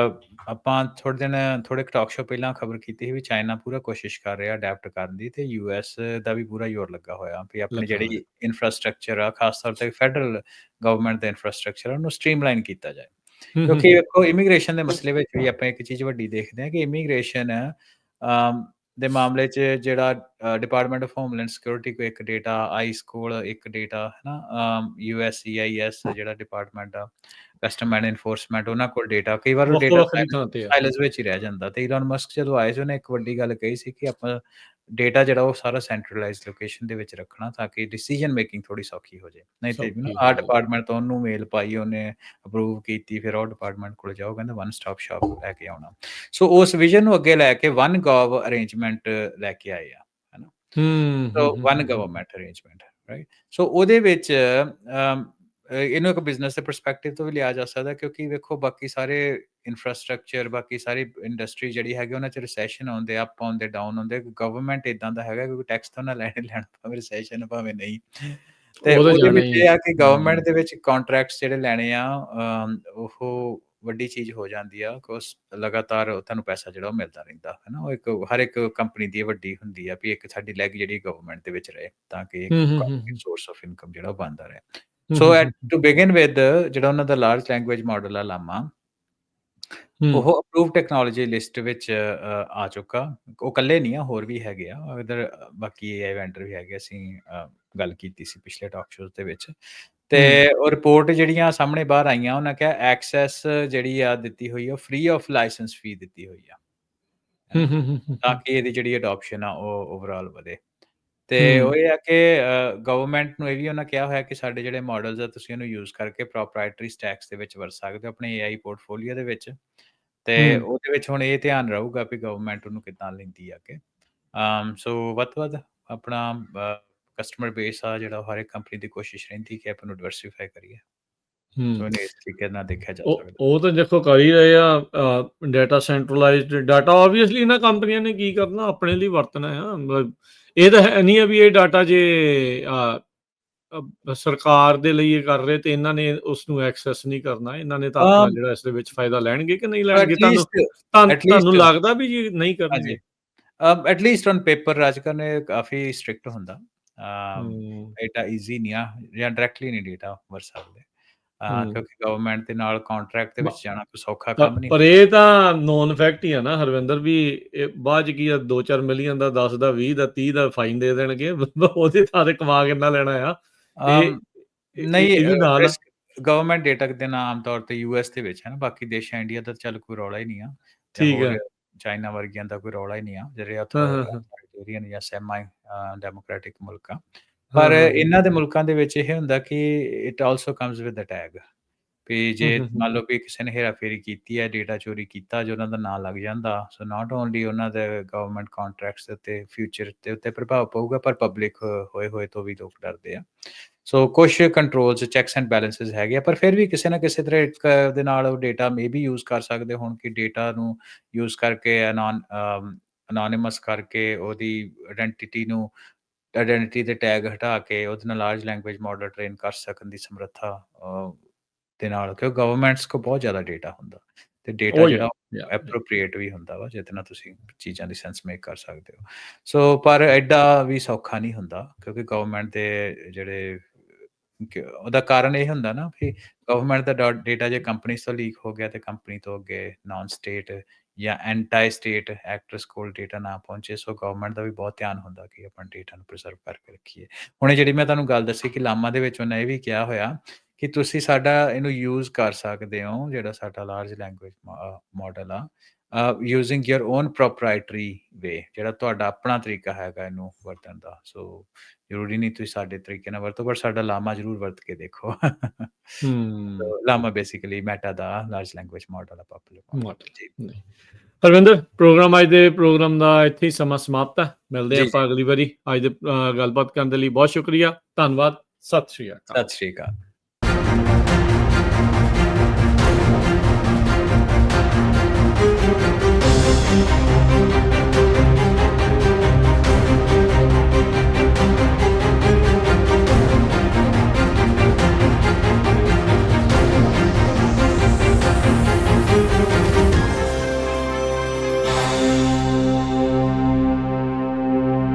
ਆਪਾਂ ਥੋੜੇ ਟਾਕ ਸ਼ੋ ਪਹਿਲਾਂ ਖਬਰ ਕੀਤੀ ਸੀ ਵੀ ਚਾਈਨਾ ਪੂਰਾ ਕੋਸ਼ਿਸ਼ ਕਰ ਰਿਹਾ ਅਡੈਪਟ ਕਰਨ ਦੀ, ਤੇ US ਦਾ ਵੀ ਪੂਰਾ ਜ਼ੋਰ ਲੱਗਾ ਹੋਇਆ ਵੀ ਆਪਣੀ
ਲੱਗਾ ਹੋਇਆ।
ਜਿਹੜੀ ਇਨਫਰਾਸਟ੍ਰਕਚਰ ਆ, ਖਾਸ ਤੌਰ ਤੇ ਫੈਡਰਲ ਗਵਰਨਮੈਂਟ ਦਾ ਇਨਫਰਾਸਟ੍ਰਕਚਰ ਆ, ਉਹਨੂੰ ਸਟ੍ਰੀਮਲਾਈਨ ਕੀਤਾ ਜਾਏ।
ਹੂੰ, ਹੂੰ,
ਕਿਉਂਕਿ
ਹੂੰ।
ਵੇਖੋ ਇਮੀਗ੍ਰੇਸ਼ਨ ਦੇ ਮਸਲੇ ਵਿੱਚ ਵੀ ਆਪਾਂ ਇੱਕ ਚੀਜ਼ ਵੱਡੀ ਦੇਖਦੇ ਹਾਂ ਕਿ ਇਮੀਗ੍ਰੇਸ਼ਨ ਦੇ ਮਾਮਲੇ 'ਚ ਜਿਹੜਾ ਡਿਪਾਰਟਮੈਂਟ ਆਫ ਹੋਮਲੈਂਡ ਸਿਕਿਉਰਿਟੀ ਕੋਲ ਇੱਕ ਡੇਟਾ, ਆਈਸ ਕੋਲ ਇੱਕ ਡੇਟਾ ਹੈ ਨਾ, USCIS ਜਿਹੜਾ ਡਿਪਾਰਟਮੈਂਟ ਆ, ਕਸਟਮ ਐਂਡ ਐਨਫੋਰਸਮੈਂਟ, ਉਹਨਾਂ ਕੋਲ ਡੇਟਾ ਕਈ ਵਾਰ ਉਹ ਡੇਟਾ
ਵੱਖੋ-ਵੱਖਰੀ ਥਾਂ ਤੇ ਆ।
ਸਾਇਲੈਂਸ ਵਿੱਚ ਹੀ ਰਹਿ ਜਾਂਦਾ। ਤੇ ਈਲਨ ਮਸਕ ਜਦੋਂ ਆਏ ਸੀ ਉਹਨੇ ਇੱਕ ਵੱਡੀ ਗੱਲ ਕਹੀ ਸੀ ਕਿ ਆਪਾਂ ਡੇਟਾ ਜਿਹੜਾ ਉਹ ਸਾਰਾ ਸੈਂਟਰਲਾਈਜ਼ਡ ਲੋਕੇਸ਼ਨ ਦੇ ਵਿੱਚ ਰੱਖਣਾ ਤਾਂ ਕਿ ਡਿਸੀਜਨ ਮੇਕਿੰਗ ਥੋੜੀ ਸੌਖੀ ਹੋ ਜਾਏ। ਨਹੀਂ ਤੇ
ਸੌਖੀ
ਆਹ
ਹੋ ਜਾਏ।
ਡਿਪਾਰਟਮੈਂਟ ਤੋਂ ਉਹਨੂੰ ਮੇਲ ਪਾਈ, ਉਹਨੇ ਅਪਰੂਵ ਕੀਤੀ, ਫਿਰ ਉਹ ਡਿਪਾਰਟਮੈਂਟ ਕੋਲ ਜਾਓ, ਕਹਿੰਦਾ ਵਨ ਸਟਾਪ ਸ਼ਾਪ ਲੈ ਕੇ ਆਉਣਾ। ਸੋ ਉਸ ਵਿਜ਼ਨ ਨੂੰ ਅੱਗੇ ਲੈ ਕੇ ਵਨ ਗੋਵ ਅਰੇਂਜਮੈਂਟ ਲੈ ਕੇ ਆਏ ਆ, ਹੈਨਾ।
ਹੂੰ,
ਸੋ
ਹੂੰ, ਹੂੰ,
ਵਨ
ਹੂੰ, ਹੂੰ।
Government arrangement, right. ਸੋ ਉਹਦੇ ਵਿੱਚ ਇਹਨੂੰ ਇੱਕ ਬਿਜ਼ਨਸ ਦੇ ਪਰਸਪੈਕਟਿਵ ਤੋਂ ਵੀ ਲਿਆ ਜਾ ਸਕਦਾ ਕਿਉਂਕਿ ਵੇਖੋ ਬਾਕੀ ਸਾਰੇ ਇਨਫਰਾਸਟ੍ਰਕਚਰ, ਬਾਕੀ ਸਾਰੀ ਇੰਡਸਟਰੀ ਜਿਹੜੀ ਹੈਗੀ ਉਹਨਾਂ 'ਚ ਰਿਸੈਸ਼ਨ ਆਉਂਦੇ, ਅਪ ਆਉਂਦੇ, ਡਾਊਨ ਆਉਂਦੇ। ਗਵਰਨਮੈਂਟ ਏਦਾਂ ਦਾ ਹੈਗਾ ਕਿਉਂਕਿ ਟੈਕਸ ਤਾਂ ਉਹਨਾਂ ਲੈਣੇ ਲੈਣਾ, ਭਾਵੇਂ ਰਿਸੈਸ਼ਨ ਭਾਵੇਂ ਨਹੀਂ। ਤੇ
ਉਹ ਤਾਂ
ਉਹਦੇ
ਜਾਣਾ
ਵਿੱਚ
ਹੀ
ਇਹ
ਆ।
ਆ ਕਿ ਗਵਰਨਮੈਂਟ
ਹੂੰ,
ਦੇ ਵਿੱਚ ਕੰਟਰੈਕਟਸ ਜਿਹੜੇ ਲੈਣੇ ਆ ਉਹ ਵੱਡੀ ਚੀਜ਼ ਹੋ ਜਾਂਦੀ ਆ ਕਿ ਉਸ ਲਗਾਤਾਰ ਤੁਹਾਨੂੰ ਪੈਸਾ ਜਿਹੜਾ ਉਹ ਮਿਲਦਾ ਰਹਿੰਦਾ, ਹੈ ਨਾ। ਉਹ ਇੱਕ ਹਰ ਇੱਕ ਕੰਪਨੀ ਦੀ ਵੱਡੀ ਹੁੰਦੀ ਆ ਵੀ ਇੱਕ ਸਾਡੀ ਲੈਗ ਜਿਹੜੀ ਗਵਰਨਮੈਂਟ ਦੇ ਵਿੱਚ ਰਹੇ ਤਾਂ ਕਿ ਇੱਕ
ਹੂੰ, ਹੂੰ, ਹੂੰ,
ਕਾਫੀ
ਹੂੰ,
ਸੋਰਸ ਆਫ ਇਨਕਮ ਜਿਹੜਾ ਉਹ ਬਣਦਾ ਰਹੇ।
ਹੂੰ,
ਸੋ
ਹੂੰ,
ਐਟ
ਹੂੰ,
ਟੂ ਬਿਗਿਨ ਵਿਦ ਜਿਹੜਾ ਉਹਨਾਂ ਦਾ ਲਾਰਜ ਲੈਂਗੁਏਜ ਮਾਡਲ ਆ ਲਾਮਾ,
ਹੂੰ,
ਉਹ ਅਪਰੂਵਡ ਟੈਕਨੋਲੋਜੀ ਲਿਸਟ ਵਿੱਚ ਆ ਚੁੱਕਾ। ਉਹ ਇਕੱਲੇ ਨਹੀਂ ਆ, ਹੋਰ ਵੀ ਹੈਗੇ ਆ ਇੱਧਰ, ਬਾਕੀ AI ਵੈਂਡਰ ਵੀ ਹੈਗੇ। ਅਸੀਂ ਗੱਲ ਕੀਤੀ ਸੀ ਪਿਛਲੇ ਟਾਕ ਸ਼ੋਜ਼ ਦੇ ਵਿੱਚ। ਤੇ
ਹੂੰ,
ਉਹ ਰਿਪੋਰਟ ਜਿਹੜੀਆਂ ਸਾਹਮਣੇ ਬਾਹਰ ਆਈਆਂ, ਉਹਨਾਂ ਕਿਹਾ ਐਕਸੈਸ ਜਿਹੜੀ ਆ ਦਿੱਤੀ ਹੋਈ ਆ, ਫ੍ਰੀ ਆਫ ਲਾਇਸੈਂਸ ਫੀ ਦਿੱਤੀ ਹੋਈ ਆ, ਹੈ
ਹੂੰ,
ਨਾ,
ਹੂੰ, ਹੂੰ, ਹੂੰ,
ਤਾਂ
ਹੂੰ,
ਕਿ ਇਹਦੀ ਜਿਹੜੀ ਅਡੋਪਸ਼ਨ ਆ ਉਹ ਓਵਰਆਲ ਵਧੇ। ਤੇ
ਹੂੰ,
ਉਹ ਇਹ ਆ ਕਿ ਗਵਰਨਮੈਂਟ ਨੂੰ ਇਹ ਵੀ ਉਹਨਾਂ ਕਿਹਾ ਹੋਇਆ ਕਿ ਸਾਡੇ ਜਿਹੜੇ ਮਾਡਲਸ ਆ ਤੁਸੀਂ ਉਹਨੂੰ ਯੂਜ਼ ਕਰਕੇ ਪ੍ਰੋਪਰਾਈਟਰੀ ਸਟੈਕਸ ਦੇ ਵਿੱਚ ਵਰਤ ਸਕਦੇ ਹੋ ਆਪਣੇ AI ਪੋਰਟਫੋਲੀਓ ਦੇ ਵਿੱਚ। ਤੇ
ਹੂੰ,
ਉਹਦੇ ਵਿੱਚ ਹੁਣ ਇਹ ਧਿਆਨ ਰਹੂਗਾ ਵੀ ਗਵਰਨਮੈਂਟ ਉਹਨੂੰ ਕਿੱਦਾਂ ਲੈਂਦੀ ਆ ਅੱਗੇ। ਸੋ ਵੱਧ ਤੋਂ ਵੱਧ ਆਪਣਾ ਕਸਟਮਰ ਬੇਸ ਆ ਜਿਹੜਾ ਉਹ ਹਰ ਇੱਕ ਕੰਪਨੀ ਦੀ ਕੋਸ਼ਿਸ਼ ਰਹਿੰਦੀ ਕਿ ਆਪਾਂ ਨੂੰ ਡਿਵਰਸਿਫਾਈ ਕਰੀਏ। ਸੋ
ਹੂੰ।
ਇਹਨੂੰ ਇਸ ਤਰੀਕੇ ਨਾਲ ਦੇਖਿਆ ਜਾ ਸਕਦਾ।
ਉਹ ਤਾਂ ਦੇਖੋ ਕਰ ਹੀ ਰਹੇ ਆ। ਡਾਟਾ ਸੈਂਟਰਲਾਈਜ਼ਡ ਡਾਟਾ ਆਬਵੀਅਸਲੀ ਇਹਨਾਂ ਕੰਪਨੀਆਂ ਨੇ ਕੀ ਕਰਨਾ, ਆਪਣੇ ਲਈ ਵਰਤਣਾ ਆ। ਮਤਲਬ ਇਹ ਤਾਂ ਹੈ ਨਹੀਂ ਆ ਵੀ ਇਹ ਡਾਟਾ ਜੇ ਸਰਕਾਰ ਦੇ ਲਈ ਇਹ ਕਰ ਰਹੇ ਤੇ ਇਹਨਾਂ ਨੇ ਉਸ ਨੂੰ ਐਕਸੈਸ ਨਹੀਂ ਕਰਨਾ। ਇਹਨਾਂ ਨੇ ਤਾਂ ਆਪਣਾ
ਅਮ
ਜਿਹੜਾ ਇਸ ਦੇ ਵਿੱਚ ਫਾਇਦਾ ਲੈਣਗੇ ਕਿ ਨਹੀਂ ਲੈਣਗੇ?
ਐਟ ਲੀਸਟ ਐਟ
ਤੁਹਾਨੂੰ
ਲੀਸਟ
ਲੱਗਦਾ ਵੀ ਜੀ ਨਹੀਂ
ਹਾਂਜੀ।
ਕਰਨਗੇ?
ਐਟ ਲੀਸਟ ਔਨ ਪੇਪਰ ਰਾਜਕਰ ਨੇ ਕਾਫੀ ਸਟ੍ਰਿਕਟ ਹੁੰਦਾ।
ਹੂੰ,
ਡੇਟਾ ਈਜ਼ੀ ਨਹੀਂ ਆ ਜਾਂ ਡਾਇਰੈਕਟਲੀ ਨਹੀਂ ਡੇਟਾ ਵਰਤ ਸਕਦੇ।
ਹੂੰ।
ਕਿਉਂਕਿ ਗਵਰਨਮੈਂਟ ਦੇ ਨਾਲ ਕੰਟਰੈਕਟ ਦੇ
ਬ
ਵਿੱਚ ਜਾਣਾ ਕੋਈ ਸੌਖਾ
ਪ
ਕੰਮ ਨਹੀਂ
ਪਰ ਇਹ ਤਾਂ ਨੋਨ ਫੈਕਟ ਹੀ ਆ ਨਾ ਹਰਵਿੰਦਰ, ਵੀ ਇਹ ਬਾਅਦ 'ਚ ਕੀ ਆ 2-4 ਮਿਲੀਅਨ ਦਾ, 10 ਦਾ, 20 ਦਾ, 30 ਦਾ ਫਾਈਨ ਦੇ ਦੇਣਗੇ। ਉਹਦੇ ਥਾਂ ਤੇ ਕਮਾ ਕਿੰਨਾ ਲੈਣਾ ਆ? ਤੇ
ਅਮ, ਨਹੀਂ
ਇਹ ਵੀ ਨਾਲ ਆ।
ਰਿਸਕ ਗਵਰਨਮੈਂਟ ਡੇਟਾ ਦੇਣਾ ਆਮ ਤੌਰ ਤੇ ਯੂਐਸ ਦੇ ਵਿੱਚ ਹੈ ਨਾ, ਬਾਕੀ ਦੇਸ਼ਾਂ ਇੰਡੀਆ ਦਾ ਚੱਲ ਕੋਈ ਰੌਲਾ ਹੀ ਨਹੀਂ ਆ, ਜਾਂ
ਠੀਕ
ਹੋਰ
ਹੈ।
ਚਾਈਨਾ ਵਰਗੀਆਂ ਦਾ ਕੋਈ ਰੌਲਾ ਹੀ ਨਹੀਂ ਆ ਜਿਹੜੇ
ਹਾਂ, ਹਾਂ, ਹਾਂ।
ਅਥੋਰਿਟੇਰੀਅਨ ਜਾਂ ਸੈਮੀ ਡੈਮੋਕ੍ਰੈਟਿਕ ਮੁਲਕ ਆ।
ਹਾਂ,
ਪਰ
ਹਾਂ, ਹਾਂ।
ਇਹਨਾਂ ਦੇ ਮੁਲਕਾਂ ਦੇ ਵਿੱਚ ਇਹ ਹੁੰਦਾ ਕਿ it also comes with a tag, ਵੀ
ਹੂੰ,
ਜੇ
ਹੂੰ, ਹੂੰ।
ਮੰਨ ਲਓ ਵੀ ਕਿਸੇ ਨੇ ਹੇਰਾ-ਫੇਰੀ ਕੀਤੀ ਹੈ, ਡੇਟਾ ਚੋਰੀ ਕੀਤਾ, ਜੇ ਉਹਨਾਂ ਦਾ ਨਾਂ ਲੱਗ ਜਾਂਦਾ, ਸੋ ਨਾਟ ਓਨਲੀ ਉਹਨਾਂ ਦੇ ਗਵਰਨਮੈਂਟ ਕੰਟਰੈਕਟਸ ਦੇ ਉੱਤੇ, ਫਿਊਚਰ ਦੇ ਉੱਤੇ ਪ੍ਰਭਾਵ ਪਊਗਾ, ਪਰ ਪਬਲਿਕ ਹੋਏ ਤੋਂ ਵੀ ਲੋਕ ਡਰਦੇ ਆ। ਸੋ ਕੁਛ ਕੰਟਰੋਲਸ, ਚੈਕਸ ਐਂਡ ਬੈਲੈਂਸਸ ਹੈਗੇ ਆ, ਪਰ ਫਿਰ ਵੀ ਕਿਸੇ ਨਾ ਕਿਸੇ ਤਰ੍ਹਾਂ ਇੱਕ ਦੇ ਨਾਲ ਉਹ ਡੇਟਾ ਮੇਬੀ ਯੂਜ਼ ਕਰ ਸਕਦੇ ਹੋਣ ਕਿ ਡੇਟਾ ਨੂੰ ਯੂਜ਼ ਕਰਕੇ ਅਨੋਨਿਮਸ ਕਰਕੇ ਉਹਦੀ ਆਇਡੈਂਟੀਟੀ ਦੇ ਟੈਗ ਹਟਾ ਕੇ ਉਹਦੇ ਨਾਲ ਲਾਰਜ ਲੈਂਗੁਏਜ ਮਾਡਲ ਟ੍ਰੇਨ ਕਰ ਸਕਣ ਦੀ ਸਮਰੱਥਾ ਦੇ ਨਾਲ, ਕਿਉਂਕਿ ਗਵਰਨਮੈਂਟਸ ਕੋਲ ਬਹੁਤ ਜ਼ਿਆਦਾ ਡੇਟਾ ਹੁੰਦਾ ਤੇ ਡੇਟਾ
ਉਹ
ਜਿਹੜਾ
ਯਾ
ਐਪਰੋਪ੍ਰੀਏਟ ਵੀ ਹੁੰਦਾ ਵਾ, ਜਿਹਦੇ ਨਾਲ ਤੁਸੀਂ ਚੀਜ਼ਾਂ ਦੀ ਸੈਂਸ ਮੇਕ ਕਰ ਸਕਦੇ ਹੋ। ਸੋ ਪਰ ਐਡਾ ਵੀ ਸੌਖਾ ਨਹੀਂ ਹੁੰਦਾ ਕਿਉਂਕਿ ਗਵਰਨਮੈਂਟ ਦੇ ਜਿਹੜੇ ਉਹਦਾ ਕਾਰਨ ਇਹ ਹੁੰਦਾ ਨਾ ਵੀ ਗਵਰਨਮੈਂਟ ਦਾ ਡੇਟਾ ਜੇ ਕੰਪਨੀ ਤੋਂ ਲੀਕ ਹੋ ਗਿਆ ਤੇ ਕੰਪਨੀ ਤੋਂ ਅੱਗੇ ਨਾਨ ਸਟੇਟ ਜਾਂ ਐਂਟੀ ਸਟੇਟ ਐਕਟਰਸ ਕੋਲ ਡੇਟਾ ਨਾ ਪਹੁੰਚੇ। ਸੋ ਗਵਰਨਮੈਂਟ ਦਾ ਵੀ ਬਹੁਤ ਧਿਆਨ ਹੁੰਦਾ ਕਿ ਆਪਾਂ ਡੇਟਾ ਨੂੰ ਪ੍ਰੀਜ਼ਰਵ ਕਰਕੇ ਰੱਖੀਏ। ਹੁਣ ਜਿਹੜੀ ਮੈਂ ਤੁਹਾਨੂੰ ਗੱਲ ਦੱਸੀ ਕਿ ਲਾਮਾ ਦੇ ਵਿੱਚ ਉਹਨੇ ਇਹ ਵੀ ਕਿਹਾ ਹੋਇਆ ਕਿ ਤੁਸੀਂ ਸਾਡਾ ਇਹਨੂੰ ਯੂਜ਼ ਕਰ ਸਕਦੇ ਹੋ, ਜਿਹੜਾ ਸਾਡਾ ਲਾਰਜ ਲੈਂਗੁਏਜ ਮਾਡਲ ਆ, ਯੂਜ਼ਿੰਗ ਯੂਰ ਓਨ ਪ੍ਰੋਪਰਾਈਟਰੀ ਵੇ, ਜਿਹੜਾ ਤੁਹਾਡਾ ਆਪਣਾ ਤਰੀਕਾ ਹੈਗਾ ਇਹਨੂੰ ਵਰਤਣ ਦਾ। ਸੋ ਜ਼ਰੂਰੀ ਨਹੀਂ ਤੁਸੀਂ ਸਾਡੇ ਤਰੀਕੇ ਨਾਲ ਵਰਤੋ, ਪਰ ਸਾਡਾ ਲਾਮਾ ਜ਼ਰੂਰ ਵਰਤ ਕੇ ਦੇਖੋ।
ਹੂੰ,
ਲਾਮਾ ਬੇਸਿਕਲੀ ਮੈਟਾ ਦਾ ਲਾਰਜ ਲੈਂਗੁਏਜ ਮਾਡਲ ਆ, ਪਾਪੂਲਰ ਮਾਡਲ।
ਮਾਡਲ
ਜੀ,
ਨਹੀਂ। ਹਰਵਿੰਦਰ, ਅੱਜ ਦੇ ਪ੍ਰੋਗਰਾਮ ਦਾ ਇੱਥੇ ਹੀ ਸਮਾਂ ਸਮਾਪਤ ਹੈ। ਮਿਲਦੇ
ਜੀ, ਜੀ।
ਆਪਾਂ ਅਗਲੀ ਵਾਰੀ। ਅੱਜ ਦੇ ਗੱਲਬਾਤ ਕਰਨ ਦੇ ਲਈ ਬਹੁਤ ਸ਼ੁਕਰੀਆ, ਧੰਨਵਾਦ, ਸਤਿ ਸ਼੍ਰੀ ਅਕਾਲ।
ਸਤਿ ਸ਼੍ਰੀ ਅਕਾਲ।
Thank you.